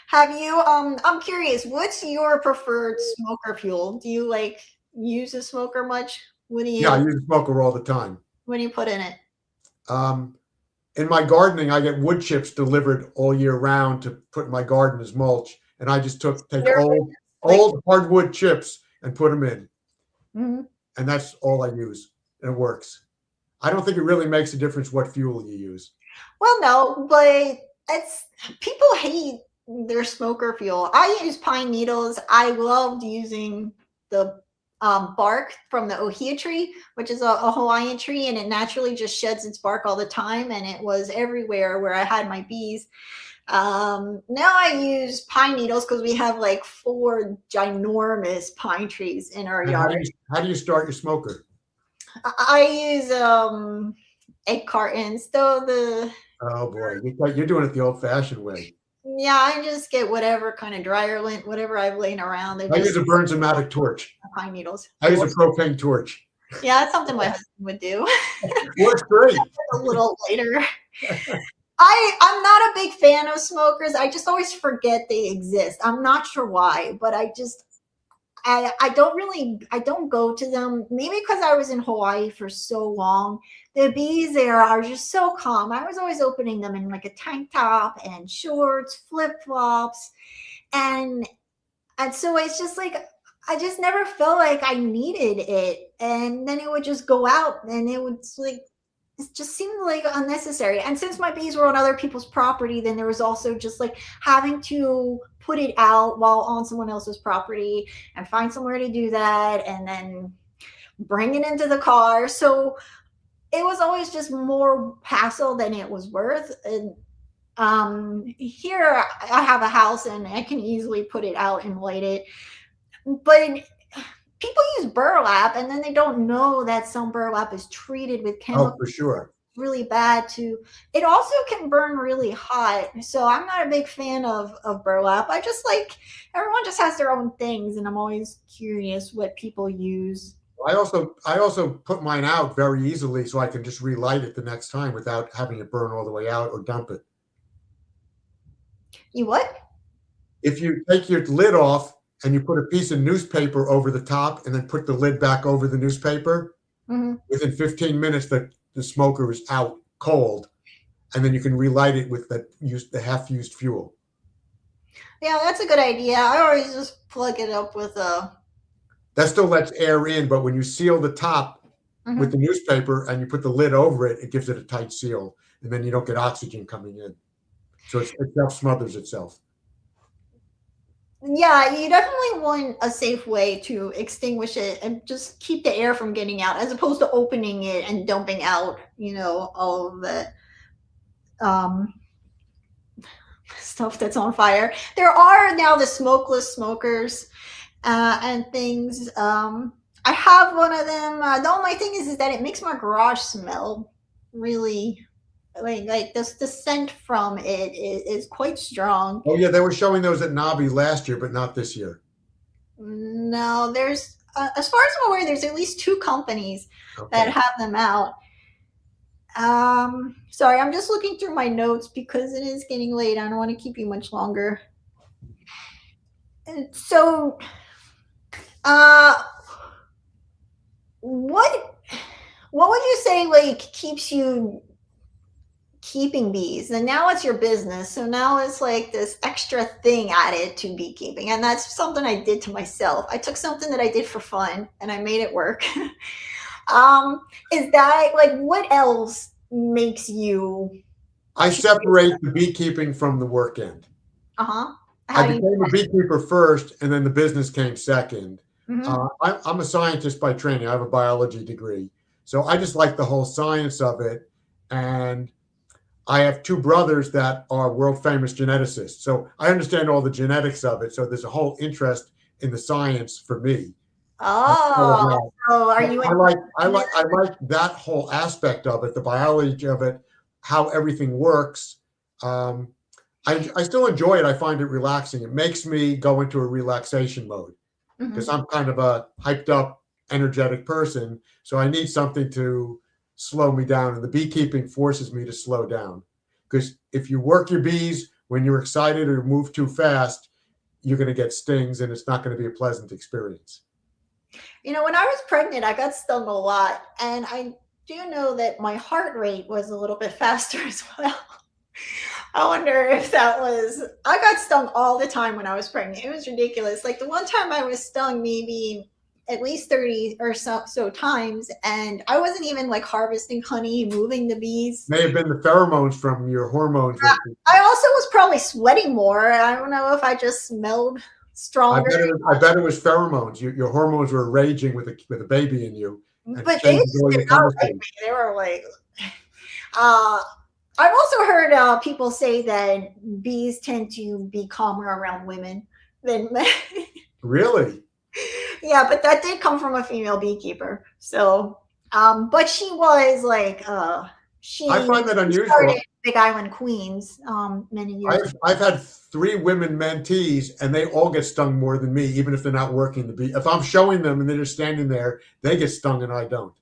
Have you I'm curious, what's your preferred smoker fuel? Do you like use a smoker much? Yeah, I use a smoker all the time. What do you put in it? In my gardening, I get wood chips delivered all year round to put in my garden as mulch, and I just take old hardwood chips and put them in. Mm-hmm. And that's all I use, and it works. I don't think it really makes a difference what fuel you use. Well, no, but people hate their smoker fuel. I use pine needles. I loved using the bark from the ohia tree, which is a Hawaiian tree, and it naturally just sheds its bark all the time, and it was everywhere where I had my bees. Now I use pine needles because we have like 4 ginormous pine trees in our yard. How do you start your smoker? I use egg cartons. Oh boy, you're doing it the old-fashioned way. Yeah, I just get whatever kind of dryer lint, whatever I've laying around. I use a Bernzomatic torch. Pine needles. I use a propane torch. Yeah, that's something my husband would do. Works great. A little later. I'm not a big fan of smokers. I just always forget they exist. I'm not sure why, but I don't go to them. Maybe because I was in Hawaii for so long. The bees there are just so calm. I was always opening them in like a tank top and shorts, flip-flops. And so it's just like, I just never felt like I needed it. And then it would just go out and it would like, it just seemed like unnecessary. And since my bees were on other people's property, then there was also just like having to put it out while on someone else's property and find somewhere to do that and then bring it into the car. So it was always just more hassle than it was worth. And here I have a house and I can easily put it out and light it. But people use burlap and then they don't know that some burlap is treated with Oh, chemicals for sure. really bad too. It also can burn really hot. So I'm not a big fan of burlap. I just like everyone just has their own things and I'm always curious what people use. I also put mine out very easily so I can just relight it the next time without having it burn all the way out or dump it. You what? If you take your lid off and you put a piece of newspaper over the top and then put the lid back over the newspaper, Mm-hmm. within 15 minutes the smoker is out cold, and then you can relight it with the half-used fuel. Yeah, that's a good idea. I always just plug it up with a. That still lets air in, but when you seal the top with Mhm. the newspaper and you put the lid over it, it gives it a tight seal, and then you don't get oxygen coming in. So it self-smothers itself. Yeah, you definitely want a safe way to extinguish it and just keep the air from getting out, as opposed to opening it and dumping out, all of the um, stuff that's on fire. There are now the smokeless smokers and things. I have one of them. The only thing is that it makes my garage smell really like this. The scent from it is quite strong. Oh yeah, they were showing those at Nobby last year, but not this year. No, there's as far as I'm aware, there's at least two companies that Okay. have them out. Sorry, I'm just looking through my notes because it is getting late. I don't want to keep you much longer. So, uh, what what would you say like keeps you keeping bees? And now it's your business, so now it's like this extra thing added to beekeeping, and that's something I did to myself. I took something that I did for fun and I made it work. um, is that like what else makes you? I separate the beekeeping from the work end. Uh huh. I How do you? became a beekeeper first, and then the business came second. Mm-hmm. I'm a scientist by training. I have a biology degree, so I just like the whole science of it. And I have two brothers that are world famous geneticists, so I understand all the genetics of it. So there's a whole interest in the science for me. Oh, so are you I in? like that whole aspect of it, the biology of it, how everything works. Um, I still enjoy it. I find it relaxing. It makes me go into a relaxation mode because Mhm. I'm kind of a hyped up, energetic person. So I need something to slow me down. And the beekeeping forces me to slow down. Because if you work your bees when you're excited or move too fast, you're going to get stings and it's not going to be a pleasant experience. When I was pregnant, I got stung a lot, and I do know that my heart rate was a little bit faster as well. I wonder if that was. I got stung all the time when I was pregnant. It was ridiculous. Like the one time I was stung, maybe at least 30 or so times, and I wasn't even like harvesting honey, moving the bees. May have been the pheromones from your hormones. I also was probably sweating more. I don't know if I just smelled stronger. I bet it was pheromones. Your hormones were raging with a baby in you and But they changes just all did your not like chemistry. me. They were like, uh, I've also heard people say that bees tend to be calmer around women than men. Really? Yeah, but that did come from a female beekeeper. So, but she was like, I she find that started unusual. Big Island Queens many years ago. I've had three women mentees, and they all get stung more than me, even if they're not working the bee. If I'm showing them and they're just standing there, they get stung and I don't.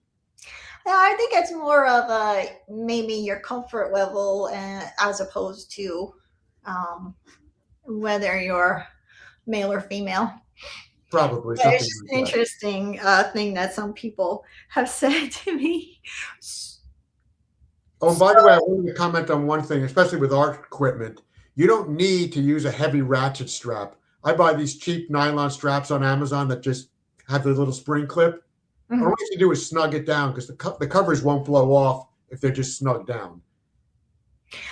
Yeah, I think it's more of a maybe your comfort level as opposed to um, whether you're male or female. Probably But it's something just like an that. interesting thing that some people have said to me. Oh, and by the way, I wanted to comment on one thing, especially with art equipment. You don't need to use a heavy ratchet strap. I buy these cheap nylon straps on Amazon that just have the little spring clip. All Mhm. you have to do is snug it down because the covers won't blow off if they're just snugged down.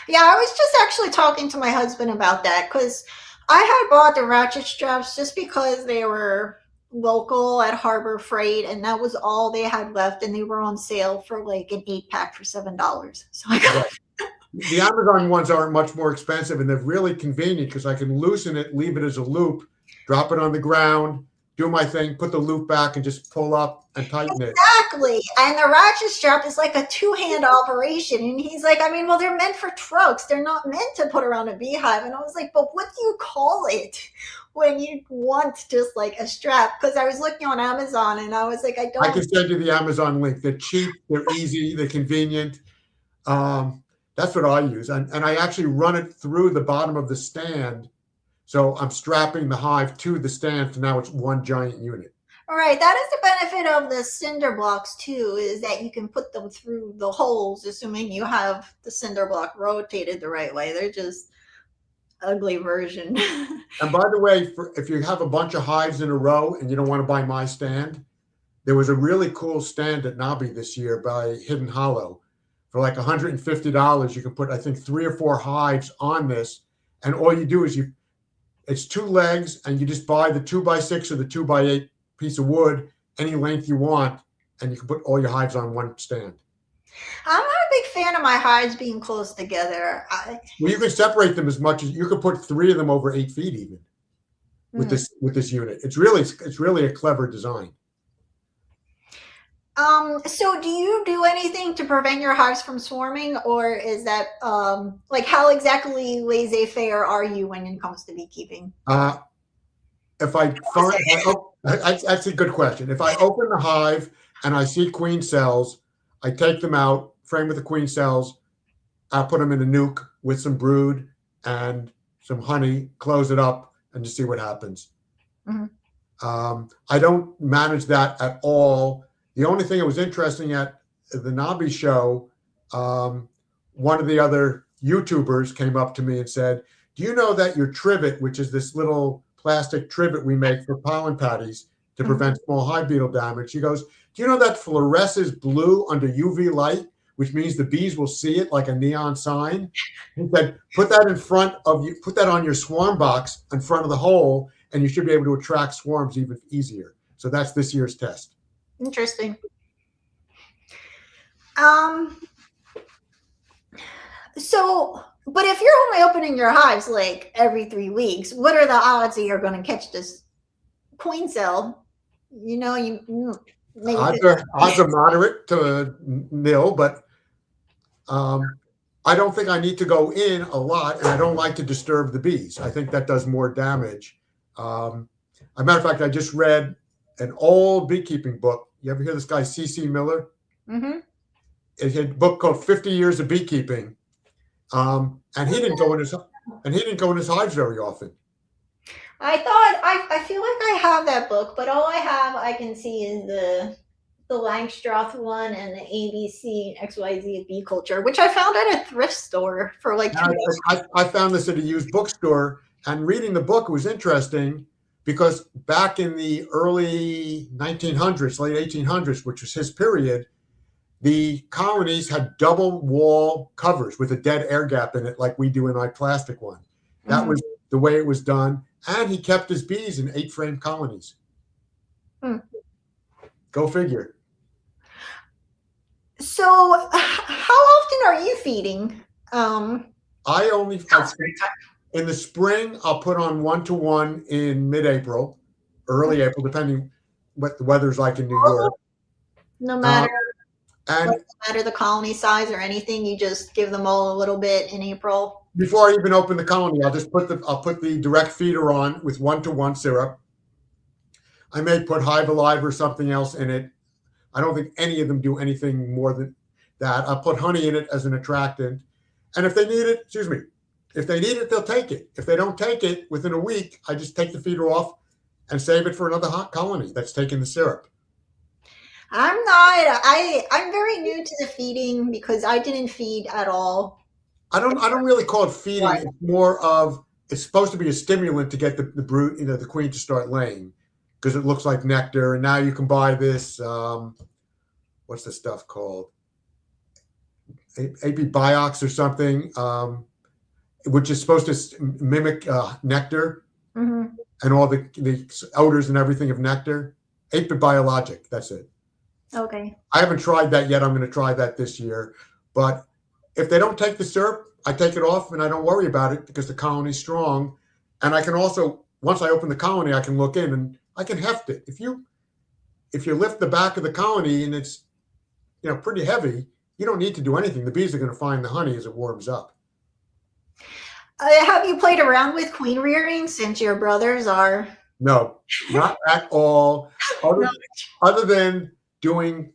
Yeah, I was just actually talking to my husband about that because I had bought the ratchet straps just because they were local at Harbor Freight, and that was all they had left, and they were on sale for like an 8 pack for $7. So I Right. got. The Amazon ones aren't much more expensive, and they're really convenient because I can loosen it, leave it as a loop, drop it on the ground, do my thing, put the loop back, and just pull up and tighten it. Exactly. And the ratchet strap is like a two-hand operation. And he's like, I mean, well, they're meant for trucks. They're not meant to put around a beehive. And I was like, but what do you call it when you want just like a strap? Because I was looking on Amazon and I was like, I I don't. can send you the Amazon link. They're cheap, they're easy, they're convenient. Um, that's what I use. And I actually run it through the bottom of the stand. So I'm strapping the hive to the stand. So now it's one giant unit. All right. That is the benefit of the cinder blocks too, is that you can put them through the holes, assuming you have the cinder block rotated the right way. They're just ugly version. And by the way, if you have a bunch of hives in a row and you don't want to buy my stand, there was a really cool stand at Nabi this year by Hidden Hollow. For like $150, you can put, I think, 3 or 4 hives on this. And all you do is it's 2 legs, and you just buy the 2x6 or the 2x8 piece of wood, any length you want, and you can put all your hives on one stand. I'm not a big fan of my hives being close together. Well, you can separate them as much as you could put 3 of them over 8 feet even with Mm. this unit. It's really a clever design. So do you do anything to prevent your hives from swarming, or is that like how exactly laissez-faire are you when it comes to beekeeping? Uh, if I find that's a good question. If I open the hive and I see queen cells, I take them out, frame with the queen cells. I'll put them in a nuke with some brood and some honey, close it up, and just see what happens. Mhm. I don't manage that at all. The only thing that was interesting at the Nabi show, one of the other YouTubers came up to me and said, "Do you know that your trivet, which is this little plastic trivet we make for pollen patties to Mhm. prevent small hive beetle damage?" He goes, "Do you know that fluoresces blue under UV light, which means the bees will see it like a neon sign?" He said, "Put that in front of you. Put that on your swarm box in front of the hole, and you should be able to attract swarms even easier." So that's this year's test. Interesting. Um, so, but if you're only opening your hives like every 3 weeks, what are the odds that you're going to catch this queen cell? Maybe. Odds are moderate to nil, but I don't think I need to go in a lot, and I don't like to disturb the bees. I think that does more damage. As a matter of fact, I just read an old beekeeping book. You ever hear this guy C.C. Miller? Mm-hmm. It's a book called 50 Years of Beekeeping, and he didn't go in his hives very often. I feel like I have that book, but all I can see is the Langstroth one and the ABC XYZ of bee culture, which I found at a thrift store for like And $2. I found this at a used bookstore, and reading the book was interesting because back in the early 1900s, late 1800s, which was his period, the colonies had double wall covers with a dead air gap in it, like we do in our plastic one. That Mhm. was the way it was done. And he kept his bees in 8 frame colonies. Hmm. Go figure. So, how often are you feeding? Outside time. In the spring, I'll put on 1-to-1 in mid-April, early April, depending what the weather's like in New York. No Uh, matter and no matter the colony size or anything, you just give them all a little bit in April. before I even open the colony, I'll put the direct feeder on with 1-to-1 syrup. I may put Hive Alive or something else in it. I don't think any of them do anything more than that. I'll put honey in it as an attractant. And if they need it, if they need it, they'll take it. If they don't take it within a week, I just take the feeder off and save it for another hot colony that's taking the syrup. I'm not. I'm very new to the feeding because I didn't feed at all. I don't really call it feeding. Right. It's more of it's supposed to be a stimulant to get the brood, the queen to start laying, because it looks like nectar. And now you can buy this. What's the stuff called? Biox or something, which is supposed to mimic nectar and all the odors and everything of nectar. 8-bit biologic. That's it. Okay. I haven't tried that yet. I'm going to try that this year. But if they don't take the syrup, I take it off and I don't worry about it because the colony's strong. And I can also, once I open the colony, I can look in and I can heft it. If you lift the back of the colony and it's pretty heavy, you don't need to do anything. The bees are going to find the honey as it warms up. Have you played around with queen rearing since your brothers are? No, not at all. Other than doing,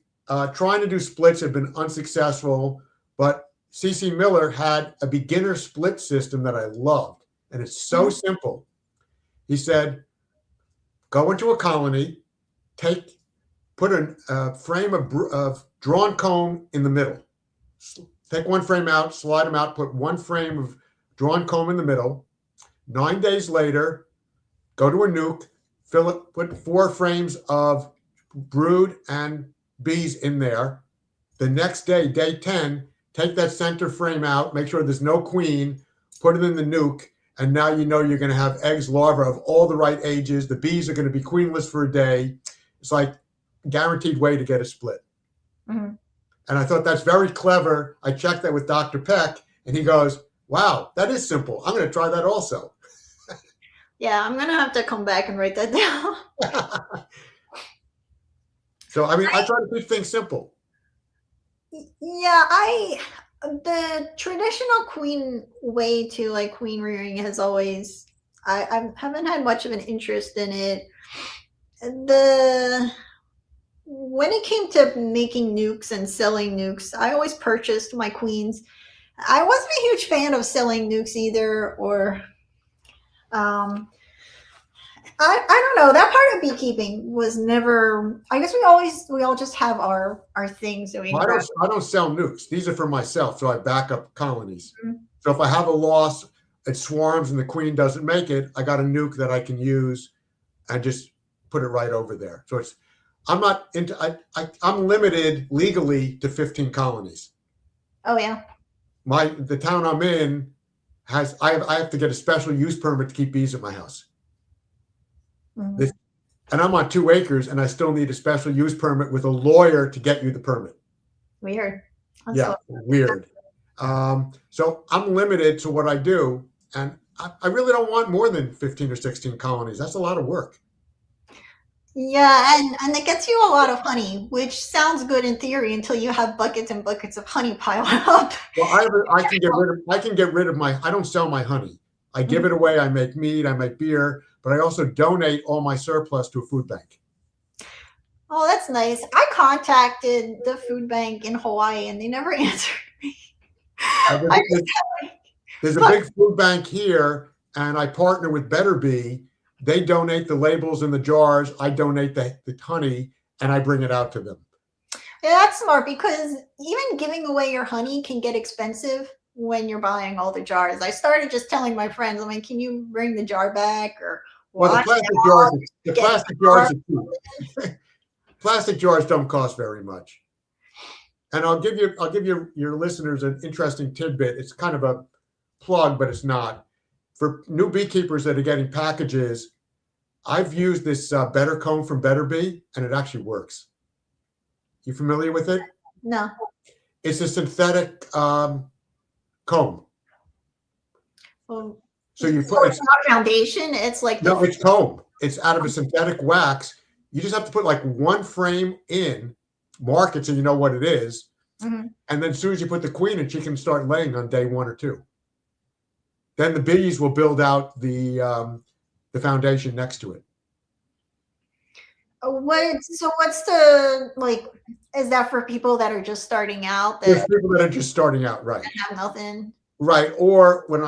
trying to do splits have been unsuccessful. But C.C. Miller had a beginner split system that I loved. And it's so simple. He said, go into a colony, put a frame of drawn comb in the middle. Take one frame out, slide them out, put one frame of drawn comb in the middle. 9 days later, go to a nuke, fill it, put 4 frames of brood and bees in there. The next day, day 10, take that center frame out, make sure there's no queen, put it in the nuke, and now you're going to have eggs, larvae of all the right ages. The bees are going to be queenless for a day. It's like a guaranteed way to get a split. And I thought that's very clever. I checked that with Dr. Peck, and he goes, wow, that is simple. I'm going to try that also. Yeah, I'm going to have to come back and write that down. So, I try to keep things simple. Yeah, the traditional queen way to like queen rearing has always, I haven't had much of an interest in it. When it came to making nukes and selling nukes, I always purchased my queens. I wasn't a huge fan of selling nukes either, or I don't know. That part of beekeeping was never. I guess we all just have our things that we. Well, I don't sell nukes. These are for myself, so I back up colonies. So if I have a loss, it swarms and the queen doesn't make it, I got a nuke that I can use and just put it right over there. So I'm not into. I'm limited legally to 15 colonies. Oh yeah. The town I'm in I have to get a special use permit to keep bees at my house. And I'm on 2 acres, and I still need a special use permit with a lawyer to get you the permit. Weird. Weird. So I'm limited to what I do, and I really don't want more than 15 or 16 colonies. That's a lot of work. Yeah, and it gets you a lot of honey, which sounds good in theory until you have buckets and buckets of honey piled up. Well, I can get rid of my. I don't sell my honey. I give it away. I make mead. I make beer, but I also donate all my surplus to a food bank. Oh, that's nice. I contacted the food bank in Hawaii, and they never answered me. There's a big food bank here, and I partner with Better Bee. They donate the labels and the jars. I donate the honey, and I bring it out to them. Yeah, that's smart, because even giving away your honey can get expensive when you're buying all the jars. I started just telling my friends, I'm like, can you bring the jar back? Or well, the plastic jars are cheap. Plastic jars don't cost very much. And I'll give you your listeners an interesting tidbit. It's kind of a plug, but it's not. For new beekeepers that are getting packages, I've used this Better Comb from Better Bee, and it actually works. You familiar with it? No. It's a synthetic comb. Well, so you put it's not foundation. It's like no, it's comb. It's out of a synthetic wax. You just have to put like 1 frame in, mark it so you know what it is, and then as soon as you put the queen in, she can start laying on day 1 or 2. Then the bees will build out the foundation next to it. What's the, like, is that for people that are just starting out? There's people that are just starting out, right? Have nothing. Right. Or when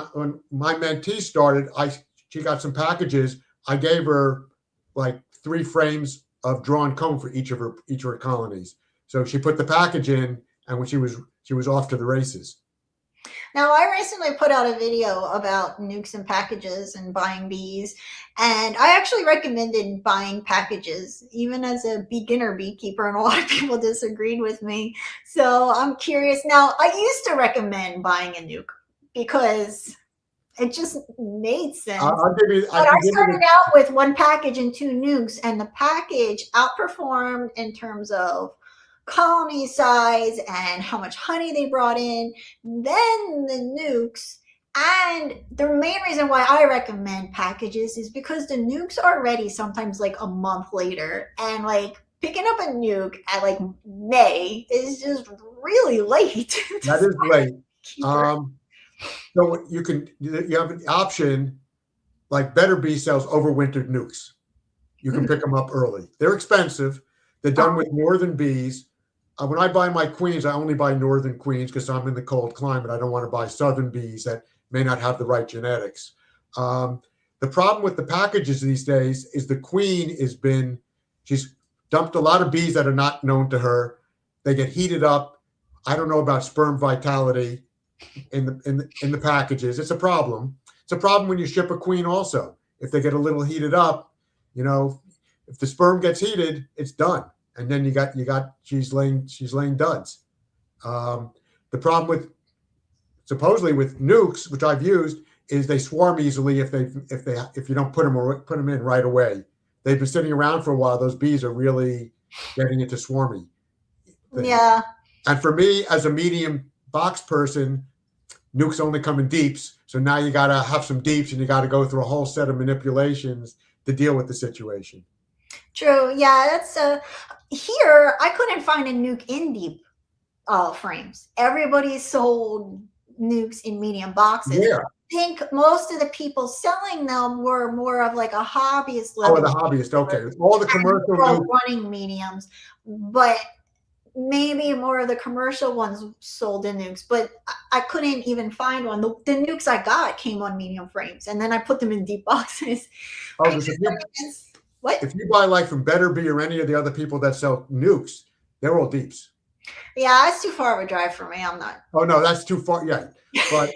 my mentee started, she got some packages. I gave her like 3 frames of drawn comb for each of her colonies. So she put the package in, and when she was off to the races. Now, I recently put out a video about nukes and packages and buying bees, and I actually recommended buying packages, even as a beginner beekeeper, and a lot of people disagreed with me. So I'm curious. Now, I used to recommend buying a nuke because it just made sense. I'll give you. I But I can give you started out with one package and two nukes, and the package outperformed in terms of colony size and how much honey they brought in. Then the nukes, and the main reason why I recommend packages is because the nukes are ready sometimes like a month later, and like picking up a nuke at like May is just really late. that is late. Keeper. So you have an option like Better Bee sells overwintered nukes. You can pick them up early. They're expensive. They're done with northern bees. When I buy my queens, I only buy northern queens because I'm in the cold climate. I don't want to buy southern bees that may not have the right genetics. The problem with the packages these days is the queen she's dumped a lot of bees that are not known to her. They get heated up. I don't know about sperm vitality in the packages. It's a problem. It's a problem when you ship a queen also. If they get a little heated up, if the sperm gets heated, it's done. And then she's laying duds. The problem with supposedly with nukes, which I've used, is they swarm easily if you don't put them in right away. They've been sitting around for a while. Those bees are really getting into swarming. Yeah. And for me, as a medium box person, nukes only come in deeps. So now you got to have some deeps, and you got to go through a whole set of manipulations to deal with the situation. True. Yeah, that's here. I couldn't find a nuke in deep frames. Everybody sold nukes in medium boxes. Yeah. I think most of the people selling them were more of like a hobbyist level. Oh, the hobbyist. Okay. All the commercial nukes running mediums, but maybe more of the commercial ones sold in nukes, but I couldn't even find one. The nukes I got came on medium frames, and then I put them in deep boxes. Oh, What? If you buy like from Better Bee or any of the other people that sell nukes, they're all deeps. Yeah, that's too far of a drive for me. I'm not. Oh no, that's too far. Yeah, but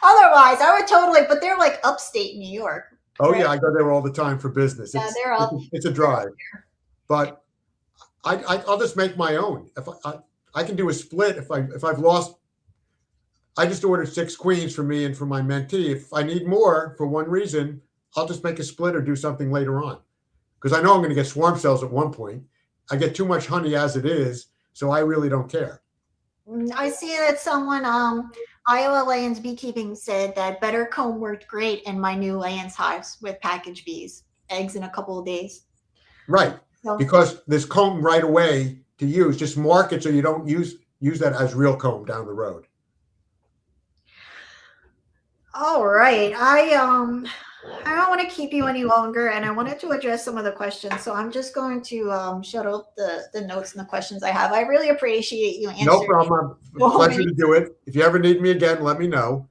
otherwise, I would totally. But they're like upstate New York. Oh right? Yeah, I go there all the time for business. Yeah, they're up. It's a drive, but I'll just make my own. If I can do a split if I've lost. I just ordered 6 queens for me and for my mentee. If I need more for one reason, I'll just make a split or do something later on, because I know I'm going to get swarm cells at one point. I get too much honey as it is, so I really don't care. I see that someone, Iowa Layens Beekeeping, said that Better Comb worked great in my new Layens hives with packaged bees, eggs in a couple of days. Right, so, because there's comb right away to use. Just mark it so you don't use that as real comb down the road. All right, I don't want to keep you any longer, and I wanted to address some of the questions. So I'm just going to shut off the notes and the questions I have. I really appreciate you answering. No problem. Pleasure to do it. If you ever need me again, let me know.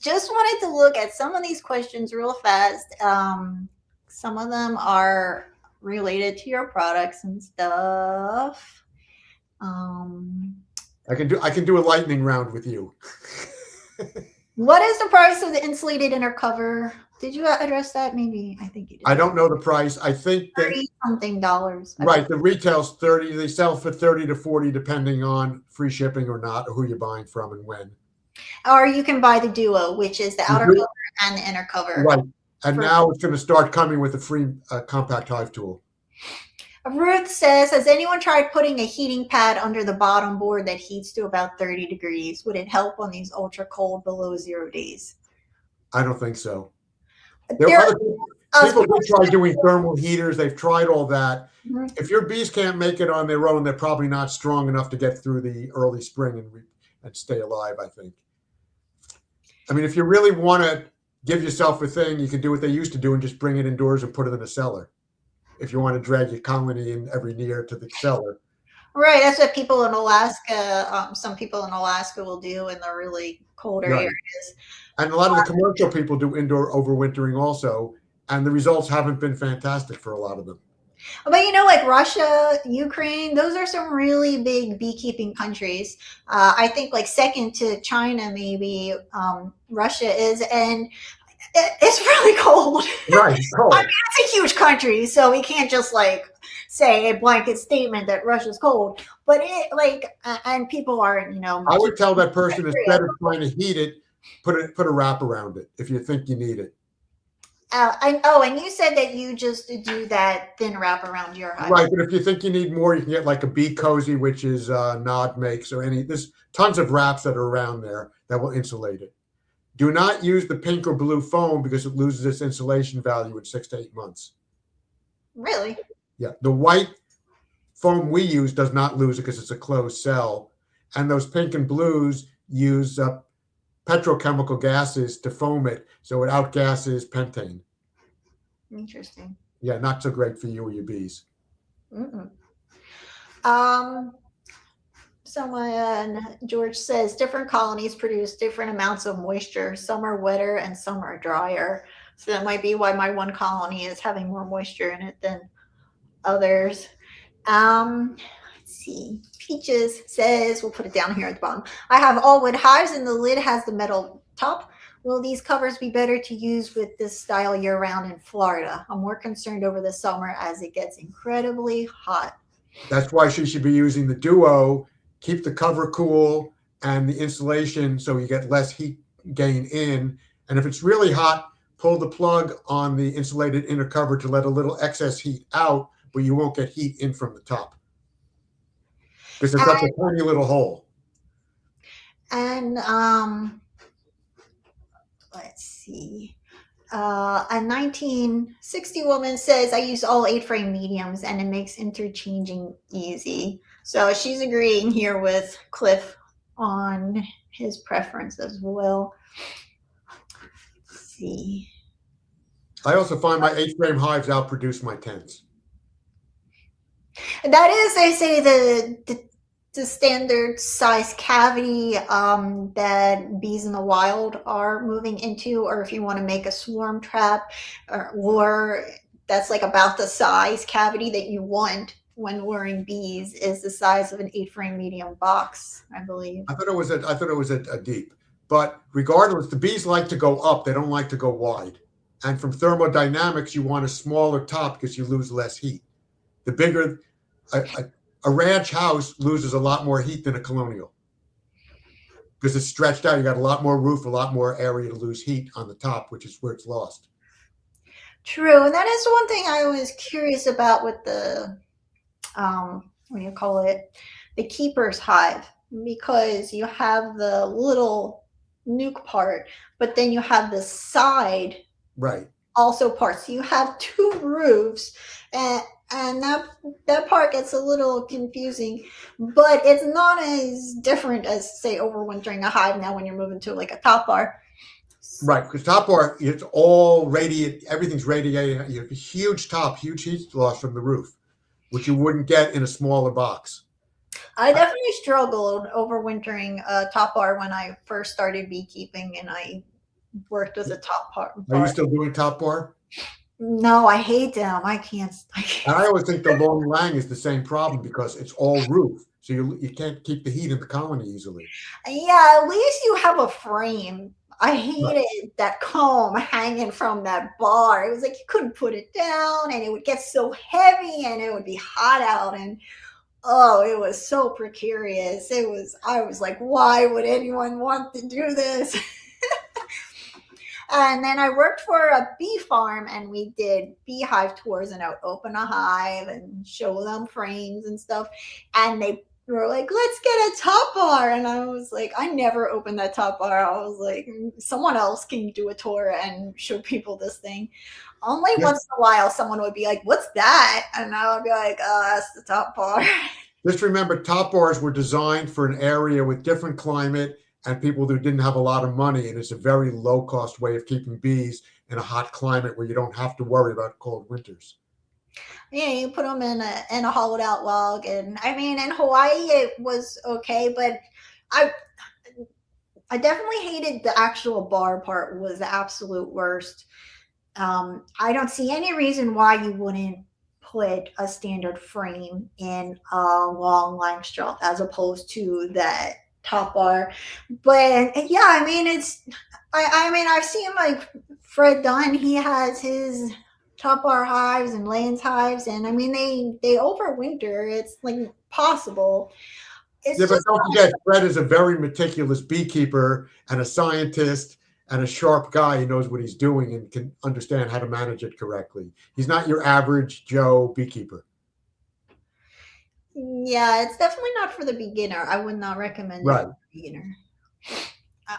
Just wanted to look at some of these questions real fast. Some of them are related to your products and stuff. I can do a lightning round with you. What is the price of the insulated inner cover? Did you address that? Maybe I think you did. I don't know the price. I think $30-something. Right, the retail's 30. They sell for 30 to 40, depending on free shipping or not, or who you're buying from and when. Or you can buy the duo, which is the outer cover and the inner cover. Right, and now it's going to start coming with a free compact hive tool. Ruth says, has anyone tried putting a heating pad under the bottom board that heats to about 30 degrees? Would it help on these ultra cold below 0 days? I don't think so. There are other people who try doing thermal heaters. They've tried all that. Mm-hmm. If your bees can't make it on their own, they're probably not strong enough to get through the early spring and stay alive, I think. I mean, if you really want to give yourself a thing, you can do what they used to do and just bring it indoors and put it in a cellar. If you want to drag your colony in every year to the cellar. Right, that's what people in Alaska, some people in Alaska will do in the really colder areas. And a lot of the commercial people do indoor overwintering also, and the results haven't been fantastic for a lot of them. But you know, like Russia, Ukraine, those are some really big beekeeping countries. I think like second to China, maybe Russia is, and it's really cold. Right, I mean, cold. it's a huge country, so we can't just like say a blanket statement that Russia's cold. But it like, and people aren't, I keeping would tell that person instead criteria. of trying to heat it, put a wrap around it if you think you need it. And you said that you just do that thin wrap around your hive. Right, but if you think you need more, you can get like a bee cozy, which is Nod makes, or any. There's tons of wraps that are around there that will insulate it. Do not use the pink or blue foam because it loses its insulation value in 6 to 8 months. Really? Yeah, the white foam we use does not lose it because it's a closed cell, and those pink and blues use petrochemical gases to foam it, so it outgasses pentane. Interesting. Yeah, not so great for you or your bees. Mm-mm. Um, Someone, George says, different colonies produce different amounts of moisture. Some are wetter and some are drier. So that might be why my one colony is having more moisture in it than others. Let's see. Peaches says, we'll put it down here at the bottom. I have all wood hives and the lid has the metal top. Will these covers be better to use with this style year round in Florida? I'm more concerned over the summer as it gets incredibly hot. That's why she should be using the Duo. Keep the cover cool and the insulation so you get less heat gain in. And if it's really hot, pull the plug on the insulated inner cover to let a little excess heat out, but you won't get heat in from the top because it's such a tiny little hole. And let's see. A 1960 woman says, I use all 8 frame mediums and it makes interchanging easy. So she's agreeing here with Cliff on his preference as well. Let's see. I also find my 8 frame hives outproduce my tents. That is, they say, the standard size cavity that bees in the wild are moving into, or if you want to make a swarm trap, or that's like about the size cavity that you want when luring bees is the size of an 8 frame medium box, I believe. I thought it was a deep, but regardless, the bees like to go up. They don't like to go wide. And from thermodynamics, you want a smaller top because you lose less heat. The bigger a ranch house loses a lot more heat than a colonial because it's stretched out. You got a lot more roof, a lot more area to lose heat on the top, which is where it's lost. True, and that is one thing I was curious about with the what do you call it, the keeper's hive, because you have the little nuke part, but then you have the side Right. also part. So you have two roofs, and that part gets a little confusing, but it's not as different as say overwintering a hive now when you're moving to like a top bar. Right, because top bar, it's all radiate, everything's radiating. You have a huge top, huge heat loss from the roof, which you wouldn't get in a smaller box. I definitely struggled overwintering a top bar when I first started beekeeping, and I worked with a top bar. Are you still doing top bar? No, I hate them. I can't. And I always think the long lang is the same problem because it's all roof, so you can't keep the heat in the colony easily. Yeah, at least you have a frame. I hated Right. that comb hanging from that bar. It was like you couldn't put it down, and it would get so heavy, and it would be hot out, and oh, it was so precarious. It was. I was like, why would anyone want to do this? And then I worked for a bee farm and we did beehive tours, and I would open a hive and show them frames and stuff. And they were like, let's get a top bar. And I was like, I never opened that top bar. I was like, someone else can do a tour and show people this thing. Only Yes. once in a while, someone would be like, what's that? And I would be like, oh, that's the top bar. Just remember, top bars were designed for an area with different climate and people who didn't have a lot of money. And it's a very low cost way of keeping bees in a hot climate where you don't have to worry about cold winters. Yeah, you put them in a hollowed out log, and I mean, in Hawaii it was okay, but I I definitely hated the actual bar part. Was the absolute worst. I don't see any reason why you wouldn't put a standard frame in a long line strap as opposed to that top bar. But yeah, I mean, I mean, I've seen like Fred Dunn, he has his top bar hives and Lands hives, and I mean, they overwinter. It's like possible. Yeah, It's but just don't forget, Fred is a very meticulous beekeeper and a scientist and a sharp guy. He knows what he's doing and can understand how to manage it correctly. He's not your average Joe beekeeper. yeah, it's definitely not for the beginner. I would not recommend it Right. for the beginner.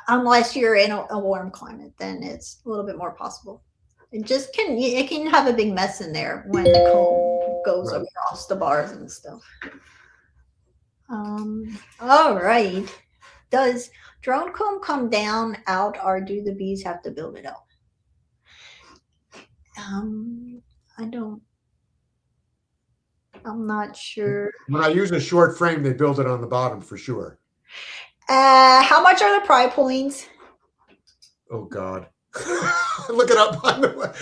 Unless you're in a warm climate, then it's a little bit more possible. It can have a big mess in there when the comb goes Right. across the bars and stuff. All right. Does drone comb come down out, or do the bees have to build it up? I don't. I'm not sure. When I use a short frame, they build it on the bottom for sure. How much are the pry points? Oh God. Look it up on the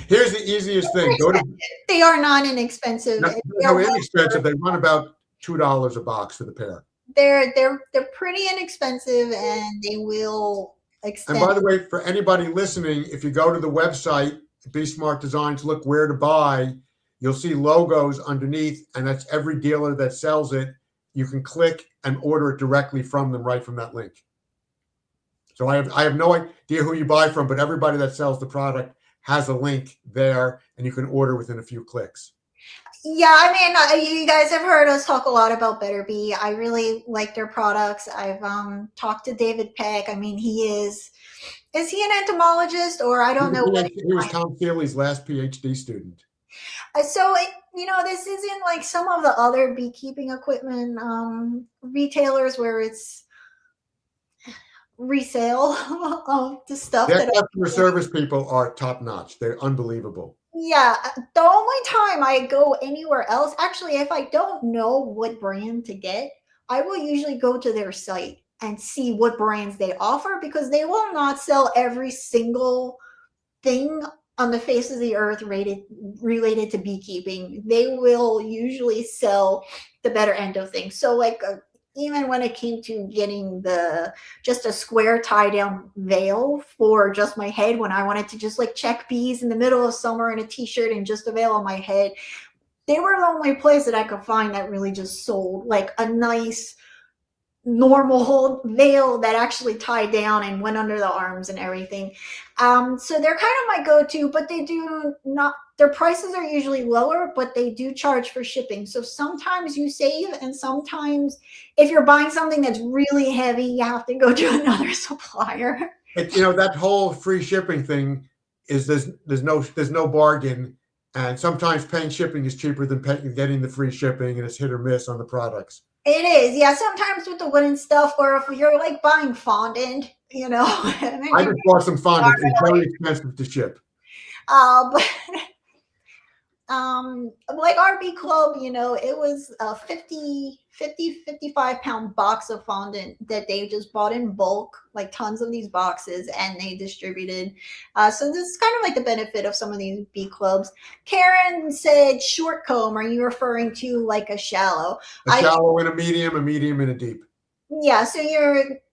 Here's the easiest thing. Go to They are not inexpensive. no inexpensive. They run about $2 a box for the pair. They're pretty inexpensive, and they will And extend. by the way, for anybody listening, if you go to the website, BeeSmart Designs, look where to buy, you'll see logos underneath, and that's every dealer that sells it. You can click and order it directly from them right from that link. So I have no idea who you buy from, but everybody that sells the product has a link there, and you can order within a few clicks. Yeah, I mean, you guys have heard us talk a lot about Better Bee. I really like their products. I've talked to David Peck. I mean, is he an entomologist, or I don't know what He was Tom Seeley's last PhD student. So this isn't like some of the other beekeeping equipment retailers where it's resale of the stuff Their that customer service people are top notch. They're unbelievable. yeah, the only time I go anywhere else, actually, if I don't know what brand to get, I will usually go to their site and see what brands they offer, because they will not sell every single thing on the face of the earth related to beekeeping. They will usually sell the better end of things. So like even when it came to getting just a square tie down veil for just my head, when I wanted to just like check bees in the middle of summer in a t-shirt and just a veil on my head, they were the only place that I could find that really just sold like a nice normal veil that actually tied down and went under the arms and everything. So they're kind of my go-to, but they do not, their prices are usually lower, but they do charge for shipping. So sometimes you save, and sometimes if you're buying something that's really heavy, you have to go to another supplier. That whole free shipping thing is there's no bargain, and sometimes paying shipping is cheaper than getting the free shipping, and it's hit or miss on the products. It is, yeah. Sometimes with the wooden stuff, or if you're like buying fondant, I just bought some fondant. It's very expensive to ship. But like our bee club, it was a 55 pound box of fondant that they just bought in bulk, like tons of these boxes, and they distributed. So this is kind of like the benefit of some of these bee clubs. Karen said short comb. Are you referring to like a shallow? A shallow and a medium and a deep. Yeah, so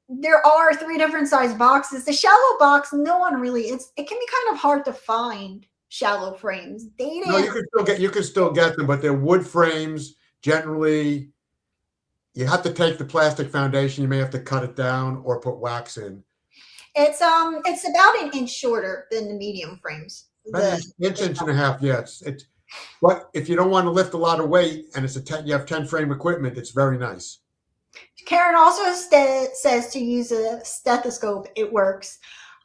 there are 3 different size boxes. The shallow box, no one really, it can be kind of hard to find shallow frames. No, you can still get them, but they're wood frames. Generally, you have to take the plastic foundation. You may have to cut it down or put wax in. It's about an inch shorter than the medium frames. Inch and a half, yes. But if you don't want to lift a lot of weight and you have 10 frame equipment, it's very nice. Karen also says to use a stethoscope. It works.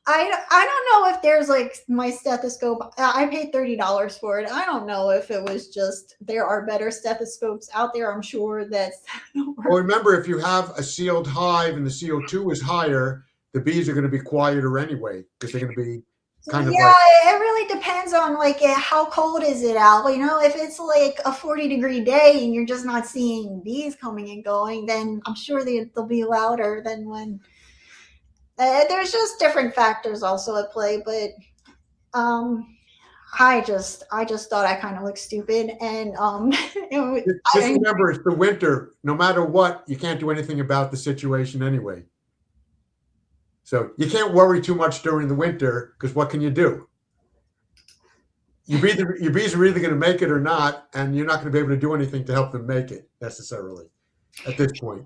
I don't know if there's like my stethoscope. I paid $30 for it. I don't know if it was just there are better stethoscopes out there. I'm sure that's. Well, remember, if you have a sealed hive and the CO2 is higher, the bees are going to be quieter anyway, because they're going to be kind of it really depends on like how cold is it out. If it's like a 40-degree day and you're just not seeing bees coming and going, then I'm sure they'll be louder than when. There's just different factors also at play, but I just thought I kind of looked stupid, and Just remember, it's the winter. No matter what, you can't do anything about the situation anyway. So you can't worry too much during the winter because what can you do? Your bees are either going to make it or not, and you're not going to be able to do anything to help them make it necessarily at this point.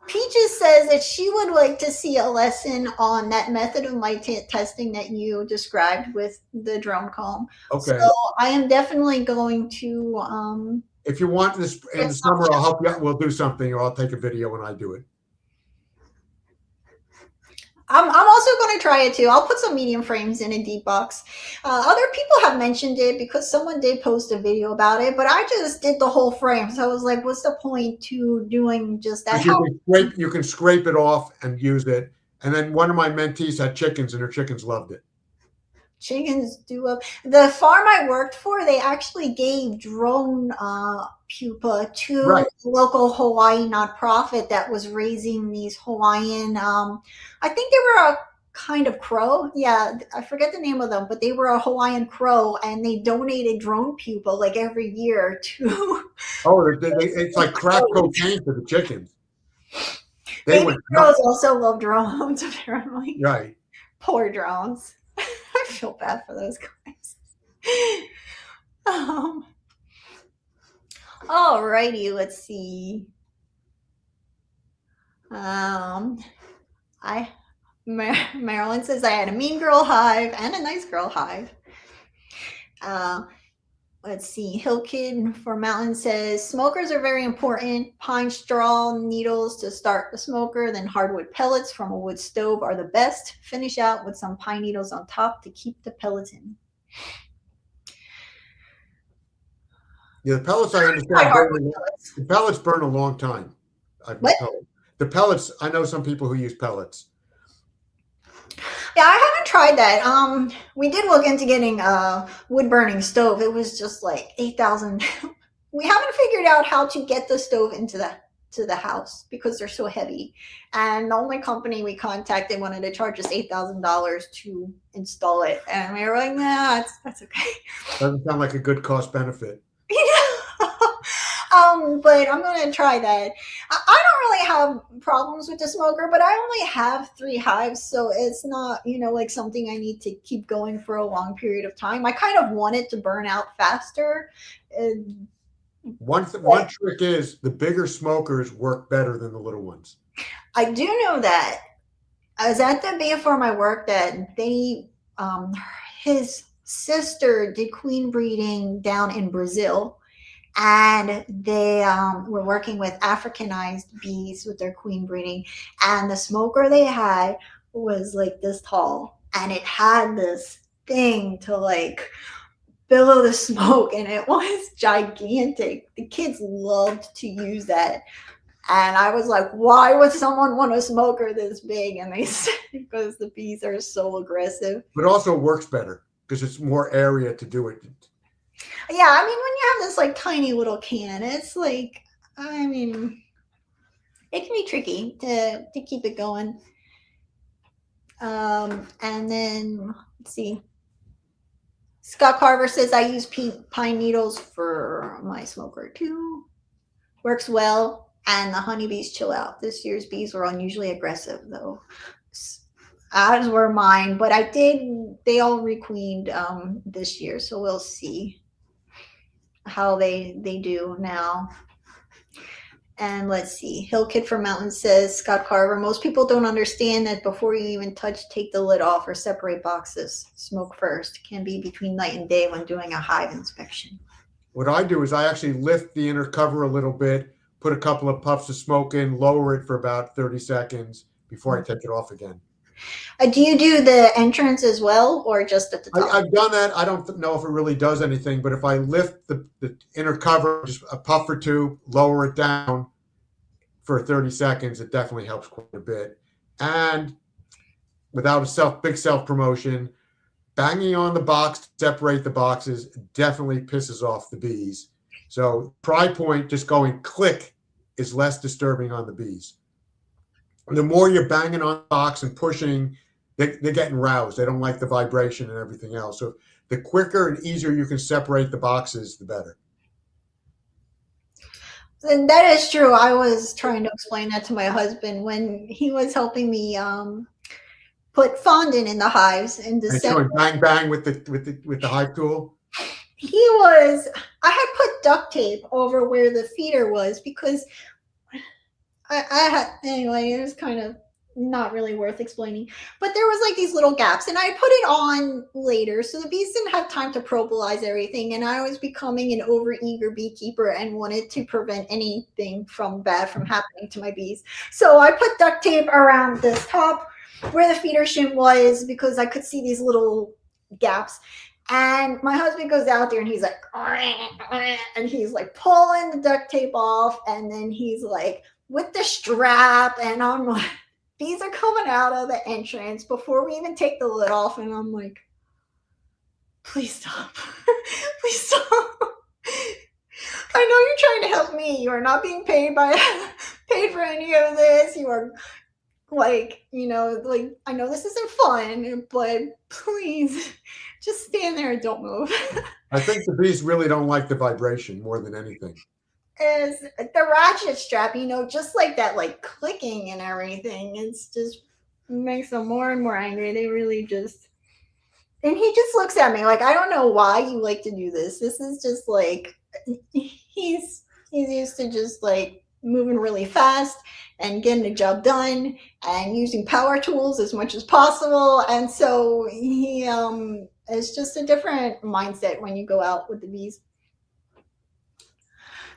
Peaches says that she would like to see a lesson on that method of mite testing that you described with the drone comb. So Okay. I am definitely going to If you want this in the summer, I'll help you out. We'll do something, or I'll take a video when I do it. I'm also going to try it too. I'll put some medium frames in a deep box. Other people have mentioned it because someone did post a video about it, but I just did the whole frame. So I was like, what's the point to doing just that? You can scrape it off and use it. And then one of my mentees had chickens, and her chickens loved it. Chickens do up. The farm I worked for, they actually gave drone pupa to Right. a local Hawaii nonprofit that was raising these Hawaiian. I think they were a kind of crow. Yeah, I forget the name of them, but they were a Hawaiian crow, and they donated drone pupa like every year to. Oh, it's like crack cocaine for the chickens. They Baby went crows nuts. also love drones, apparently. Right. Poor drones. I feel bad for those guys. Alrighty, let's see. Marilyn says I had a mean girl hive and a nice girl hive. Let's see. Hill Kid for Mountain says smokers are very important. Pine straw needles to start the smoker, then hardwood pellets from a wood stove are the best. Finish out with some pine needles on top to keep the pellets in. Yeah, the pellets I understand. The pellets burn a long time. What? The pellets, I know some people who use pellets. Yeah, I haven't tried that. We did look into getting a wood burning stove. It was just like 8,000. We haven't figured out how to get the stove into the house because they're so heavy. And the only company we contacted wanted to charge us $8,000 to install it, and we were like, nah, that's okay. Doesn't sound like a good cost benefit. But I'm gonna try that. I don't really have problems with the smoker, but I only have 3 hives, so it's not, like something I need to keep going for a long period of time. I kind of want it to burn out faster. One trick is the bigger smokers work better than the little ones. I do know that. I was at the bee farm I worked at. His sister did queen breeding down in Brazil, and they were working with Africanized bees with their queen breeding, and the smoker they had was like this tall, and it had this thing to like billow the smoke, and it was gigantic. The kids loved to use that, and I was like, why would someone want a smoker this big? And they said because the bees are so aggressive. But also works better because it's more area to do it. Yeah, I mean, when you have this like tiny little can, it's like, I mean, it can be tricky to keep it going. And then let's see. Scott Carver says I use pine needles for my smoker too. Works well, and the honeybees chill out. This year's bees were unusually aggressive though, as were mine. But they all requeened this year, so we'll see how they do now. And let's see. Hill Kid from Mountain says, Scott Carver, most people don't understand that before you even take the lid off or separate boxes. Smoke first. Can be between night and day when doing a hive inspection. What I do is I actually lift the inner cover a little bit, put a couple of puffs of smoke in, lower it for about 30 seconds before I take it off again. Do you do the entrance as well, or just at the top? I've done that. I don't know if it really does anything, but if I lift the inner cover, just a puff or two, lower it down for 30 seconds, it definitely helps quite a bit. And without a big self-promotion, banging on the box to separate the boxes definitely pisses off the bees. So pry point just going click is less disturbing on the bees. The more you're banging on the box and pushing, they're getting roused. They don't like the vibration and everything else. So the quicker and easier you can separate the boxes, the better. And that is true. I was trying to explain that to my husband when he was helping me put fondant in the hives in And December. going bang bang with the hive tool. I had put duct tape over where the feeder was because I had, anyway, it was kind of not really worth explaining. But there was like these little gaps, and I put it on later, so the bees didn't have time to probolize everything. And I was becoming an overeager beekeeper and wanted to prevent anything from bad from happening to my bees. So I put duct tape around this top where the feeder shim was because I could see these little gaps. And my husband goes out there and he's like, and he's like pulling the duct tape off, and then he's like with the strap, and I'm like, bees are coming out of the entrance before we even take the lid off, and I'm like, please stop. Please stop. I know you're trying to help me. You are not being paid for any of this. You are like, like, I know this isn't fun, but please just stand there and don't move. I think the bees really don't like the vibration more than anything. Is the ratchet strap, just like that, like clicking and everything. It's just makes them more and more angry. They really just, and he just looks at me like, I don't know why you like to do this. This is just like, he's used to just like moving really fast and getting the job done and using power tools as much as possible. And so he it's just a different mindset when you go out with the bees.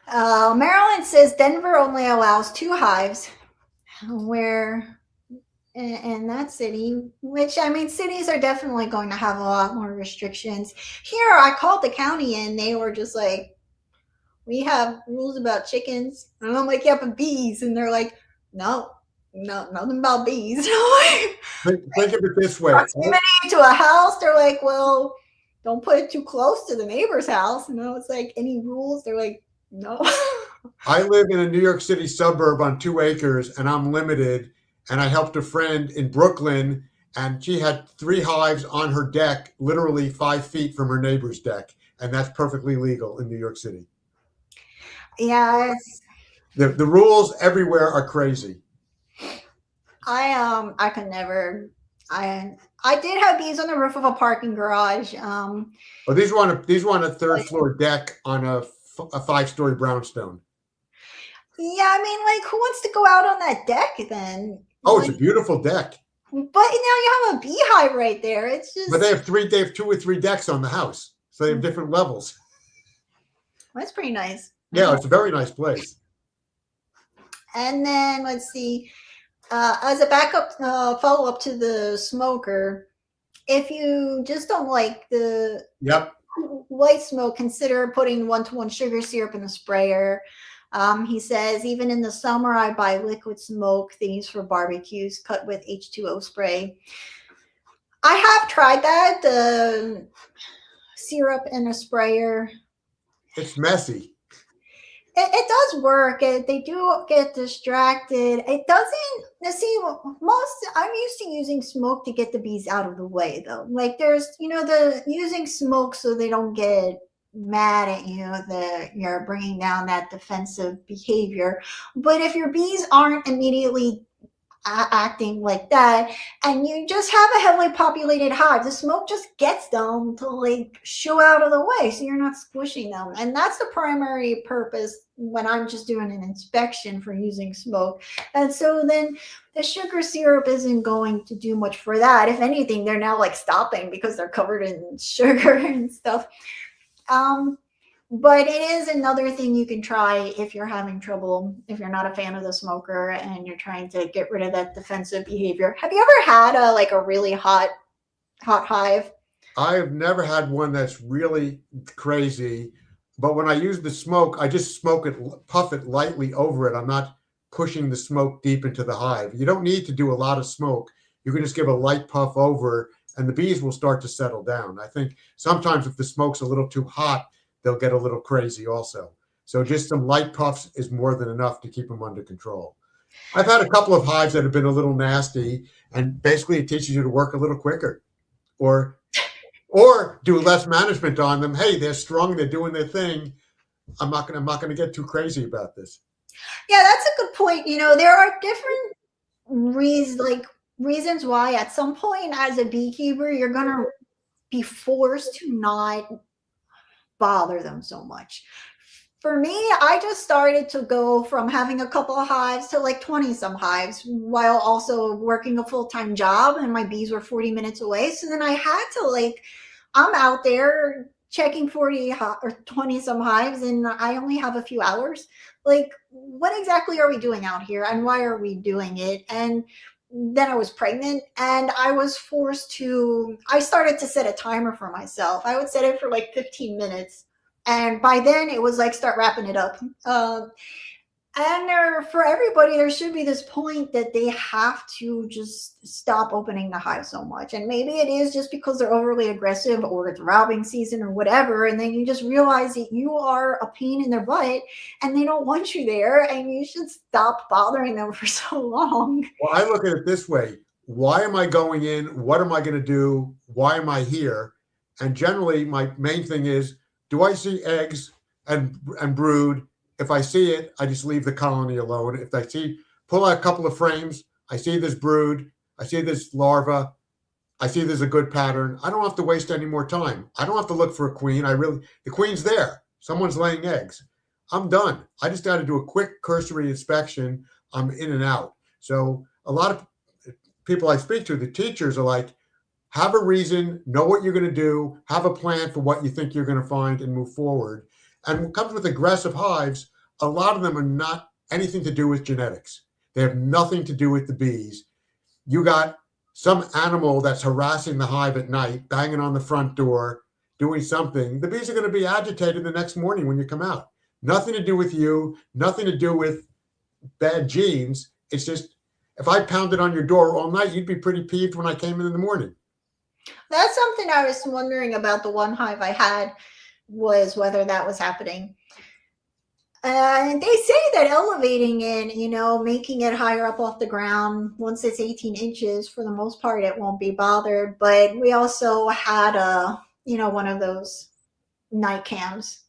Maryland says Denver only allows 2 hives where in that city, which, I mean, cities are definitely going to have a lot more restrictions. Here, I called the county and they were just like, we have rules about chickens. And I'm like, yeah, but bees. And they're like, no, nothing about bees. Think of it this way. Proximity to a house, they're like, well, don't put it too close to the neighbor's house. It's like, any rules? They're like, no. I live in a New York City suburb on 2 acres, and I'm limited. And I helped a friend in Brooklyn, and she had 3 hives on her deck, literally 5 feet from her neighbor's deck. And that's perfectly legal in New York City. Yeah. The rules everywhere are crazy. I could never. I did have bees on the roof of a parking garage. These were on a 3rd floor deck on a 5-story brownstone. Yeah, I mean, like, who wants to go out on that deck then? Oh, it's a beautiful deck. But now you have a beehive right there. It's just. But they have 2 or 3 decks on the house, so they have different levels. That's pretty nice. Yeah, it's a very nice place. And then let's see, as a backup follow up to the smoker, if you just don't like the white smoke, consider putting 1-to-1 sugar syrup in a sprayer. He says, even in the summer, I buy liquid smoke they use for barbecues, cut with H2O spray. I have tried that, the syrup in a sprayer. It's messy. It does work. They do get distracted. It doesn't, see, I'm used to using smoke to get the bees out of the way, though. Like, there's, the using smoke so they don't get mad at you that you're bringing down that defensive behavior. But if your bees aren't immediately acting like that, and you just have a heavily populated hive, the smoke just gets them to like shoo out of the way, so you're not squishing them. And that's the primary purpose when I'm just doing an inspection for using smoke. And so then the sugar syrup isn't going to do much for that. If anything, they're now like stopping because they're covered in sugar and stuff. But it is another thing you can try if you're having trouble, if you're not a fan of the smoker and you're trying to get rid of that defensive behavior. Have you ever had a really hot hive? I have never had one that's really crazy, but when I use the smoke, I just smoke it, puff it lightly over it. I'm not pushing the smoke deep into the hive. You don't need to do a lot of smoke. You can just give a light puff over and the bees will start to settle down. I think sometimes if the smoke's a little too hot, they'll get a little crazy also. So just some light puffs is more than enough to keep them under control. I've had a couple of hives that have been a little nasty, and basically it teaches you to work a little quicker or or do less management on them. Hey, they're strong, they're doing their thing. I'm not gonna get too crazy about this. Yeah, that's a good point. There are different reasons why at some point as a beekeeper you're gonna be forced to not bother them so much. For me, I just started to go from having a couple of hives to like 20 some hives while also working a full-time job, and my bees were 40 minutes away. So then I had to I'm out there checking 40 or 20 some hives and I only have a few hours. Like, what exactly are we doing out here and why are we doing it? And then I was pregnant and I started to set a timer for myself. I would set it for like 15 minutes. And by then it was like, start wrapping it up. And for everybody, there should be this point that they have to just stop opening the hive so much. And maybe it is just because they're overly aggressive or it's robbing season or whatever. And then you just realize that you are a pain in their butt and they don't want you there. And you should stop bothering them for so long. Well, I look at it this way. Why am I going in? What am I going to do? Why am I here? And generally, my main thing is, do I see eggs and brood? If I see it, I just leave the colony alone. If I pull out a couple of frames, I see this brood, I see this larva, I see there's a good pattern. I don't have to waste any more time. I don't have to look for a queen. The queen's there. Someone's laying eggs. I'm done. I just got to do a quick cursory inspection. I'm in and out. So a lot of people I speak to, the teachers, are like, have a reason, know what you're going to do, have a plan for what you think you're going to find and move forward. And what comes with aggressive hives, a lot of them are not anything to do with genetics. They have nothing to do with the bees. You got some animal that's harassing the hive at night, banging on the front door, doing something. The bees are going to be agitated the next morning when you come out. Nothing to do with you, nothing to do with bad genes. It's just, if I pounded on your door all night, you'd be pretty peeved when I came in the morning. That's something I was wondering about. The one hive I had was whether that was happening. And they say that elevating it, making it higher up off the ground, once it's 18 inches, for the most part, it won't be bothered. But we also had one of those night cams.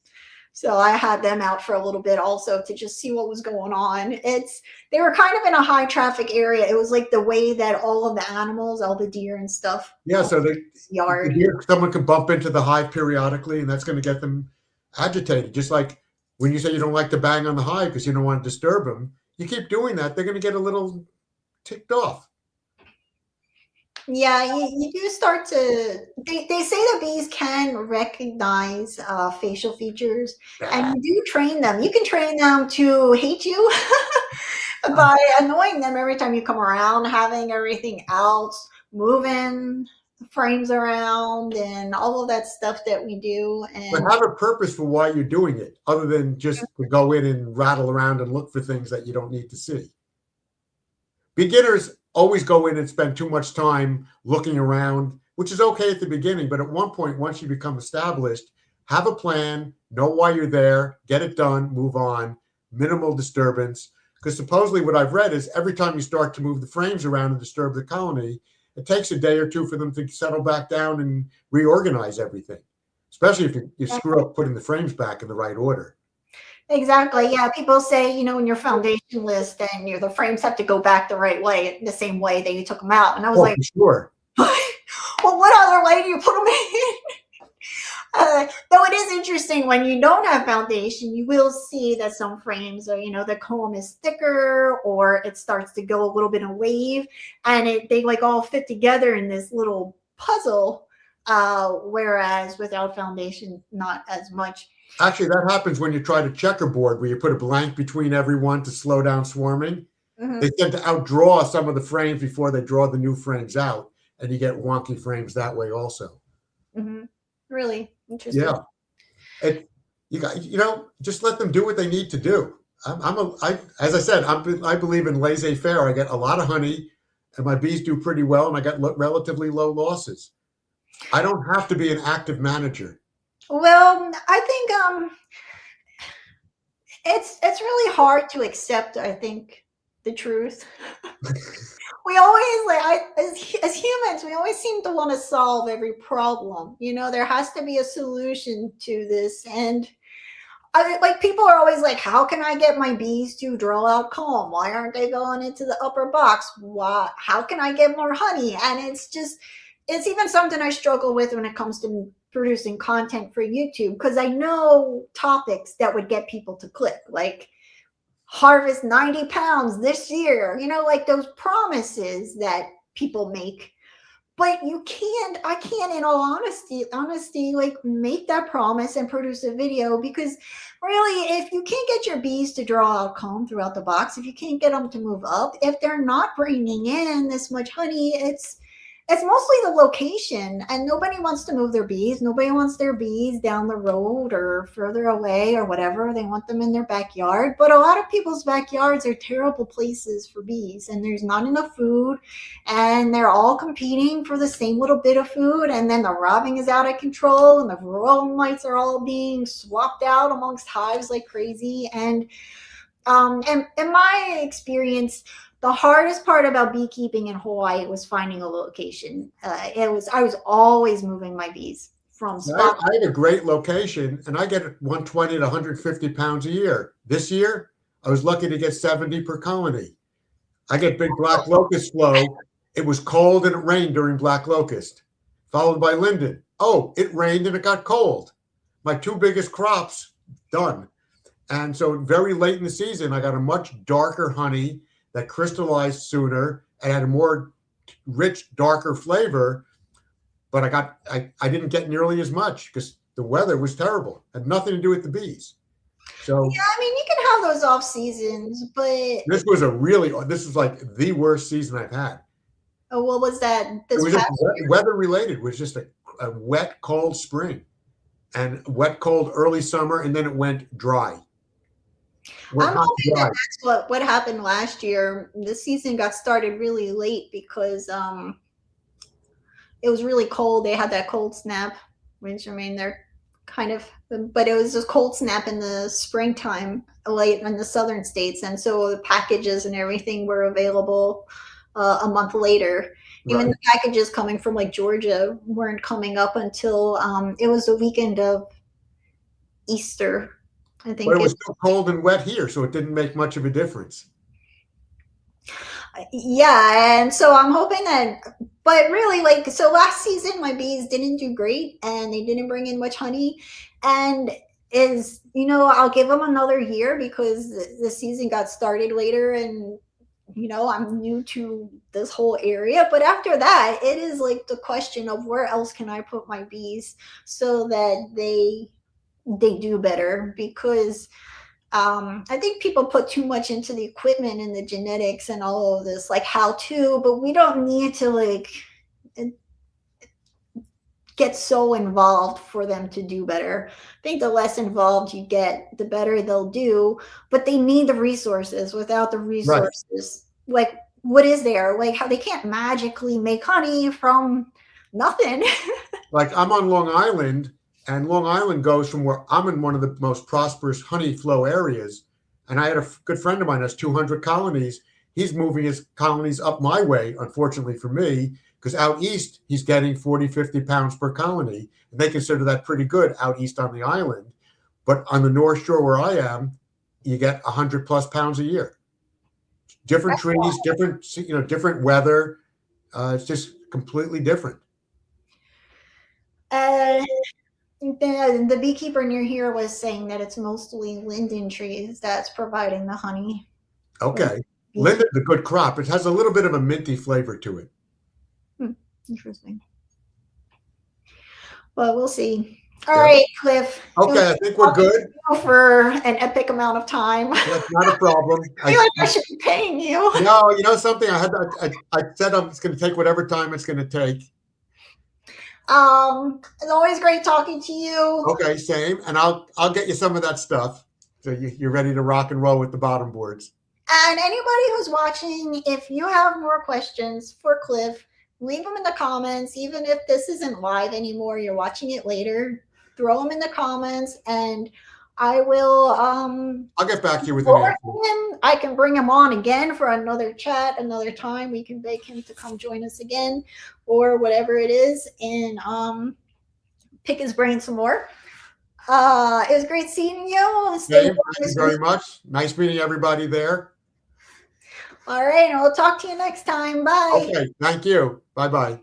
So I had them out for a little bit also to just see what was going on. They were kind of in a high traffic area. It was like the way that all of the animals, all the deer and stuff. Yeah, so yard. Someone could bump into the hive periodically, and that's going to get them agitated. Just like when you say you don't like to bang on the hive because you don't want to disturb them, you keep doing that, they're going to get a little ticked off. Yeah, you do start to. They say that bees can recognize facial features, and you do train them. You can train them to hate you by annoying them every time you come around, having everything else moving, frames around, and all of that stuff that we do. But have a purpose for why you're doing it, other than just to go in and rattle around and look for things that you don't need to see. Beginners always go in and spend too much time looking around, which is okay at the beginning. But at one point, once you become established, have a plan, know why you're there, get it done, move on, minimal disturbance. Because supposedly what I've read is every time you start to move the frames around and disturb the colony, it takes a day or two for them to settle back down and reorganize everything, especially if you screw up putting the frames back in the right order. Exactly. Yeah. People say, in your foundation list, and the frames have to go back the right way, the same way that you took them out. And I was like, sure. Well, what other way do you put them in? Though it is interesting, when you don't have foundation, you will see that some frames are, the comb is thicker, or it starts to go a little bit in wave, and they like all fit together in this little puzzle. Whereas without foundation, not as much. Actually, that happens when you try to checkerboard, where you put a blank between everyone to slow down swarming. Mm-hmm. They tend to outdraw some of the frames before they draw the new frames out, and you get wonky frames that way also. Mm-hmm. Really interesting. Yeah, just let them do what they need to do. As I said, I believe in laissez-faire. I get a lot of honey, and my bees do pretty well, and I got relatively low losses. I don't have to be an active manager. Well, I think it's really hard to accept, I think, the truth. We always as humans, we always seem to want to solve every problem. You know, there has to be a solution to this. And like people are always like, how can I get my bees to draw out comb? Why aren't they going into the upper box? Why? How can I get more honey? And it's even something I struggle with when it comes to producing content for YouTube, because I know topics that would get people to click, like harvest 90 pounds this year, you know, like those promises that people make. But I can't in all honesty, like make that promise and produce a video, because really, if you can't get your bees to draw out comb throughout the box, if you can't get them to move up, if they're not bringing in this much honey, it's mostly the location, and nobody wants to move their bees. Nobody wants their bees down the road or further away or whatever. They want them in their backyard. But a lot of people's backyards are terrible places for bees, and there's not enough food, and they're all competing for the same little bit of food. And then the robbing is out of control, and the varroa mites are all being swapped out amongst hives like crazy. And in my experience, the hardest part about beekeeping in Hawaii was finding a location. I was always moving my bees from spot. I had a great location, and I get 120 to 150 pounds a year. This year, I was lucky to get 70 per colony. I get big black locust flow. It was cold and it rained during black locust, followed by linden. Oh, it rained and it got cold. My two biggest crops done. And so very late in the season, I got a much darker honey that crystallized sooner and had a more rich, darker flavor. But I didn't get nearly as much because the weather was terrible. It had nothing to do with the bees. So yeah, I mean, you can have those off seasons, but this was like the worst season I've had. oh, what was that? It was just weather related. It was just a wet, cold spring and wet, cold early summer, and then it went dry. I'm hoping that that's what happened last year. The season got started really late because it was really cold. They had that cold snap, which, I mean, they're kind of, but it was a cold snap in the springtime, late in the southern states, and so the packages and everything were available a month later. Even the packages coming from like Georgia weren't coming up until it was the weekend of Easter. I think but it was still cold and wet here, so it didn't make much of a difference. Yeah, and so I'm hoping that, but really, like, so last season my bees didn't do great and they didn't bring in much honey. And I'll give them another year because the season got started later, and I'm new to this whole area. But after that, it is like the question of where else can I put my bees so that they do better, because I think people put too much into the equipment and the genetics and all of this, like how to, but we don't need to like get so involved for them to do better. I think the less involved you get, the better they'll do, but they need the resources. Without the resources, like what is there? Like how they can't magically make honey from nothing. Like I'm on Long Island, and Long Island goes from where I'm in one of the most prosperous honey flow areas. And I had a good friend of mine has 200 colonies. He's moving his colonies up my way, unfortunately for me, because out east, he's getting 40, 50 pounds per colony. And they consider that pretty good out east on the island. But on the North Shore where I am, you get 100 plus pounds a year. Different trees, different weather. It's just completely different. The beekeeper near here was saying that it's mostly linden trees that's providing the honey. Okay. Linden's a good crop. It has a little bit of a minty flavor to it. Interesting. Well, we'll see. All right, Cliff. Okay, I think we're good. For an epic amount of time. That's not a problem. I feel like I should be paying you. No, you know something? I said it's going to take whatever time it's going to take. It's always great talking to you. Okay, same. And I'll get you some of that stuff, so you're ready to rock and roll with the bottom boards. And anybody who's watching, if you have more questions for Cliff, leave them in the comments. Even if this isn't live anymore, you're watching it later, throw them in the comments, and I will I'll get back to you with an forward answer. him. I can bring him on again for another chat another time. We can beg him to come join us again or whatever it is, and pick his brain some more. It was great seeing you. Stay Dave, thank you very much. Nice meeting everybody there. All right, and we'll talk to you next time. Bye. Okay, thank you. Bye-bye.